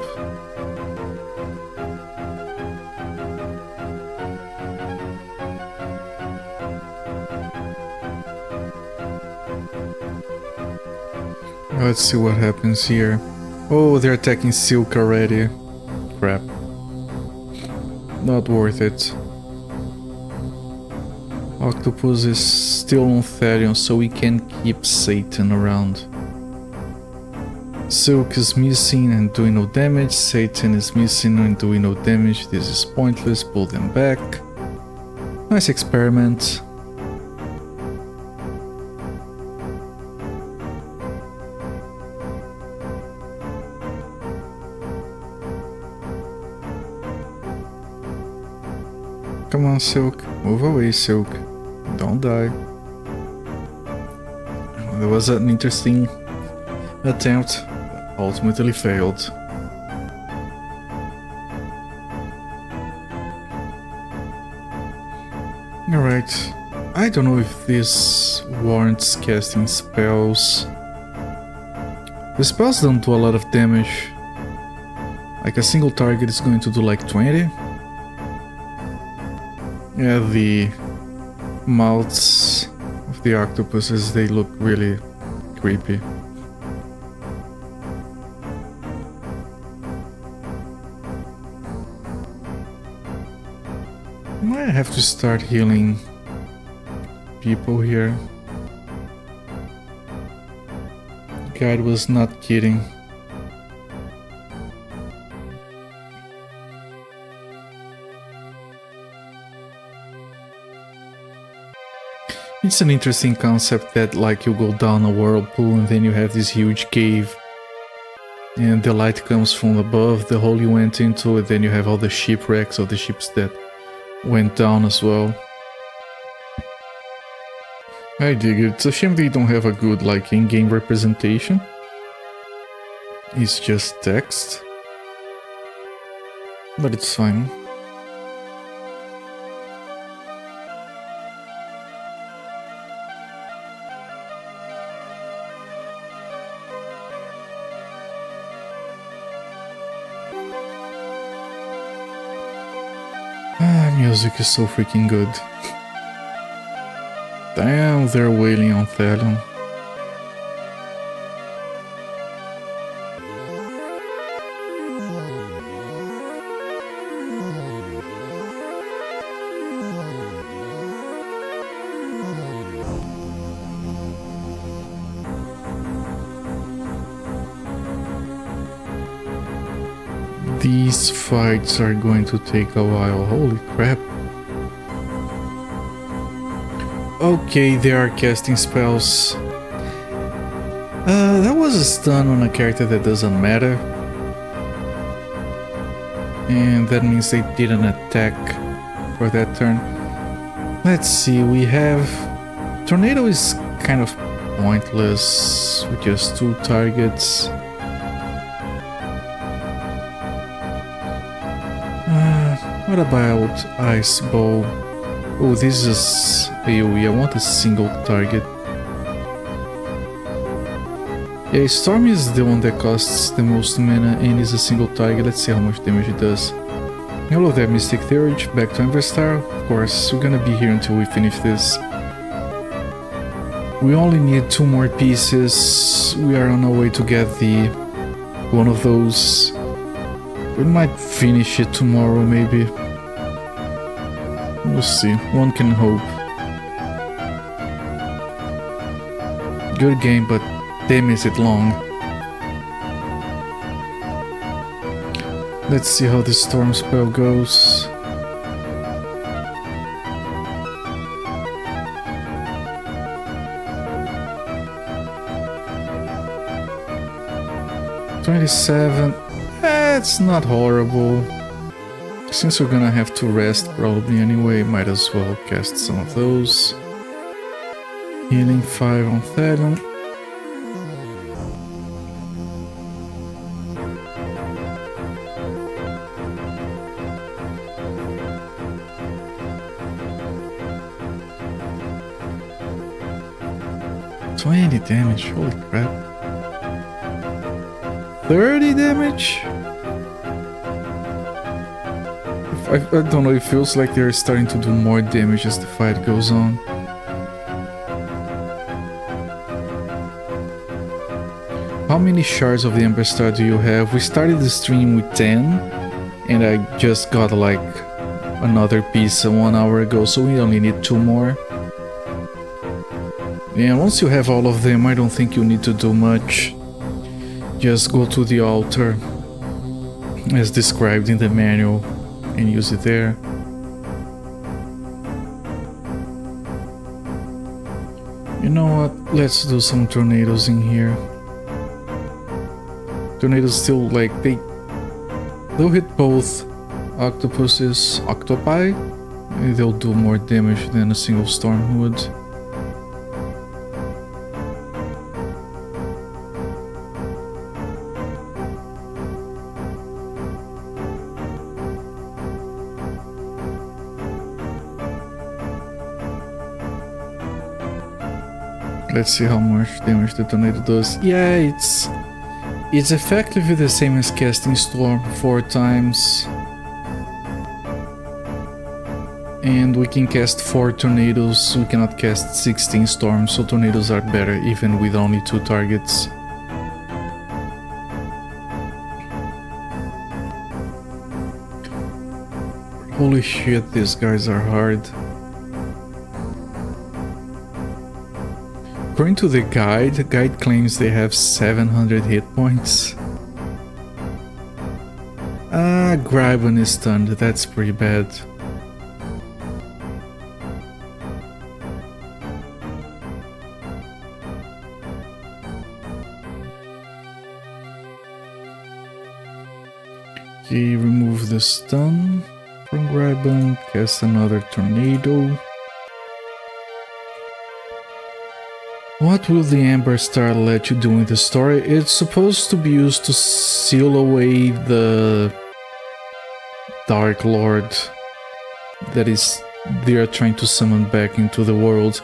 Let's see what happens here. Oh, they're attacking Silk already. Crap. Not worth it. Octopus is still on Therion, so we can keep Satan around. Silk is missing and doing no damage. Satan is missing and doing no damage. This is pointless. Pull them back. Nice experiment. Come on, Silk. Move away, Silk. Don't die. There was an interesting attempt, ultimately failed. Alright. I don't know if this warrants casting spells. The spells don't do a lot of damage. Like a single target is going to do like 20. Yeah, the mouths of the octopuses, they look really creepy. I might have to start healing people here. Guide was not kidding. It's an interesting concept that like you go down a whirlpool and then you have this huge cave and the light comes from above the hole you went into, and then you have all the shipwrecks of the ships that went down as well. I dig it. It's a shame they don't have a good like in-game representation. It's just text. But it's fine. Music is so freaking good. Damn, they're wailing on Thalion. These fights are going to take a while, holy crap. Okay, they are casting spells. That was a stun on a character that doesn't matter. And that means they didn't attack for that turn. Let's see, we have... Tornado is kind of pointless with just 2 targets. What about Ice Bow? Oh, this is AoE. I want a single target. Yeah, Storm is the one that costs the most mana and is a single target. Let's see how much damage it does. Hello there, Mystic Theurge. Back to Amberstar. Of course, we're gonna be here until we finish this. We only need 2 more pieces. We are on our way to get the one of those. We might finish it tomorrow, maybe. We'll see. One can hope. Good game, but damn is it long. Let's see how the storm spell goes. $27. That's not horrible. Since we're gonna have to rest probably anyway, might as well cast some of those. Healing 5 on Thalion. $20 damage, holy crap. 30 damage? I don't know, it feels like they're starting to do more damage as the fight goes on. How many shards of the Amberstar do you have? We started the stream with 10 and I just got like another piece 1 hour ago, so we only need 2 more. And once you have all of them, I don't think you need to do much. Just go to the altar as described in the manual and use it there. You know what? Let's do some tornadoes in here. Tornadoes still like they'll hit both octopuses, octopi, and they'll do more damage than a single storm would. Let's see how much damage the tornado does. Yeah, it's effectively the same as casting Storm 4 times. And we can cast 4 tornadoes, we cannot cast 16 storms, so tornadoes are better even with only 2 targets. Holy shit, these guys are hard. According to the guide claims they have 700 hit points. Graben is stunned, that's pretty bad. Okay, remove the stun from Graben, cast another tornado. What will the Amberstar let you do in the story? It's supposed to be used to seal away the Dark Lord that they are trying to summon back into the world.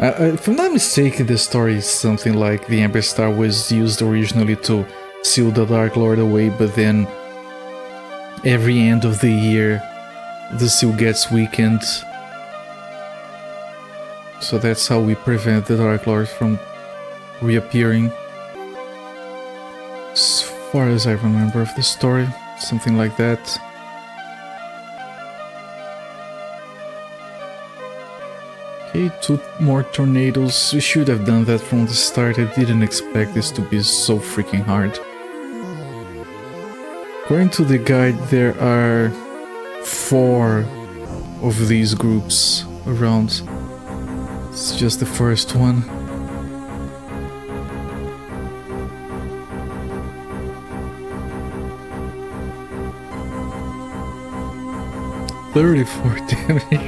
If I'm not mistaken, the story is something like the Amberstar was used originally to seal the Dark Lord away, but then every end of the year the seal gets weakened. So that's how we prevent the Dark Lord from reappearing. As far as I remember of the story, something like that. Okay, 2 more tornadoes. We should have done that from the start. I didn't expect this to be so freaking hard. According to the guide, there are 4 of these groups around. It's just the first one. $34 damage.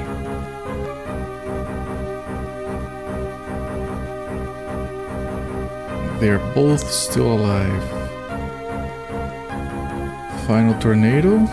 They're both still alive. Final tornado.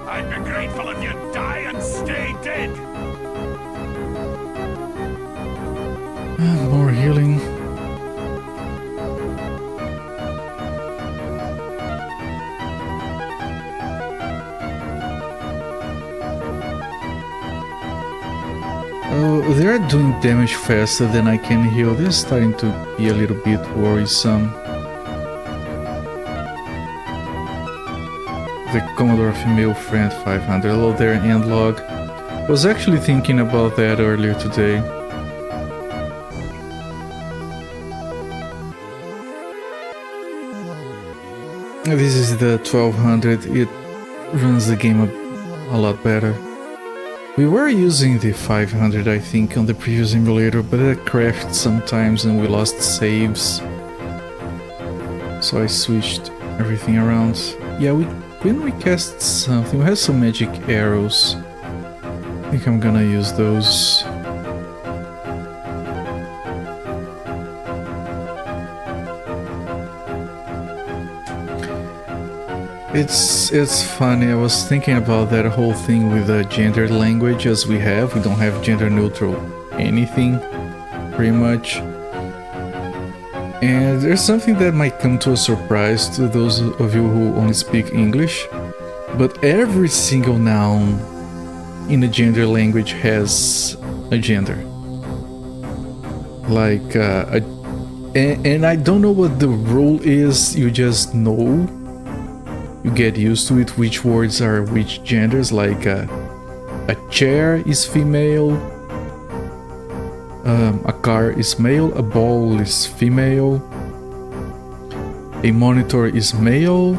I'd be grateful if you'd die and stay dead. More healing. Oh, they're doing damage faster than I can heal. This is starting to be a little bit worrisome. The Commodore Female Friend 500. Hello there, Endlog. I was actually thinking about that earlier today. This is the 1200. It runs the game a lot better. We were using the 500, I think, on the previous emulator, but it crashed sometimes and we lost saves. So I switched everything around. Yeah, when we cast something, we have some magic arrows. I think I'm gonna use those. It's funny, I was thinking about that whole thing with the gendered language as we have. We don't have gender neutral anything, pretty much. And there's something that might come to a surprise to those of you who only speak English, but every single noun in a gender language has a gender. Like, and I don't know what the rule is, you just know. You get used to it, which words are which genders, like a chair is female, a car is male, a ball is female, a monitor is male,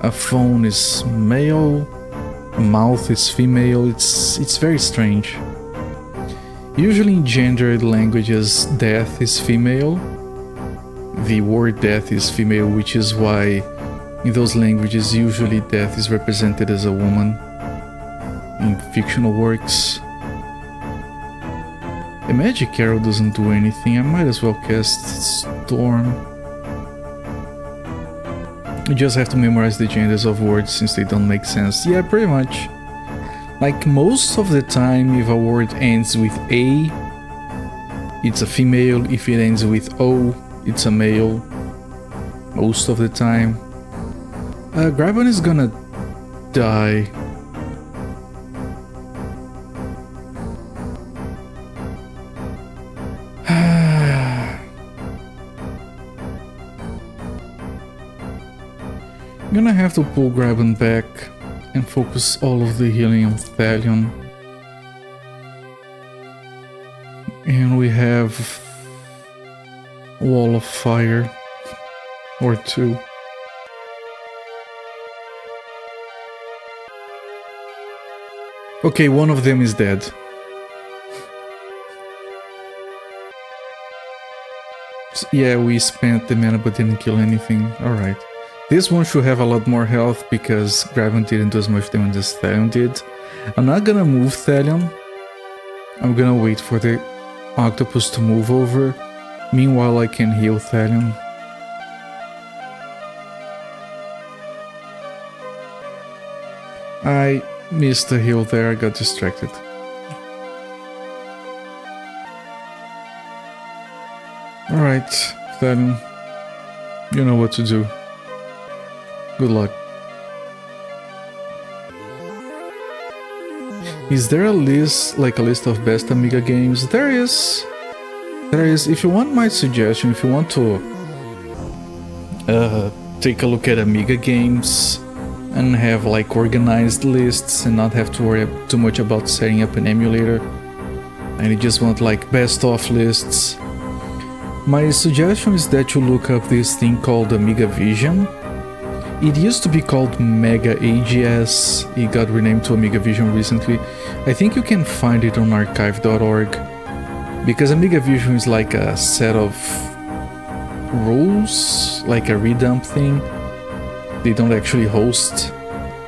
a phone is male, a mouth is female. It's very strange. Usually in gendered languages, death is female. The word death is female, which is why in those languages usually death is represented as a woman in fictional works. A magic arrow doesn't do anything. I might as well cast Storm. You just have to memorize the genders of words since they don't make sense. Yeah, pretty much. Like most of the time, if a word ends with A, it's a female. If it ends with O, it's a male. Most of the time. Graben is gonna die. I'm gonna have to pull Graben back and focus all of the healing on Thalion. And we have Wall of Fire or two. Okay, one of them is dead. So, yeah, we spent the mana but didn't kill anything. Alright. This one should have a lot more health because Graven didn't do as much damage as Thalion did. I'm not gonna move Thalion. I'm gonna wait for the octopus to move over. Meanwhile, I can heal Thalion. I missed the heal there, I got distracted. Alright, Thalion. You know what to do. Good luck. Is there a list, like a list of best Amiga games? There is. There is. If you want my suggestion, if you want to take a look at Amiga games and have like organized lists and not have to worry too much about setting up an emulator, and you just want like best of lists, my suggestion is that you look up this thing called Amiga Vision. It used to be called Mega AGS, it got renamed to Amiga Vision recently. I think you can find it on archive.org, because Amiga Vision is like a set of rules, like a redump thing. They don't actually host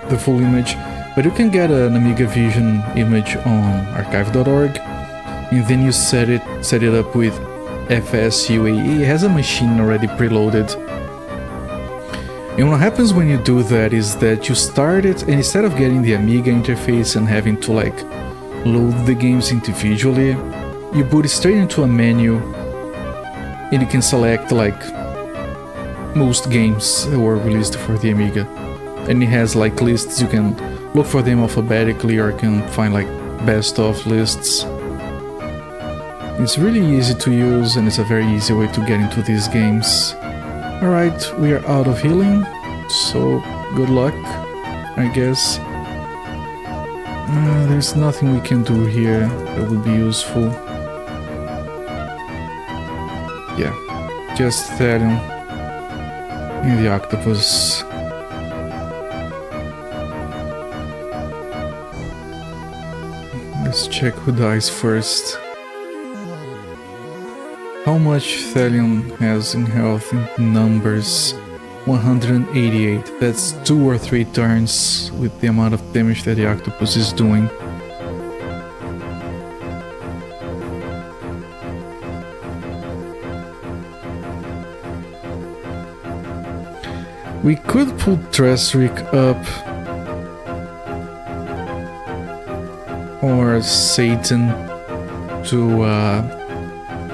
the full image, but you can get an Amiga Vision image on archive.org, and then you set it up with FSUAE. It has a machine already preloaded. And what happens when you do that is that you start it, and instead of getting the Amiga interface and having to like load the games individually, you boot it straight into a menu and you can select like most games that were released for the Amiga. And it has like lists, you can look for them alphabetically or you can find like best of lists. It's really easy to use and it's a very easy way to get into these games. Alright, we are out of healing, so good luck, I guess. There's nothing we can do here that would be useful. Yeah, just Thalion and the octopus. Let's check who dies first. How much Thalion has in health in numbers? 188. That's 2 or 3 turns with the amount of damage that the octopus is doing. We could put Tresric up or Satan to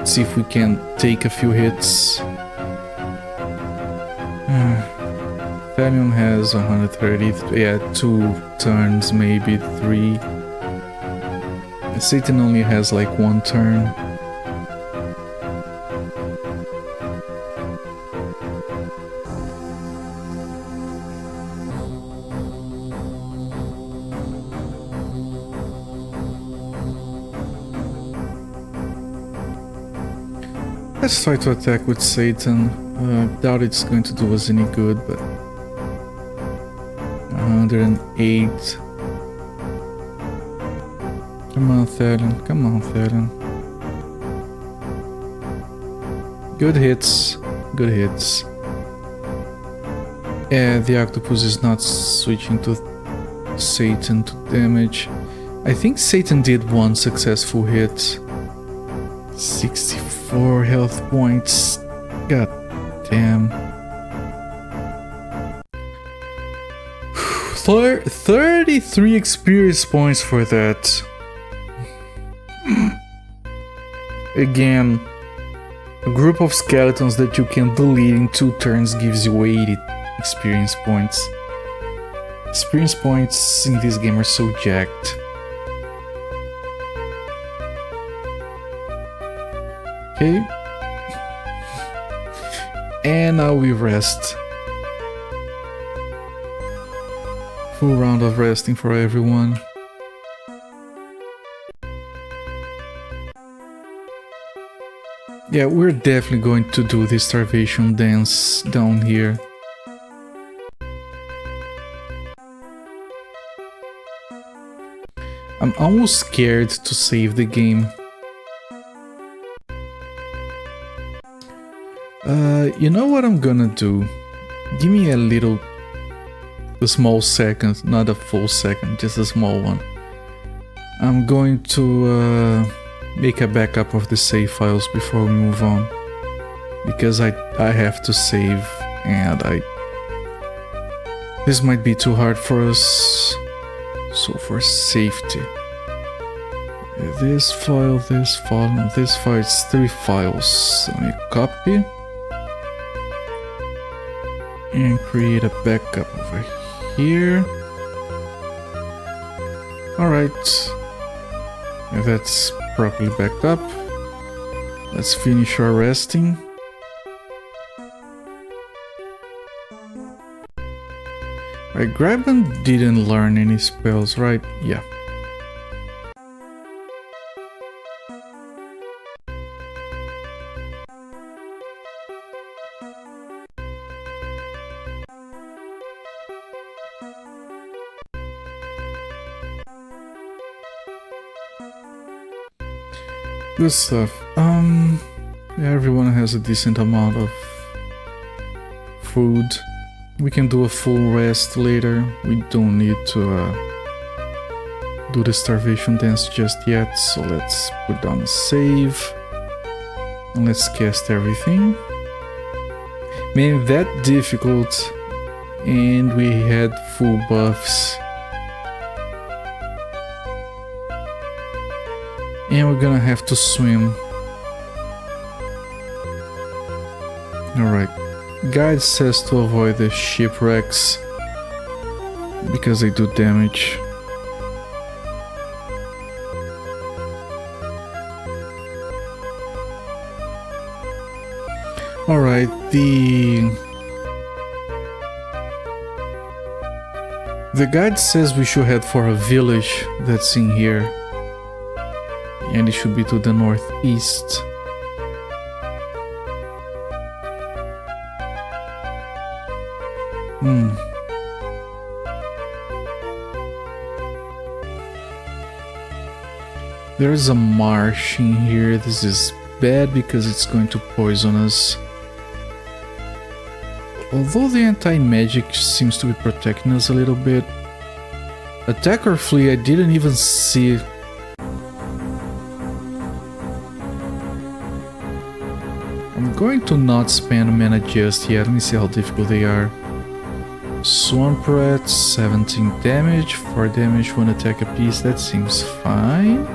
see if we can take a few hits. Thalion has 130, yeah, 2 turns, maybe 3. Satan only has like 1 turn. Let's try to attack with Satan. Doubt it's going to do us any good, but 108. Come on, Thalion. Come on, Thalion. Good hits. Good hits. And the octopus is not switching to Satan to damage. I think Satan did one successful hit. 64 health points. God damn. 33 experience points for that. Again, a group of skeletons that you can delete in 2 turns gives you 80 experience points. Experience points in this game are so jacked. Okay. And now we rest. Full round of resting for everyone. Yeah, we're definitely going to do the starvation dance down here. I'm almost scared to save the game. You know what I'm gonna do? Give me a small second, not a full second, just a small one. I'm going to make a backup of the save files before we move on, because I have to save, and this might be too hard for us. So for safety, this file, and this file, it's 3 files. Let me copy and create a backup over here. Alright, that's properly backed up. Let's finish our resting. Right, Graben didn't learn any spells, right? Yeah. Good stuff. Yeah, everyone has a decent amount of food. We can do a full rest later. We don't need to do the starvation dance just yet. So let's put down a save. And let's cast everything. Man, that difficult. And we had full buffs. And we're gonna have to swim. Alright. Guide says to avoid the shipwrecks because they do damage. Alright, the guide says we should head for a village that's in here. And it should be to the northeast. There's a marsh in here. This is bad because it's going to poison us. Although the anti-magic seems to be protecting us a little bit. Attack or flee, I didn't even see. I'm going to not spend mana just yet. Let me see how difficult they are. Swamp Rat, 17 damage, 4 damage, 1 attack apiece. That seems fine.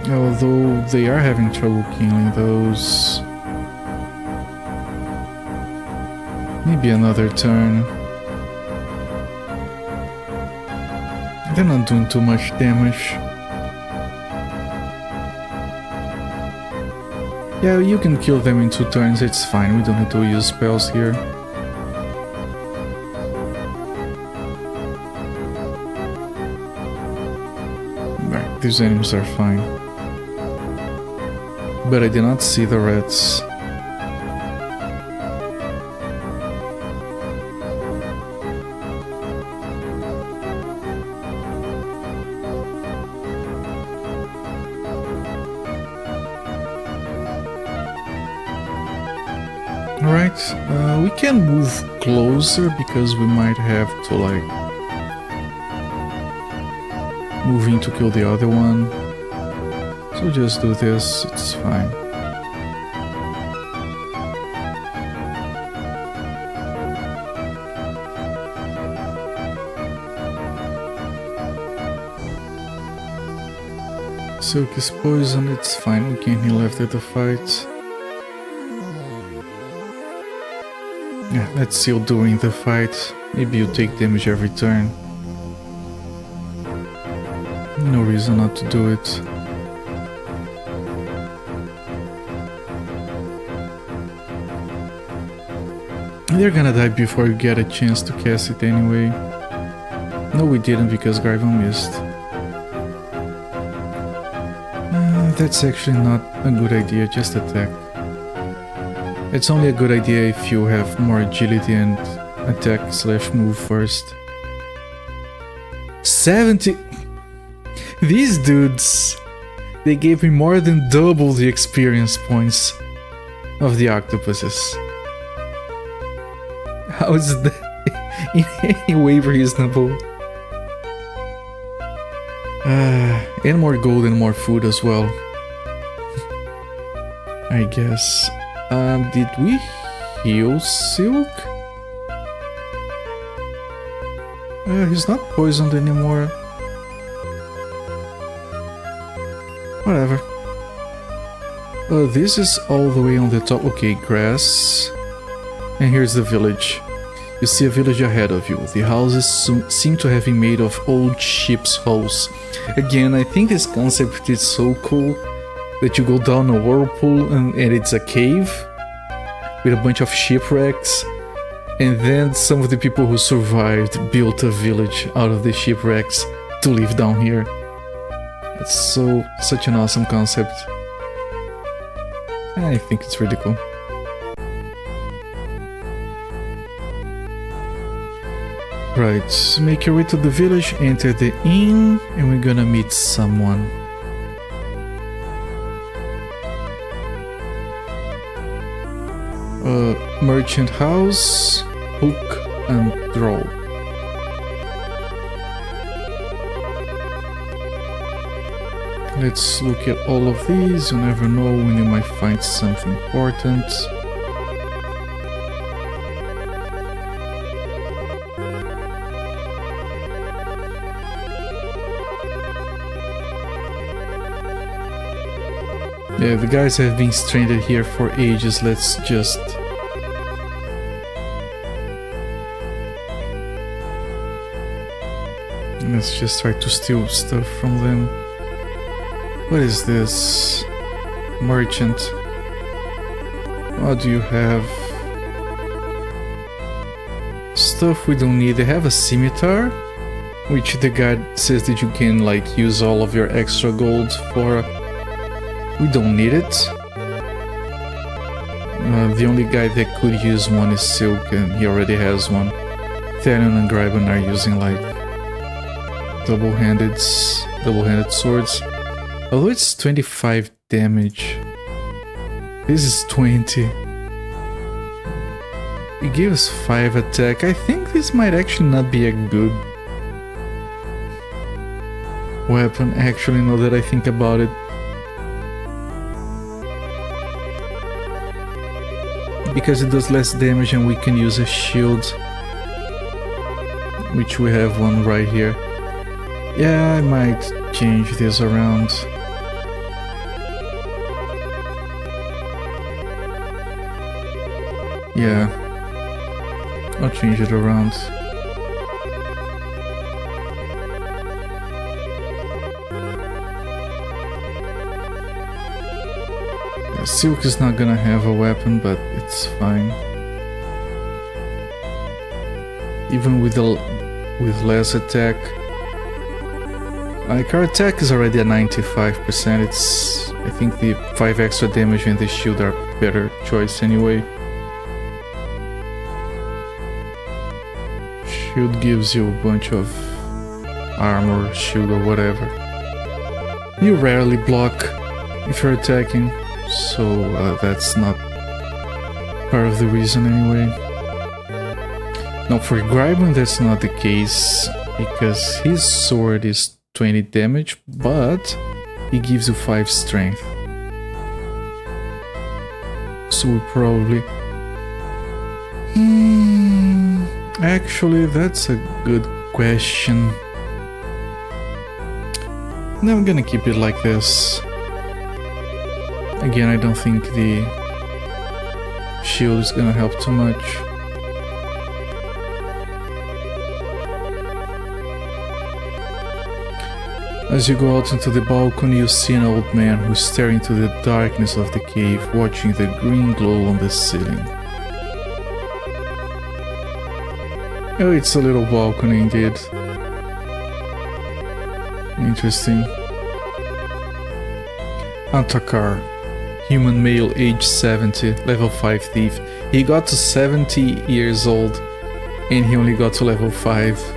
Although they are having trouble killing those. Maybe another turn. They're not doing too much damage. Yeah, you can kill them in 2 turns, it's fine, we don't need to use spells here. Right, these enemies are fine. But I did not see the rats. Alright, we can move closer because we might have to like move in to kill the other one. So just do this, it's fine. Silk is poison, it's fine, we can heal after the fight. Yeah, let's heal during the fight. Maybe you take damage every turn. No reason not to do it. They're gonna die before you get a chance to cast it anyway. No, we didn't because Garvin missed. That's actually not a good idea, just attack. It's only a good idea if you have more agility and attack / move first. 70! These dudes, they gave me more than double the experience points of the octopuses. How is that in any way reasonable? And more gold and more food as well. I guess. Did we heal Silk? He's not poisoned anymore. Whatever. This is all the way on the top. Okay, grass. And here's the village. You see a village ahead of you. The houses seem to have been made of old ship's hulls. Again, I think this concept is so cool that you go down a whirlpool and it's a cave with a bunch of shipwrecks, and then some of the people who survived built a village out of the shipwrecks to live down here. It's such an awesome concept. I think it's really cool. Right, make your way to the village, enter the inn, and we're gonna meet someone. Merchant house, hook and draw. Let's look at all of these. You never know when you might find something important. Yeah, the guys have been stranded here for ages. Let's just... try to steal stuff from them. What is this? Merchant. What do you have? Stuff we don't need. They have a scimitar, which the guy says that you can like use all of your extra gold for. We don't need it. The only guy that could use one is Silk, and he already has one. Therion and Gryban are using like double-handed swords. Although it's 25 damage. This is 20. It gives 5 attack. I think this might actually not be a good weapon, actually, now that I think about it. Because it does less damage and we can use a shield, which we have one right here. Yeah, I might change this around. Yeah, I'll change it around. Silk is not gonna have a weapon, but it's fine. Even with less attack. Like, our attack is already at 95%. I think the 5 extra damage and the shield are better choice anyway. Shield gives you a bunch of armor, shield or whatever. You rarely block if you're attacking, so that's not part of the reason anyway. Now for Gryban that's not the case, because his sword is 20 damage, but he gives you 5 strength. So we probably... Actually, that's a good question. And I'm gonna keep it like this. Again, I don't think the shield is gonna help too much. As you go out into the balcony, you see an old man who's staring into the darkness of the cave, watching the green glow on the ceiling. Oh, it's a little balcony indeed. Interesting. Antakar, human male, age 70, level 5 thief. He got to 70 years old and he only got to level 5.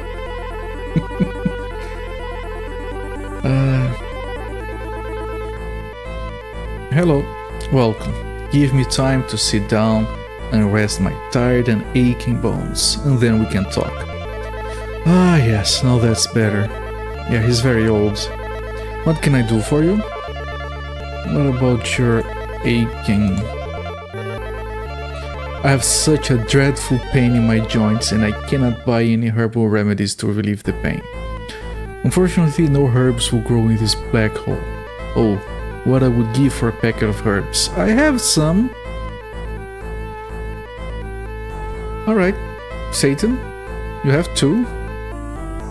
Hello, welcome. Give me time to sit down and rest my tired and aching bones, and then we can talk. Ah yes, now that's better. Yeah, he's very old. What can I do for you? What about your aching? I have such a dreadful pain in my joints and I cannot buy any herbal remedies to relieve the pain. Unfortunately, no herbs will grow in this black hole. Oh, what I would give for a packet of herbs. I have some. Alright, Satan, you have 2.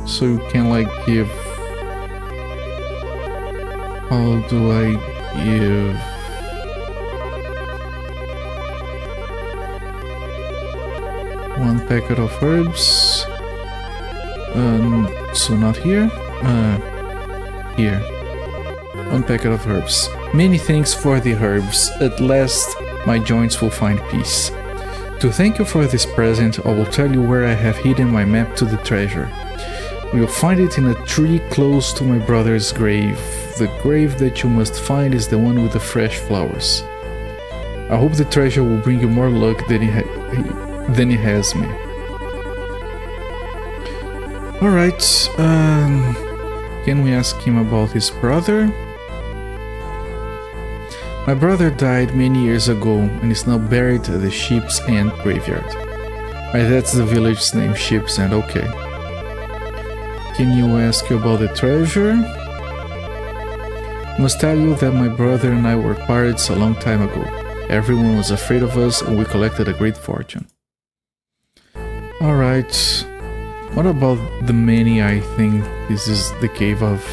So you can like give... How do I give... One packet of herbs. So not here. Here. 1 packet of herbs. Many thanks for the herbs. At last, my joints will find peace. To thank you for this present, I will tell you where I have hidden my map to the treasure. You will find it in a tree close to my brother's grave. The grave that you must find is the one with the fresh flowers. I hope the treasure will bring you more luck than it has me. Alright, can we ask him about his brother? My brother died many years ago and is now buried at the Sheep's End graveyard. That's the village's name, Sheep's End, okay. Can you ask you about the treasure? Must tell you that my brother and I were pirates a long time ago. Everyone was afraid of us and we collected a great fortune. Alright. What about the many I think this is the cave of?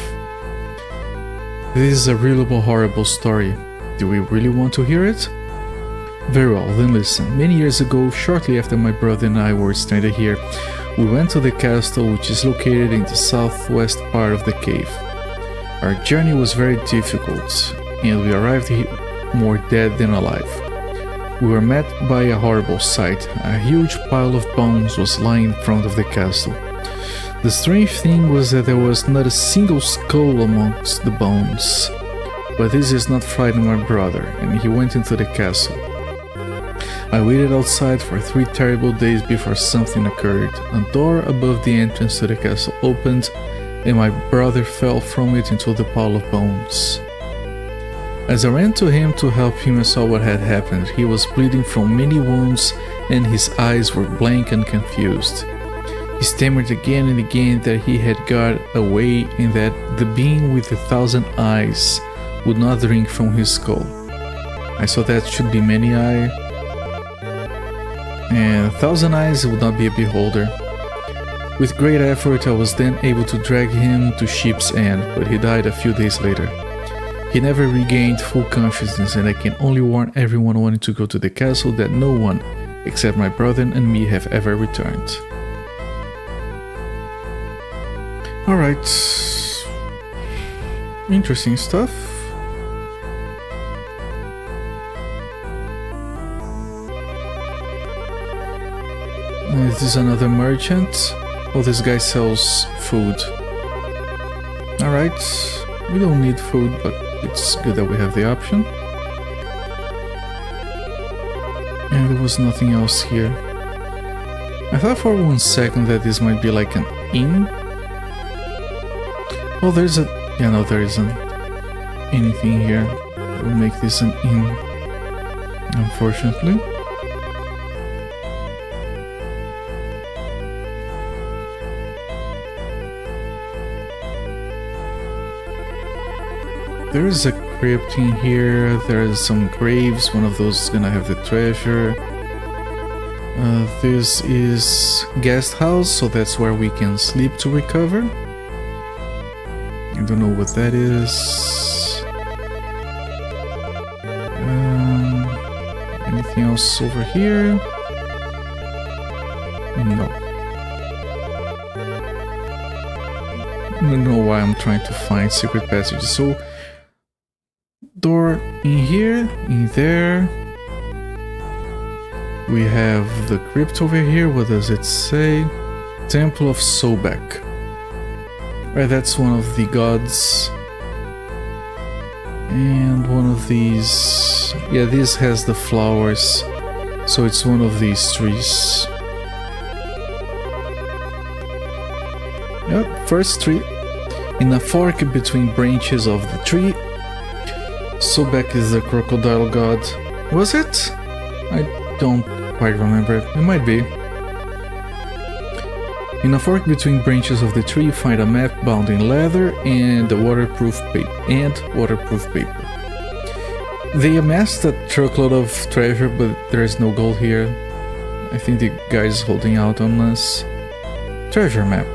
This is a really horrible story. Do we really want to hear it? Very well, then listen. Many years ago, shortly after my brother and I were stranded here, we went to the castle which is located in the southwest part of the cave. Our journey was very difficult, and we arrived here more dead than alive. We were met by a horrible sight. A huge pile of bones was lying in front of the castle. The strange thing was that there was not a single skull amongst the bones. But this is not frightened my brother, and he went into the castle. I waited outside for 3 terrible days before something occurred. A door above the entrance to the castle opened, and my brother fell from it into the pile of bones. As I ran to him to help him, I saw what had happened. He was bleeding from many wounds, and his eyes were blank and confused. He stammered again and again that he had got away and that the being with 1,000 eyes would not drink from his skull. I saw that should be many eye, and 1,000 eyes would not be a beholder. With great effort I was then able to drag him to Sheep's End, but he died a few days later. He never regained full consciousness, and I can only warn everyone wanting to go to the castle that no one, except my brother and me, have ever returned. Alright. Interesting stuff. This is another merchant. Oh, this guy sells food. Alright, we don't need food, but it's good that we have the option. And there was nothing else here. I thought for 1 second that this might be like an inn. Oh, there's a... yeah, no, there isn't anything here that would make this an inn, unfortunately. There is a crypt in here, there is some graves, one of those is gonna have the treasure. This is guest house, so that's where we can sleep to recover. I don't know what that is. Anything else over here? No. I don't know why I'm trying to find secret passages. So, door in here, in there. We have the crypt over here. What does it say? Temple of Sobek. Right, that's one of the gods. And one of these... yeah, this has the flowers. So it's one of these trees. Yep, first tree. In a fork between branches of the tree. Sobek is the crocodile god. Was it? I don't quite remember. It might be. In a fork between branches of the tree, find a map bound in leather and waterproof paper. They amassed a truckload of treasure, but there is no gold here. I think the guy is holding out on us. Treasure map.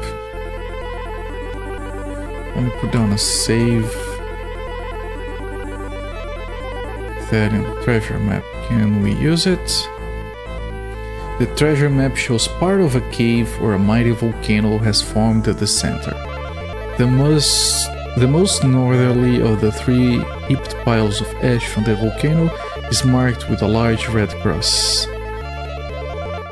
Let me put down a save. Ethereum treasure map. Can we use it? The treasure map shows part of a cave where a mighty volcano has formed at the center. The most northerly of the 3 heaped piles of ash from the volcano is marked with a large red cross.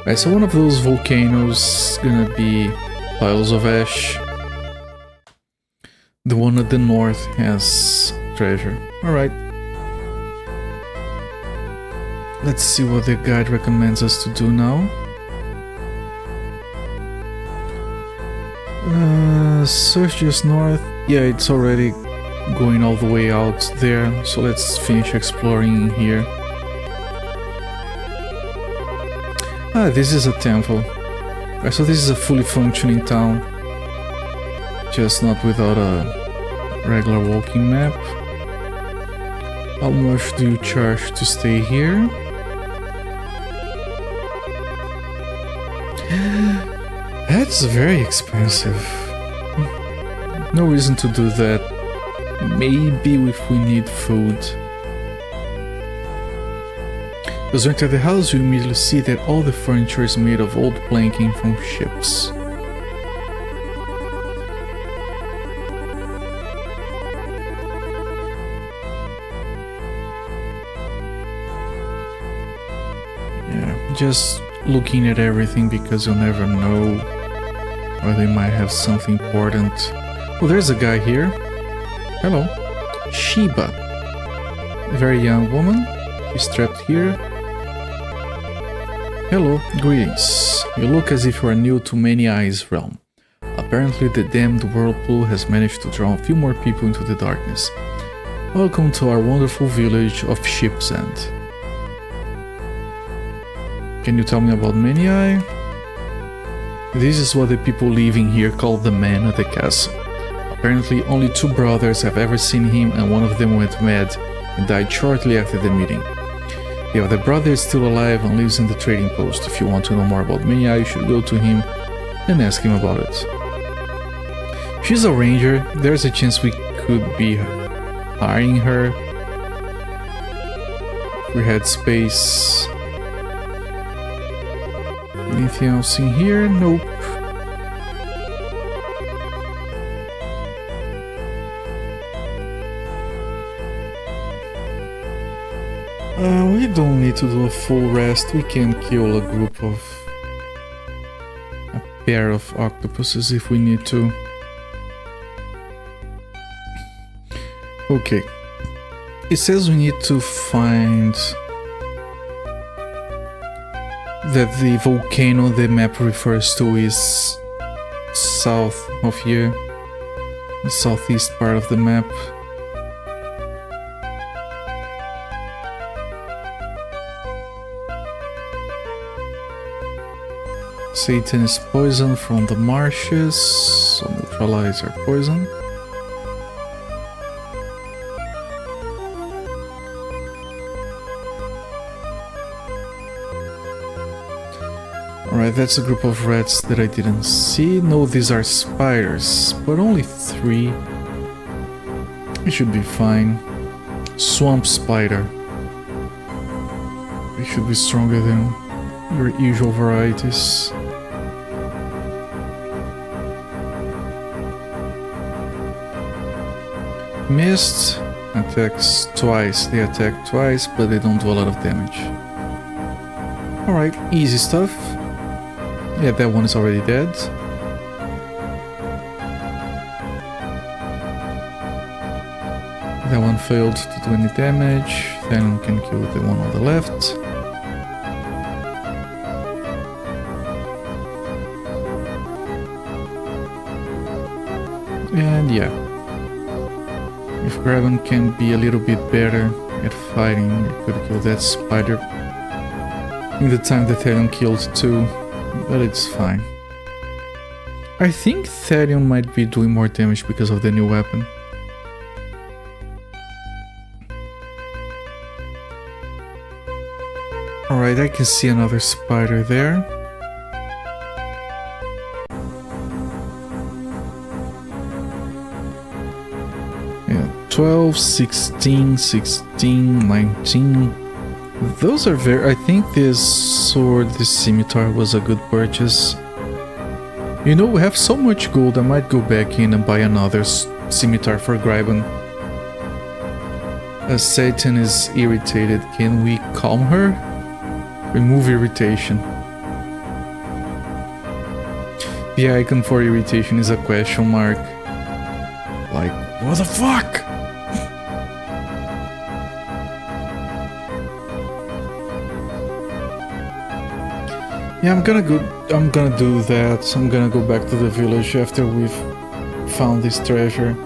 Right, so one of those volcanoes is gonna be piles of ash. The one at the north has treasure. Alright. Let's see what the guide recommends us to do now. Search just north. Yeah, it's already going all the way out there, so let's finish exploring here. Ah, this is a temple. Right, so this is a fully functioning town. Just not without a regular walking map. How much do you charge to stay here? That's very expensive. No reason to do that. Maybe if we need food. As you enter the house, you immediately see that all the furniture is made of old planking from ships. Yeah, just looking at everything because you'll never know, or they might have something important. Oh, there's a guy here. Hello. Sheba. A very young woman. She's trapped here. Hello, greetings. You look as if you are new to Many Eyes realm. Apparently the damned whirlpool has managed to draw a few more people into the darkness. Welcome to our wonderful village of Ship's End. Can you tell me about Many Eye? This is what the people living here call the man at the castle. Apparently only 2 brothers have ever seen him, and one of them went mad and died shortly after the meeting. The other brother is still alive and lives in the trading post. If you want to know more about Many Eye, you should go to him and ask him about it. She's a ranger. There's a chance we could be hiring her. If we had space. Anything else in here? Nope. We don't need to do a full rest. We can kill a pair of octopuses if we need to. Okay. It says we need to find that the volcano the map refers to is south of here, the southeast part of the map. Satan is poison from the marshes, so neutralize our poison. Alright, that's a group of rats that I didn't see. No, these are spiders, but only 3. It should be fine. Swamp spider. They should be stronger than your usual varieties. Mist attacks twice. They attack twice, but they don't do a lot of damage. Alright, easy stuff. Yeah, that one is already dead. That one failed to do any damage. Then we can kill the one on the left. And yeah. If Graben can be a little bit better at fighting, I could kill that spider in the time that Therion killed 2, but it's fine. I think Therion might be doing more damage because of the new weapon. Alright, I can see another spider there. Yeah, 12, 16, 16, 19. Those are very... I think this sword, this scimitar was a good purchase. You know, we have so much gold, I might go back in and buy another scimitar for Graben. As Satan is irritated, can we calm her? Remove irritation. The icon for irritation is a question mark. Like, what the fuck? Yeah, I'm gonna do that. I'm gonna go back to the village after we've found this treasure.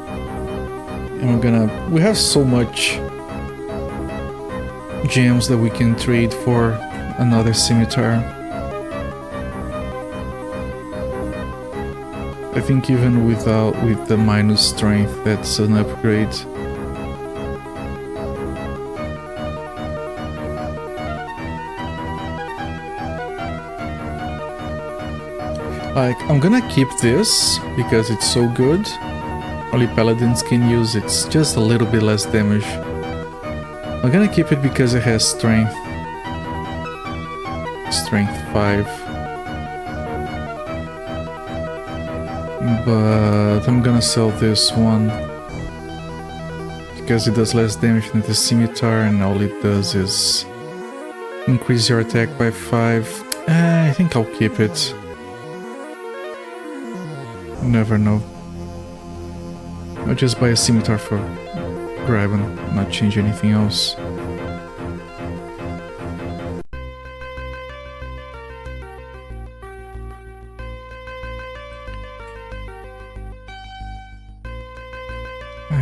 And we have so much gems that we can trade for another scimitar. I think even with the minus strength, that's an upgrade. Like, I'm gonna keep this because it's so good. Only paladins can use it. It's just a little bit less damage. I'm gonna keep it because it has strength. Strength 5. But I'm gonna sell this one because it does less damage than the scimitar, and all it does is increase your attack by 5. I think I'll keep it. You never know. I'll just buy a scimitar for Graben, not change anything else.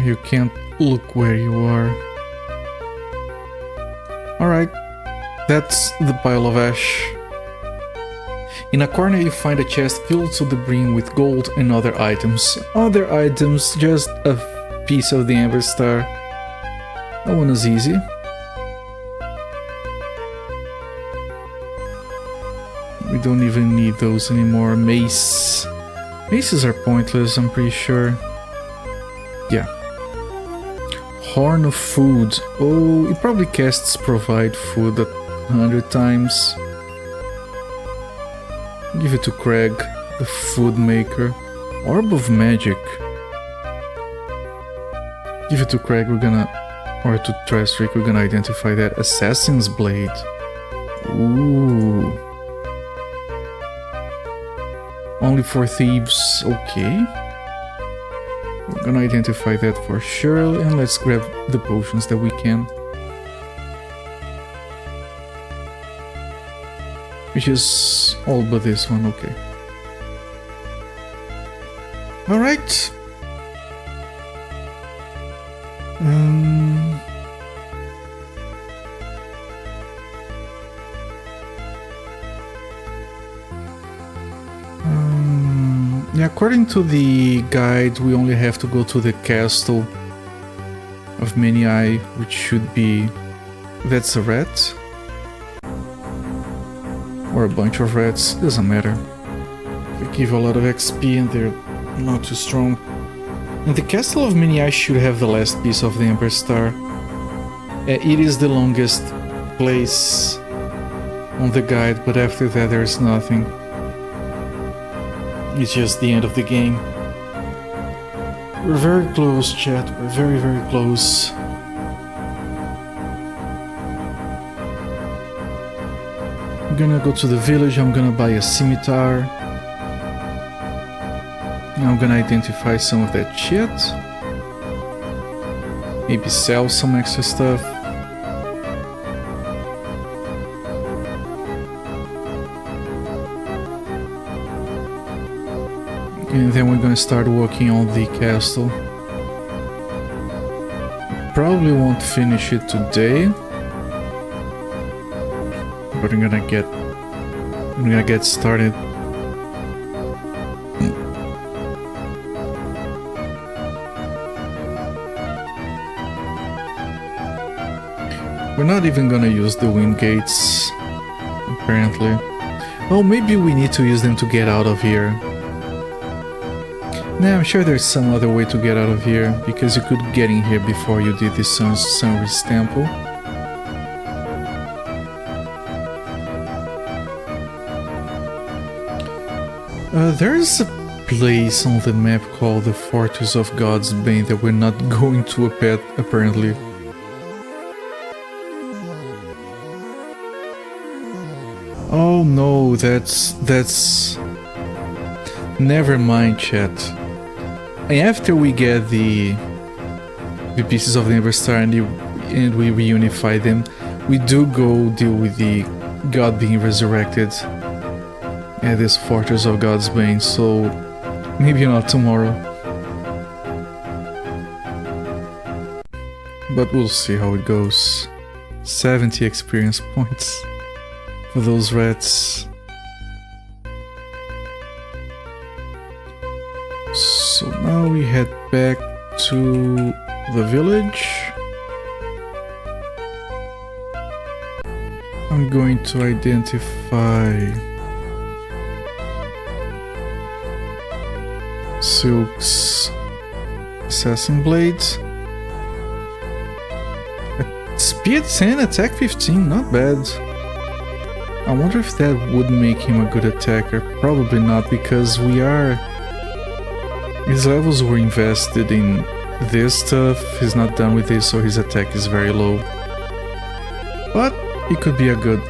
You can't look where you are. Alright, that's the pile of ash. In a corner you find a chest filled to the brim with gold and other items. Other items, just a piece of the Amberstar. That one is easy. We don't even need those anymore. Mace. Maces are pointless, I'm pretty sure. Yeah. Horn of food. Oh, it probably casts provide food 100 times. Give it to Craig, the food maker. Orb of magic. Give it to Craig, or to Trestrik, we're gonna identify that. Assassin's blade. Ooh. Only for thieves, okay. We're gonna identify that for sure, and let's grab the potions that we can. Which is all but this one, okay. Alright. Yeah, according to the guide, we only have to go to the castle of Many Eye, which should be... That's a rat? Or a bunch of rats, doesn't matter. They give a lot of XP and they're not too strong. And the castle of Many Eye should have the last piece of the Amberstar. It is the longest place on the guide, but after that there's nothing. It's just the end of the game. We're very close, chat. We're very, very close. I'm gonna go to the village, I'm gonna buy a scimitar. I'm gonna identify some of that shit. Maybe sell some extra stuff. And then we're gonna start working on the castle. Probably won't finish it today. But I'm gonna get started. We're not even gonna use the wind gates, apparently. Oh, maybe we need to use them to get out of here. Nah, I'm sure there's some other way to get out of here, because you could get in here before you did the Sunrise Temple. There's a place on the map called the Fortress of God's Bane that we're not going to apparently. Oh no, that's... Never mind, chat. After we get the pieces of the Amberstar and we reunify them, we do go deal with the God being resurrected at this Fortress of God's Bane, so maybe not tomorrow. But we'll see how it goes. 70 experience points for those rats. So now we head back to the village. I'm going to identify Silk's Assassin Blades. Speed 10, attack 15, not bad. I wonder if that would make him a good attacker. Probably not, because his levels were invested in this stuff. He's not done with this, so his attack is very low. But it could be a good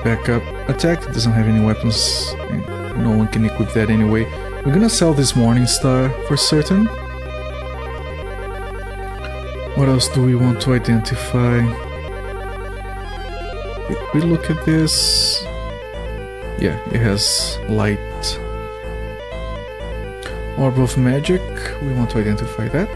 backup attack. It doesn't have any weapons, and no one can equip that anyway. We're gonna sell this Morningstar for certain. What else do we want to identify? If we look at this... Yeah, it has light. Orb of Magic, we want to identify that.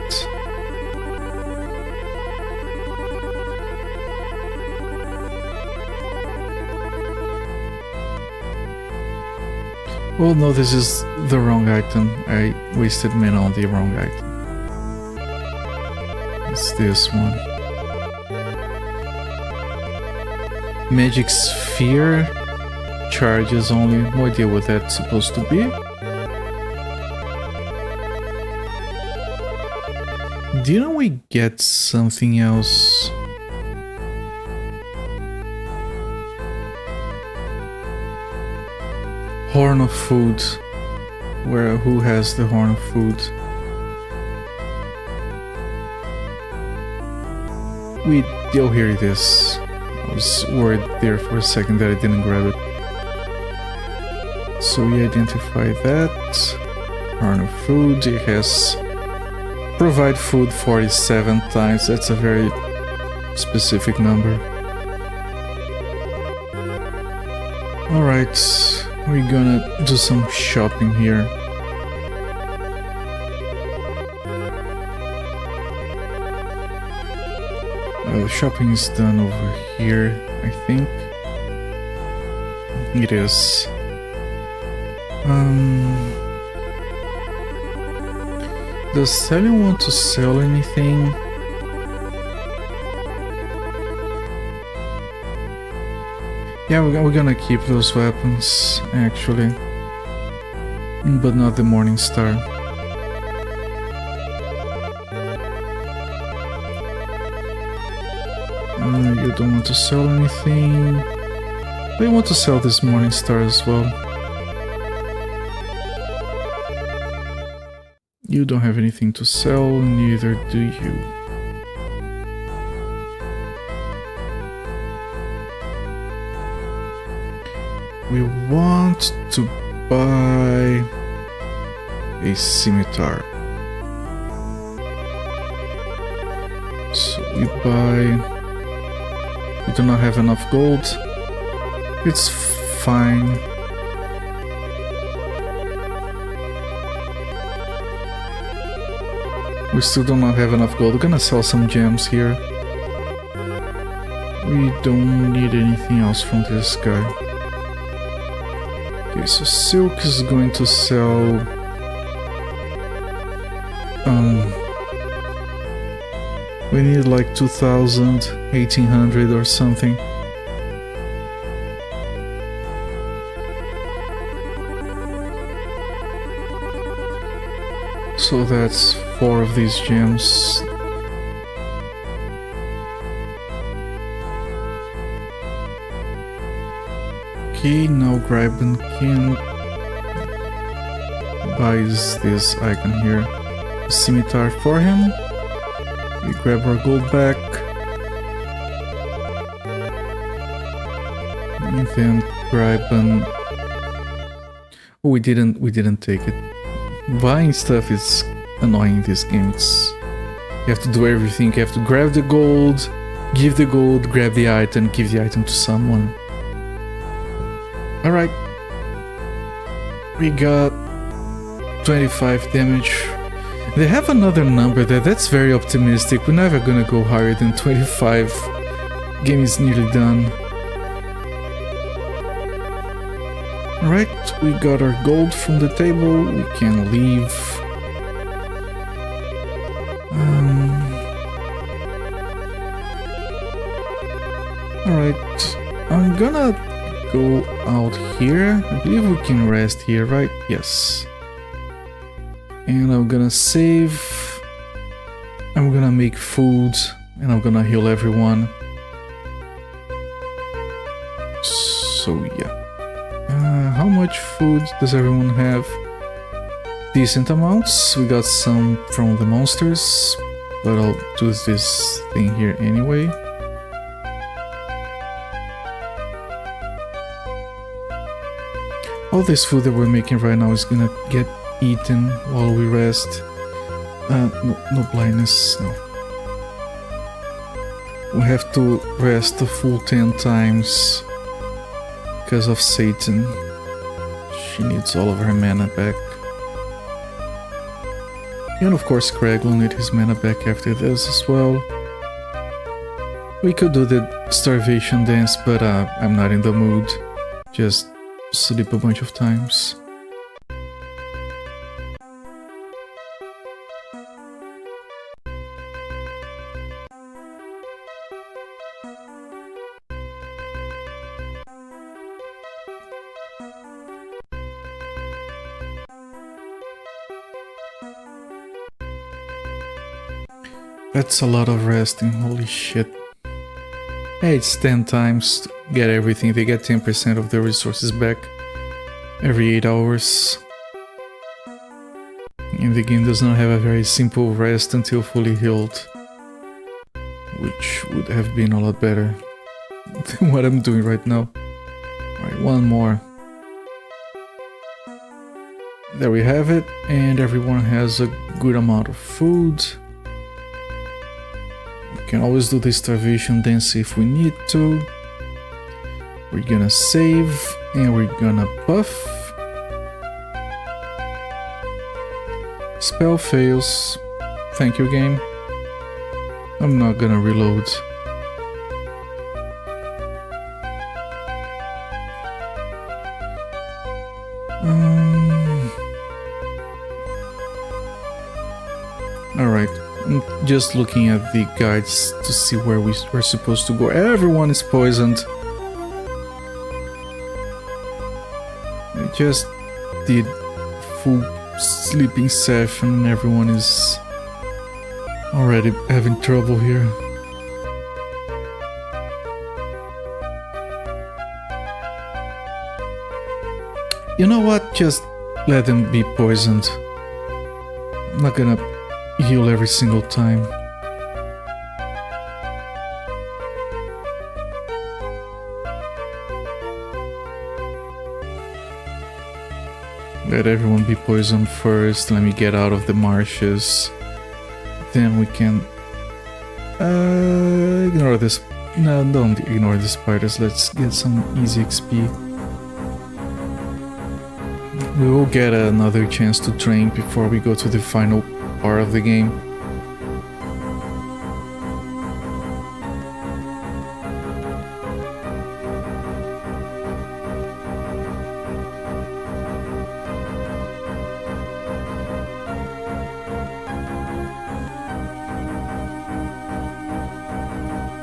Oh no, this is the wrong item. I wasted mana on the wrong item. It's this one. Magic Sphere charges only. No idea what that's supposed to be. Didn't we get something else? Horn of Food. Who has the Horn of Food? Oh, here it is. I was worried there for a second that I didn't grab it. So we identify that. Horn of Food. It has provide food 47 times. That's a very specific number. Alright, we're gonna do some shopping here. Shopping is done over here, I think. It is. Does Sally want to sell anything? Yeah, we're gonna keep those weapons, actually. But not the Morningstar. You don't want to sell anything. I want to sell this Morningstar as well. You don't have anything to sell, neither do you. We want to buy a scimitar. So we buy... We do not have enough gold. It's fine. We still do not have enough gold. We're gonna sell some gems here. We don't need anything else from this guy. Okay, so Silk is going to sell... we need like 2,000, 1,800 or something. So that's 4 of these gems. Okay, now Graben can buys this icon here, a scimitar for him. We grab our gold back, and then Graben. Oh, we didn't take it. Buying stuff is annoying in this game. You have to do everything. You have to grab the gold, give the gold, grab the item, give the item to someone. Alright. We got 25 damage. They have another number there. That's very optimistic. We're never gonna go higher than 25. Game is nearly done. Alright, we got our gold from the table, we can leave. Alright, I'm gonna go out here. I believe we can rest here, right? Yes. And I'm gonna save. I'm gonna make food, and I'm gonna heal everyone. So yeah. How much food does everyone have? Decent amounts. We got some from the monsters, but I'll do this thing here anyway. All this food that we're making right now is gonna get eaten while we rest. No blindness, no. We have to rest the full 10 times because of Satan. She needs all of her mana back. And of course Craig will need his mana back after this as well. We could do the starvation dance, but I'm not in the mood. Just sleep a bunch of times. That's a lot of resting, holy shit. Hey, it's 10 times to get everything. They get 10% of their resources back every 8 hours. And the game does not have a very simple rest until fully healed, which would have been a lot better than what I'm doing right now. Alright, one more. There we have it, and everyone has a good amount of food. We can always do the starvation dance if we need to. We're gonna save and we're gonna buff. Spell fails. Thank you, game. I'm not gonna reload. Alright, I'm just looking at the guides to see where we're supposed to go. Everyone is poisoned. We just did full sleeping session and everyone is already having trouble here. You know what? Just let them be poisoned. I'm not gonna heal every single time. Let everyone be poisoned first. Let me get out of the marshes. Then we can ignore this. No, don't ignore the spiders. Let's get some easy XP. We will get another chance to train before we go to the final part of the game.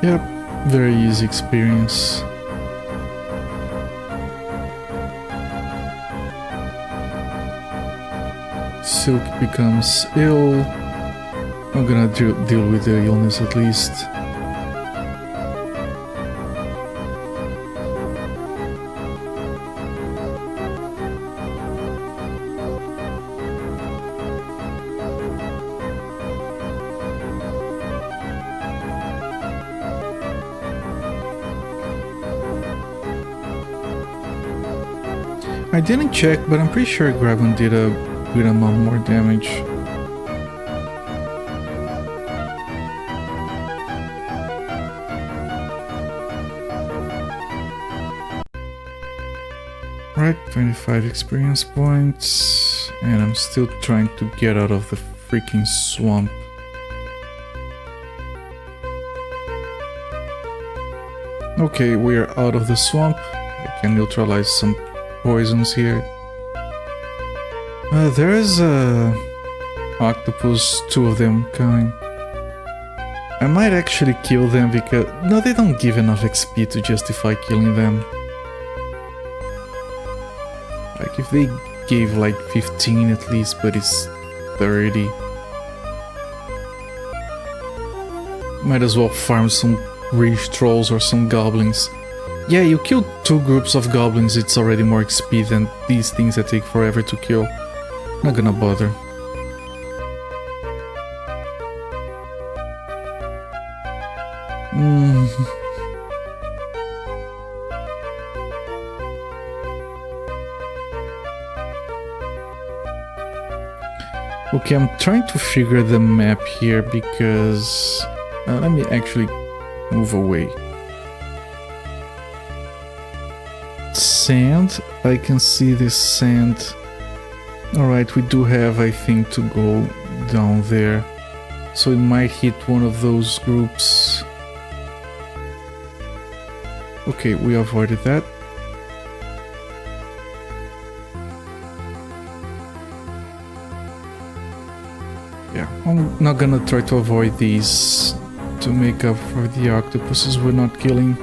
Yep, very easy experience. Silk becomes ill. I'm gonna deal with the illness at least. I didn't check, but I'm pretty sure Gragon did a good amount more damage. Right, 25 experience points, and I'm still trying to get out of the freaking swamp. Okay, we're out of the swamp. I can neutralize some poisons here. There's a octopus, 2 of them coming. I might actually kill them because... no, they don't give enough XP to justify killing them. Like if they gave like 15 at least, but it's 30. Might as well farm some rich trolls or some goblins. Yeah, you kill 2 groups of goblins, it's already more XP than these things that take forever to kill. Not gonna bother. Okay, I'm trying to figure the map here because... let me actually move away. Sand, I can see this sand. Alright, we do have, I think, to go down there. So we might hit one of those groups. Okay, we avoided that. Yeah, I'm not gonna try to avoid these to make up for the octopuses we're not killing.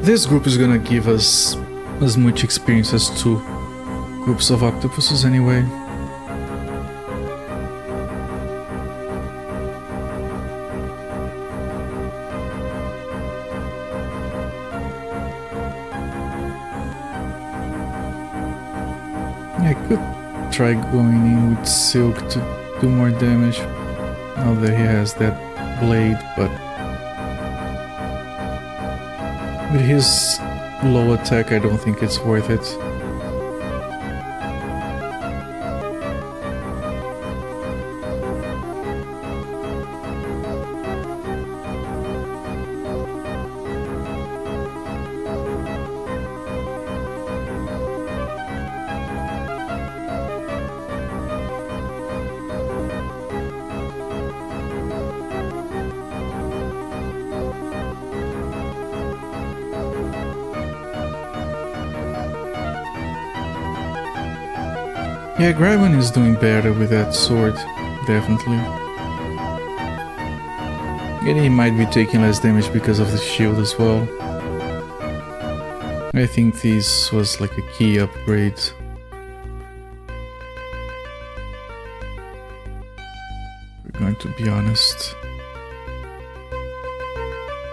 This group is gonna give us as much experience as 2 groups of octopuses anyway. I could try going in with Silk to do more damage now that he has that blade, but with his low attack I don't think it's worth it. Yeah, Graven is doing better with that sword, definitely. And he might be taking less damage because of the shield as well. I think this was like a key upgrade. We're going to be honest.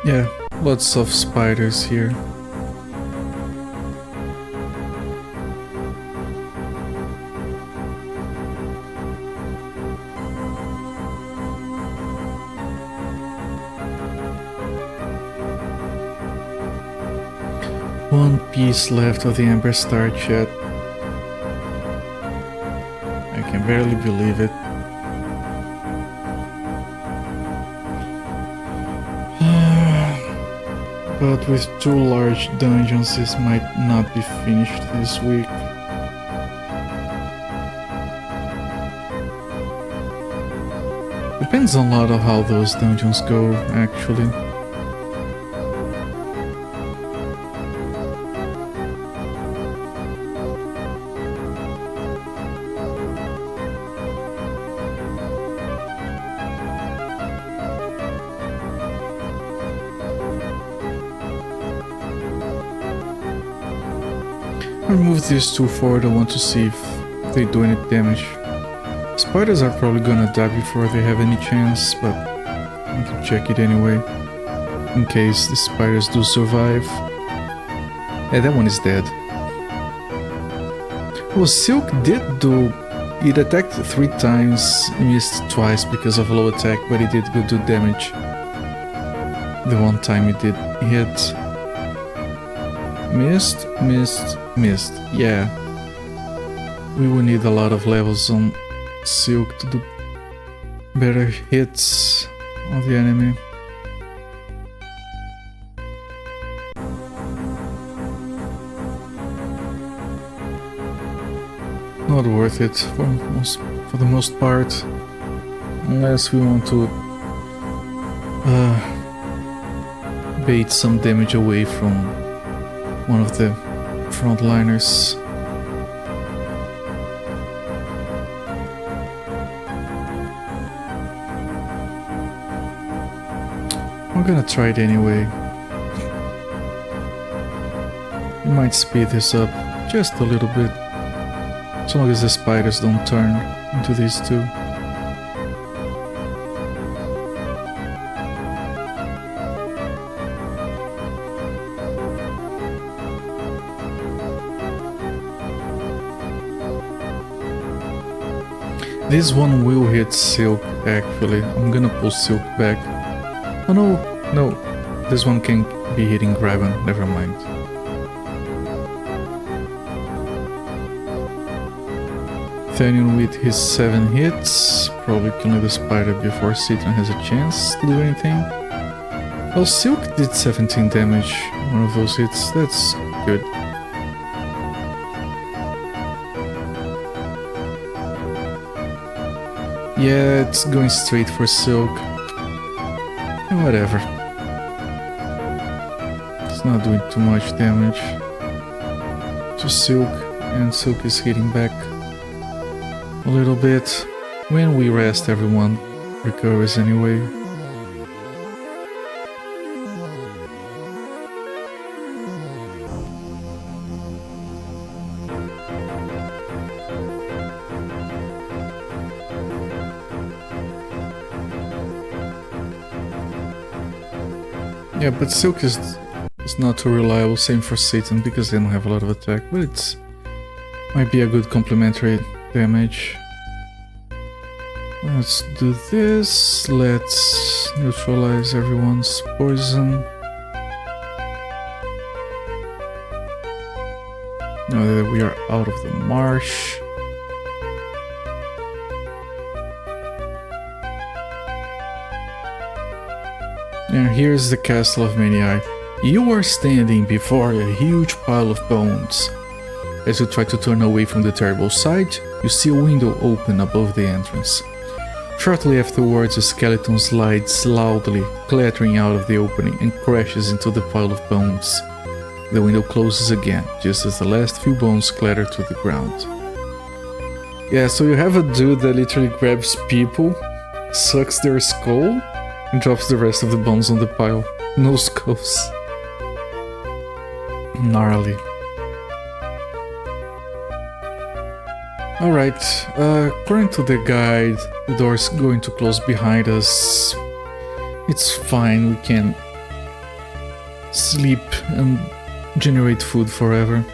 Yeah, lots of spiders here. One piece left of the Amberstar, chat. I can barely believe it. But with 2 large dungeons, this might not be finished this week. Depends a lot on how those dungeons go, actually. I'll move these 2 forward. I want to see if they do any damage. Spiders are probably gonna die before they have any chance, but I can check it anyway, in case the spiders do survive. Yeah, that one is dead. Well, Silk did do... It attacked 3 times, missed twice because of low attack, but it did good do damage. The one time it did hit. Missed, missed, missed. Yeah. We will need a lot of levels on Silk to do better hits on the enemy. Not worth it for the most part, unless we want to bait some damage away from one of the frontliners. I'm gonna try it anyway. We might speed this up just a little bit, as long as the spiders don't turn into these 2. This one will hit Silk, actually. I'm gonna pull Silk back. Oh no, no. This one can be hitting Graven, never mind. Thanion with his 7 hits, probably killing the spider before Citron has a chance to do anything. Well, Silk did 17 damage, one of those hits, that's good. Yeah, it's going straight for Silk. Whatever. It's not doing too much damage to Silk, and Silk is hitting back a little bit. When we rest, everyone recovers anyway. Yeah, but Silk is not too reliable, same for Satan, because they don't have a lot of attack, but it's might be a good complementary damage. Let's do this, let's neutralize everyone's poison. Now that we are out of the marsh. And here's the Castle of Many-Eye. You are standing before a huge pile of bones. As you try to turn away from the terrible sight, you see a window open above the entrance. Shortly afterwards, a skeleton slides loudly, clattering out of the opening and crashes into the pile of bones. The window closes again, just as the last few bones clatter to the ground. Yeah, so you have a dude that literally grabs people, sucks their skull, and drops the rest of the bones on the pile. No skulls. Gnarly. Alright, according to the guide, the door's going to close behind us. It's fine, we can sleep and generate food forever.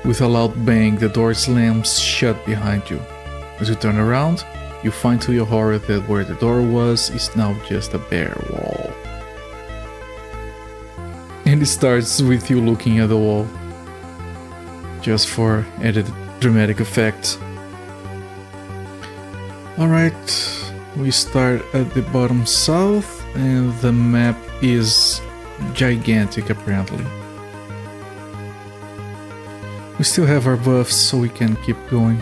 With a loud bang, the door slams shut behind you. As you turn around, you find to your horror that where the door was is now just a bare wall. And it starts with you looking at the wall. Just for added dramatic effect. Alright, we start at the bottom south, and the map is gigantic apparently. We still have our buffs, so we can keep going.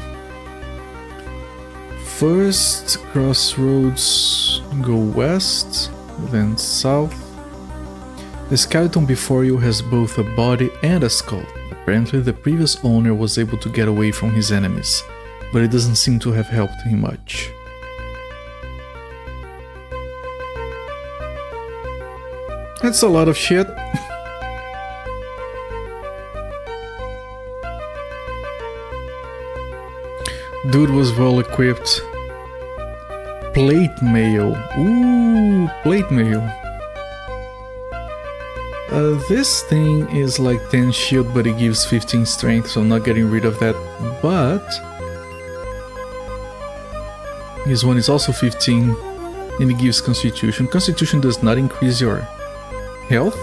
First, crossroads, go west, then south. The skeleton before you has both a body and a skull. Apparently the previous owner was able to get away from his enemies, but it doesn't seem to have helped him much. That's a lot of shit. Dude was well equipped. Plate mail. Ooh, plate mail. This thing is like 10 shield, but it gives 15 strength, so I'm not getting rid of that. But this one is also 15, and it gives constitution. Constitution does not increase your health.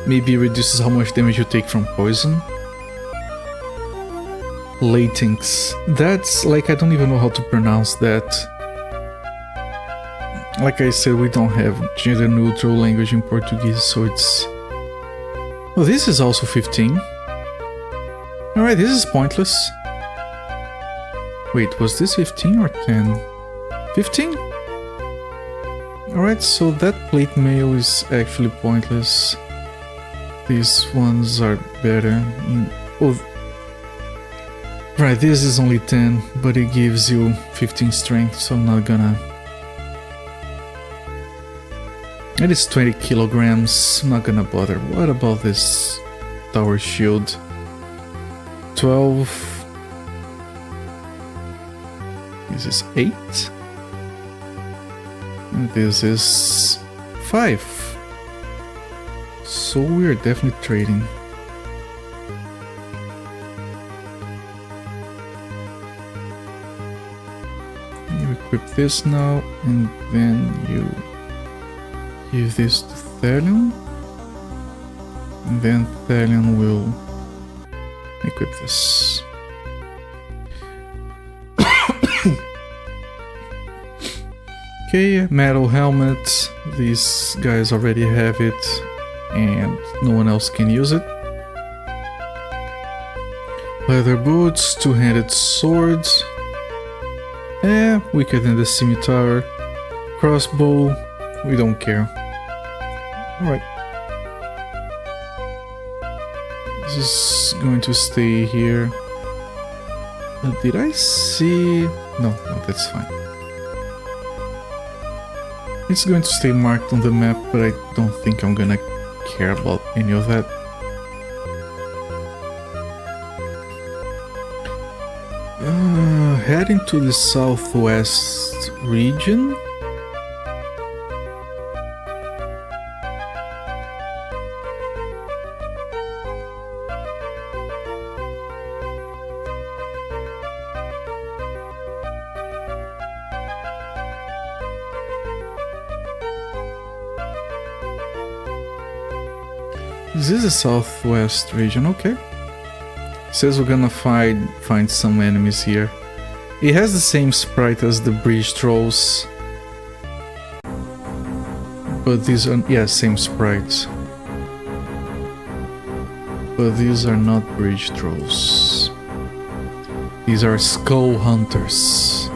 Maybe it reduces how much damage you take from poison. Latinx. That's like, I don't even know how to pronounce that. Like I said, we don't have gender neutral language in Portuguese, so it's... Oh, this is also 15. Alright, this is pointless. Wait, was this 15 or 10? 15? Alright, so that plate mail is actually pointless. These ones are better. Oh, right, this is only 10, but it gives you 15 strength, so I'm not gonna... It is 20 kilograms, I'm not gonna bother. What about this tower shield? 12... This is 8? And this is 5. So we're definitely trading. You equip this now, and then you give this to Thalion, and then Thalion will equip this. Okay, metal helmet. These guys already have it, and no one else can use it. Leather boots, two-handed swords. Weaker than the scimitar. Crossbow, we don't care. Alright. This is going to stay here. Did I see... No, that's fine. It's going to stay marked on the map, but I don't think I'm gonna care about any of that. Heading to the southwest region. This is the southwest region, okay. It says we're gonna find some enemies here. It has the same sprite as the bridge trolls. But these are, yeah, same sprites. But these are not bridge trolls. These are skull hunters.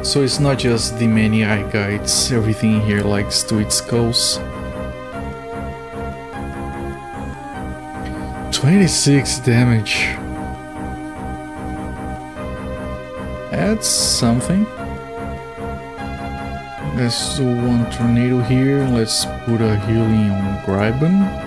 So it's not just the many eye guides, everything here likes to eat skulls. 26 damage. That's something. Let's do one tornado here. Let's put a healing on Gryben.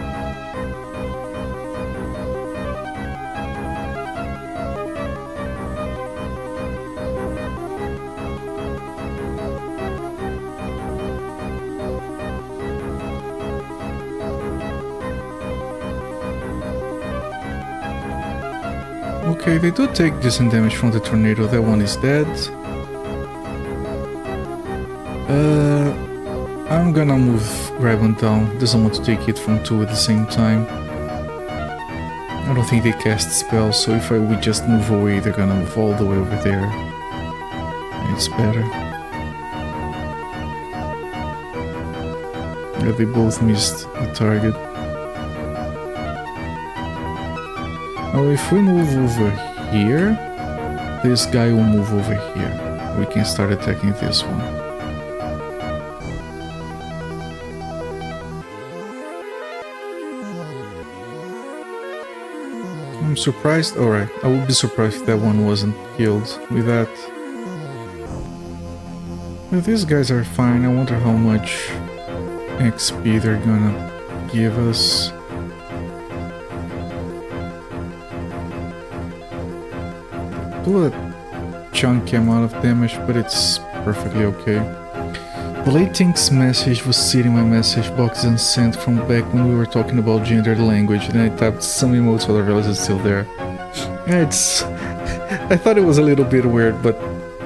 Okay, they do take decent damage from the tornado. That one is dead. I'm gonna move Gryben down. Doesn't want to take hit from two at the same time. I don't think they cast spells, so if we just move away, they're gonna move all the way over there. It's better. Yeah, they both missed the target. Now if we move over here, this guy will move over here. We can start attacking this one. I'm surprised. Alright, I would be surprised if that one wasn't killed with that. But these guys are fine. I wonder how much XP they're gonna give us. Do a chunky amount of damage, but it's perfectly okay. The Latinx message was sitting in my message box and sent from back when we were talking about gendered language, and I tapped some emotes while I realized it's still there. Yeah, I thought it was a little bit weird, but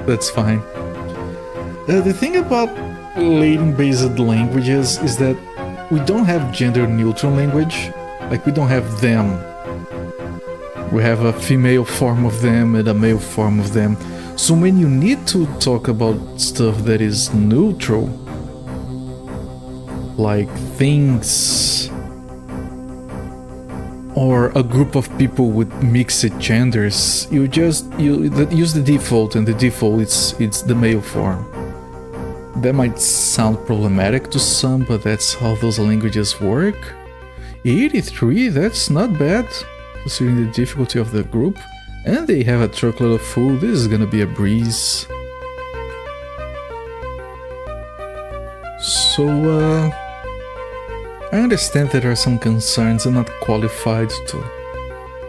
that's fine. The thing about Latin-based languages is that we don't have gender-neutral language. Like, we don't have them. We have a female form of them and a male form of them. So when you need to talk about stuff that is neutral, like things or a group of people with mixed genders, you use the default, and the default it's the male form. That might sound problematic to some, but that's how those languages work. 83, that's not bad, considering the difficulty of the group. And they have a truckload of food. This is gonna be a breeze. So, I understand there are some concerns. I'm not qualified to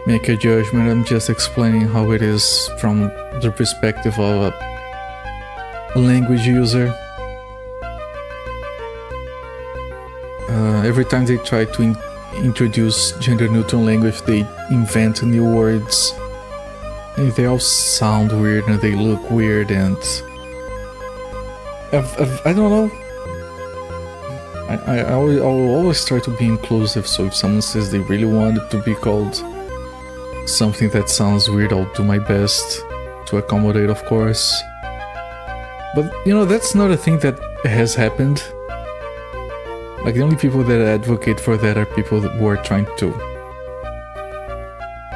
make a judgment. I'm just explaining how it is from the perspective of a language user. Every time they try to introduce gender-neutral language, they invent new words. And they all sound weird and they look weird, and I don't know. I'll always try to be inclusive, so if someone says they really want it to be called something that sounds weird, I'll do my best to accommodate, of course. But, you know, that's not a thing that has happened. Like, the only people that advocate for that are people who are trying to...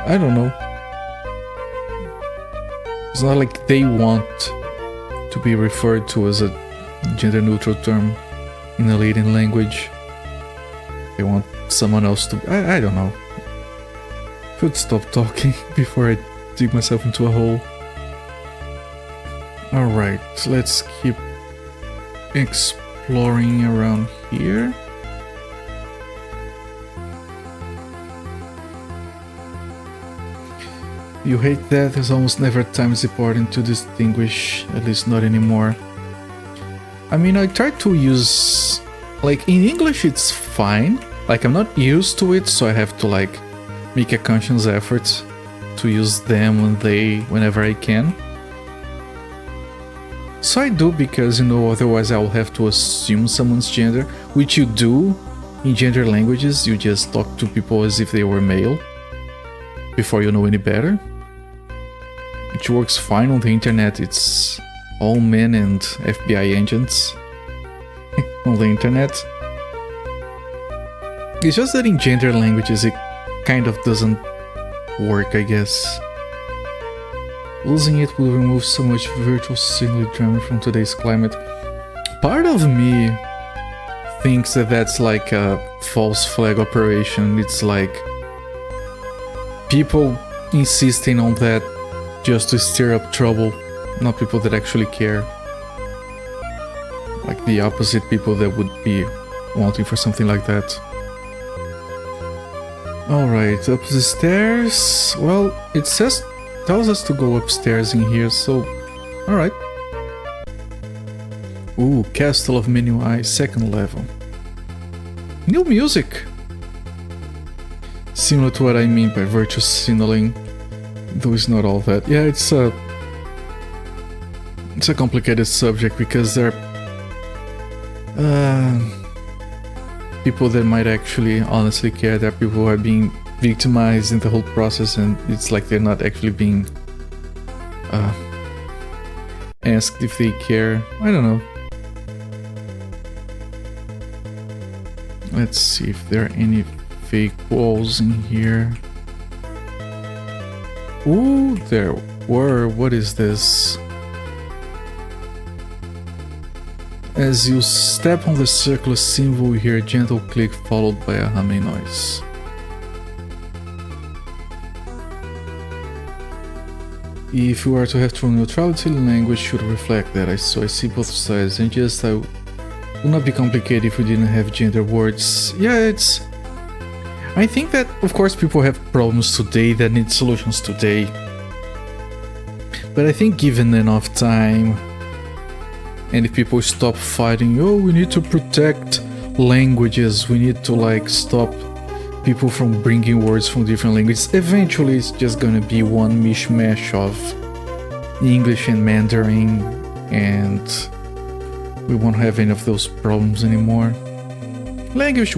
I don't know. It's not like they want to be referred to as a gender-neutral term in a Latin language. They want someone else to... I don't know. I should stop talking before I dig myself into a hole. Alright, let's keep exploring around here. You hate that? There's almost never times important to distinguish, at least not anymore. I mean, I try to use... Like, in English it's fine. Like, I'm not used to it, so I have to, like, make a conscious effort to use them and they whenever I can. So I do because, you know, otherwise I'll have to assume someone's gender, which you do in gender languages. You just talk to people as if they were male before you know any better. Which works fine on the internet. It's all men and FBI agents on the internet. It's just that in gender languages it kind of doesn't work, I guess. Losing it will remove so much virtual signal drama from today's climate. Part of me thinks that that's like a false flag operation. It's like people insisting on that just to stir up trouble, not people that actually care. Like the opposite people that would be wanting for something like that. Alright, up the stairs. Well, it tells us to go upstairs in here, so alright. Ooh, Castle of Menu Eye, 2nd level. New music! Similar to what I mean by virtual signaling, though it's not all that. Yeah, it's a complicated subject because there are people that might actually honestly care. There are people who are being victimized in the whole process, and it's like they're not actually being asked if they care. I don't know. Let's see if there are any fake walls in here. Ooh, there were. What is this? As you step on the circular symbol, you hear a gentle click followed by a humming noise. If you are to have true neutrality, language should reflect that. So I see both sides, and just I would not be complicated if we didn't have gender words. Yeah, it's... I think that, of course, people have problems today that need solutions today. But I think given enough time, and if people stop fighting, oh, we need to protect languages, we need to like stop people from bringing words from different languages, eventually it's just gonna be one mishmash of English and Mandarin, and we won't have any of those problems anymore. Language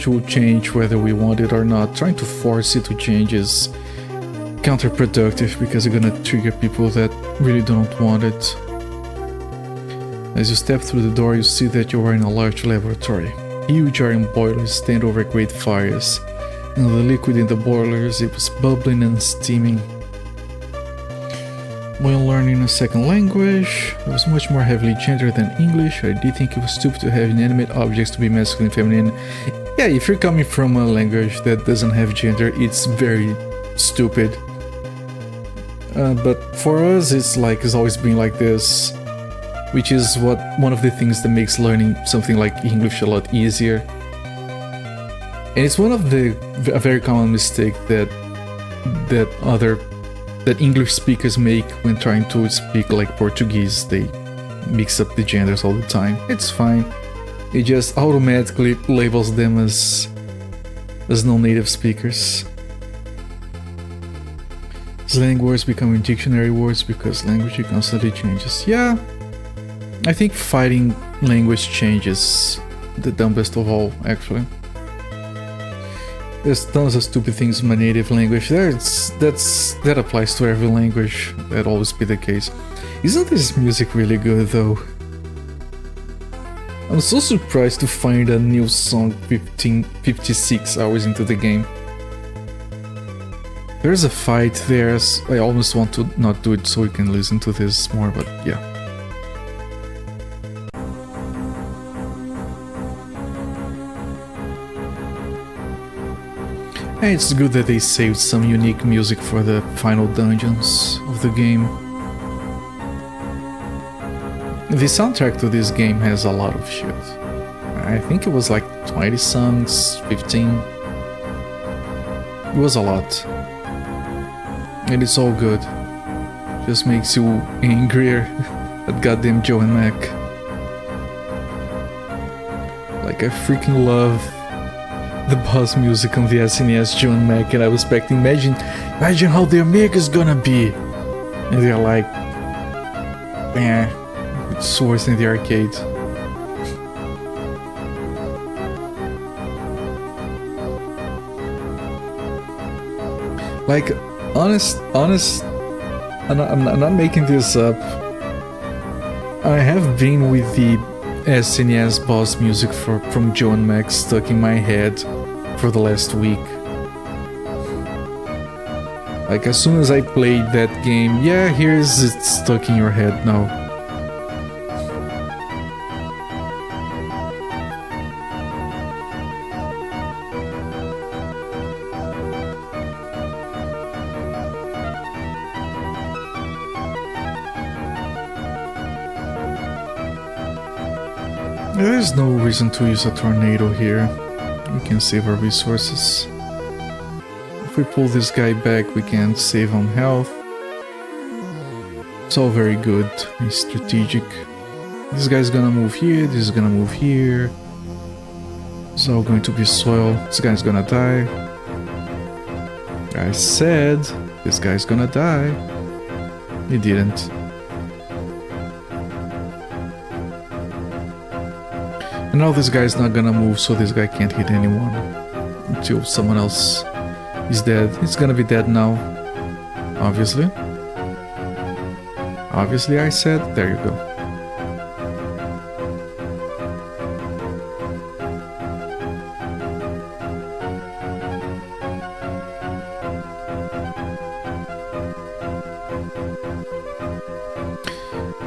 will change whether we want it or not. Trying to force it to change is counterproductive because you're gonna trigger people that really don't want it. As you step through the door, you see that you are in a large laboratory. Huge iron boilers stand over great fires, and the liquid in the boilers, it was bubbling and steaming. When learning a second language, it was much more heavily gendered than English. I did think it was stupid to have inanimate objects to be masculine and feminine. Yeah, if you're coming from a language that doesn't have gender, it's very stupid. But for us, it's always been like this, which is one of the things that makes learning something like English a lot easier. And it's one of a very common mistake that English speakers make when trying to speak like Portuguese. They mix up the genders all the time. It's fine. It just automatically labels them as non-native speakers. Slang words becoming dictionary words because language constantly changes. Yeah, I think fighting language changes the dumbest of all, actually. There's tons of stupid things in my native language. That applies to every language. That'll always be the case. Isn't this music really good, though? I'm so surprised to find a new song 56 hours into the game. There's a fight there. I almost want to not do it so we can listen to this more, but yeah. Hey, it's good that they saved some unique music for the final dungeons of the game. The soundtrack to this game has a lot of shit. I think it was like 20 songs, 15. It was a lot. And it's all good. Just makes you angrier at goddamn Joe and Mac. Like, I freaking love the boss music on the SNES Joe and Mac, and I was expecting, imagine how the Amiga is gonna be. And they're like, it's worse than the arcade. Like, honest, I'm not making this up. I have been with the SNES boss music from Joe and Mac stuck in my head for the last week. Like, as soon as I played that game, yeah, here's it stuck in your head now. There's no reason to use a tornado here. We can save our resources. If we pull this guy back, we can save on health. It's all very good and strategic. This guy's gonna move here, this is gonna move here. It's all going to be soil. This guy's gonna die. I said this guy's gonna die. He didn't. And now this guy's not gonna move, so this guy can't hit anyone until someone else is dead. It's gonna be dead now, obviously. Obviously, I said. There you go.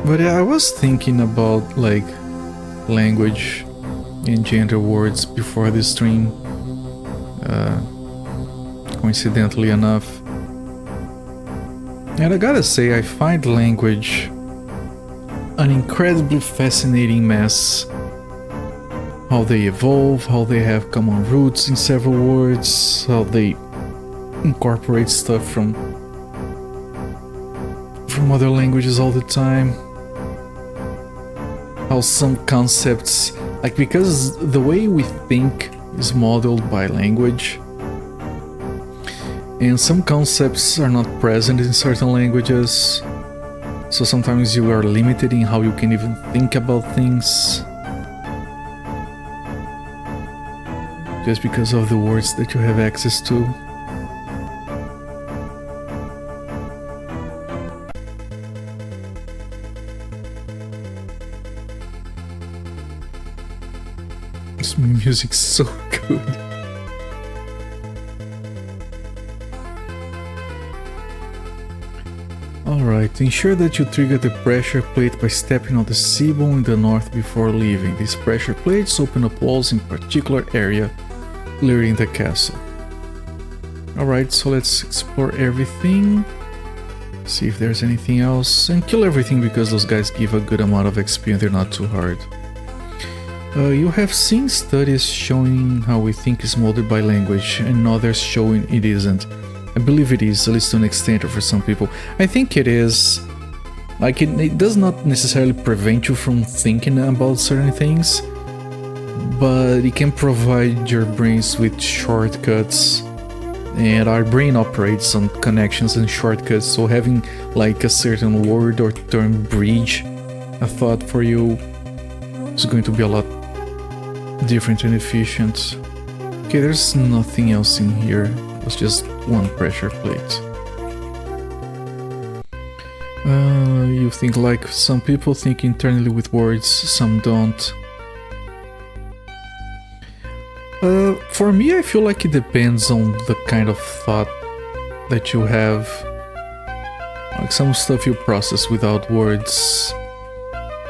But yeah, I was thinking about like language and gender words before this stream. Coincidentally enough. And I gotta say, I find language an incredibly fascinating mess. How they evolve, how they have common roots in several words, how they incorporate stuff from other languages all the time. How some concepts, like, because the way we think is modeled by language, and some concepts are not present in certain languages, so sometimes you are limited in how you can even think about things just because of the words that you have access to. This music's so good. Alright, ensure that you trigger the pressure plate by stepping on the C-bone in the north before leaving. These pressure plates open up walls in a particular area, clearing the castle. Alright, so let's explore everything. See if there's anything else. And kill everything because those guys give a good amount of XP and they're not too hard. You have seen studies showing how we think is molded by language, and others showing it isn't. I believe it is, at least to an extent, or for some people. I think it is. Like, it does not necessarily prevent you from thinking about certain things, but it can provide your brains with shortcuts. And our brain operates on connections and shortcuts, so having like a certain word or term bridge a thought for you is going to be a lot different and efficient. Okay, there's nothing else in here. It's just one pressure plate. You think like some people think internally with words, some don't. For me, I feel like it depends on the kind of thought that you have. Like some stuff you process without words.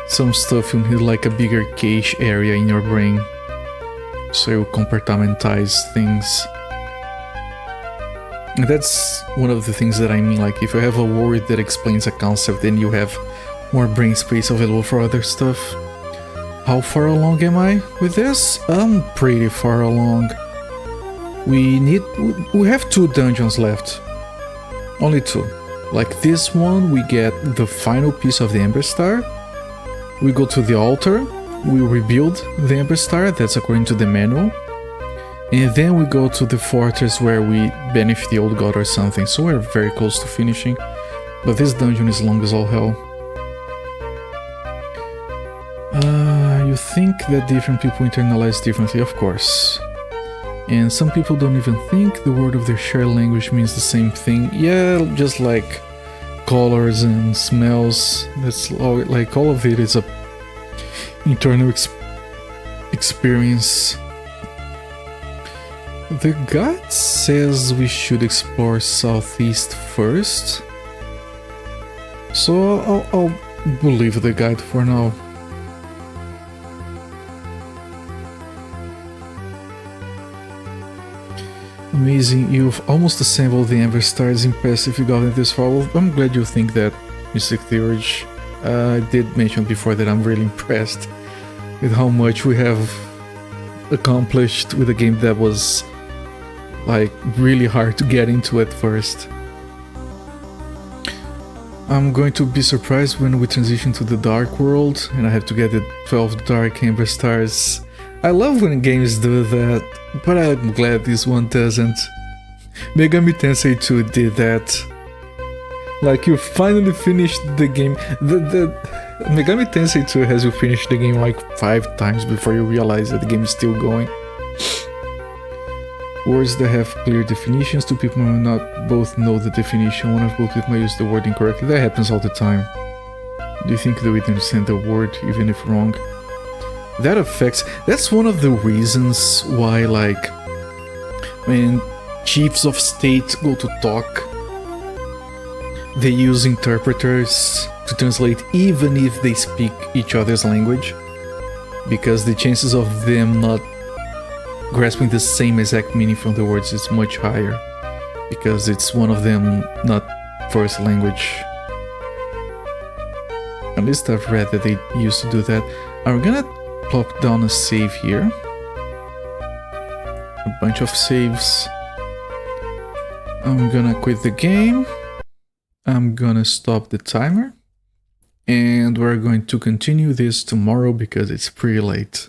Some stuff you need like a bigger cache area in your brain, so you compartmentalize things. And that's one of the things that I mean, like if you have a word that explains a concept, then you have more brain space available for other stuff. How far along am I with this? I'm pretty far along. We have 2 dungeons left. Only 2. Like this one, we get the final piece of the Amberstar. We go to the altar, we rebuild the Amberstar, that's according to the manual. And then we go to the fortress where we benefit the old god or something, so we're very close to finishing. But this dungeon is long as all hell. You think that different people internalize differently, of course. And some people don't even think the word of their shared language means the same thing. Yeah, just like colors and smells, that's all, like all of it is a internal experience. The guide says we should explore southeast first, so I'll believe the guide for now. Amazing, you've almost assembled the Amberstar. It's impressive you got it this far. Well, I'm glad you think that, Mystic Theurge. I did mention before that I'm really impressed with how much we have accomplished with a game that was like really hard to get into at first. I'm going to be surprised when we transition to the Dark World and I have to get the 12 Dark Amberstars. I love when games do that, but I'm glad this one doesn't. Megami Tensei 2 did that. Like, you finally finished the game. The Megami Tensei 2 has you finish the game like 5 times before you realize that the game is still going. Words that have clear definitions, two people may not both know the definition, one of both people may use the word incorrectly. That happens all the time. Do you think that we understand the word even if wrong? That affects... That's one of the reasons why, like, when chiefs of state go to talk, they use interpreters to translate even if they speak each other's language, because the chances of them not grasping the same exact meaning from the words is much higher, because it's one of them not first language. At least I've read that they used to do that. I'm gonna plop down a save here. A bunch of saves. I'm gonna quit the game. I'm gonna stop the timer. And we're going to continue this tomorrow because it's pretty late.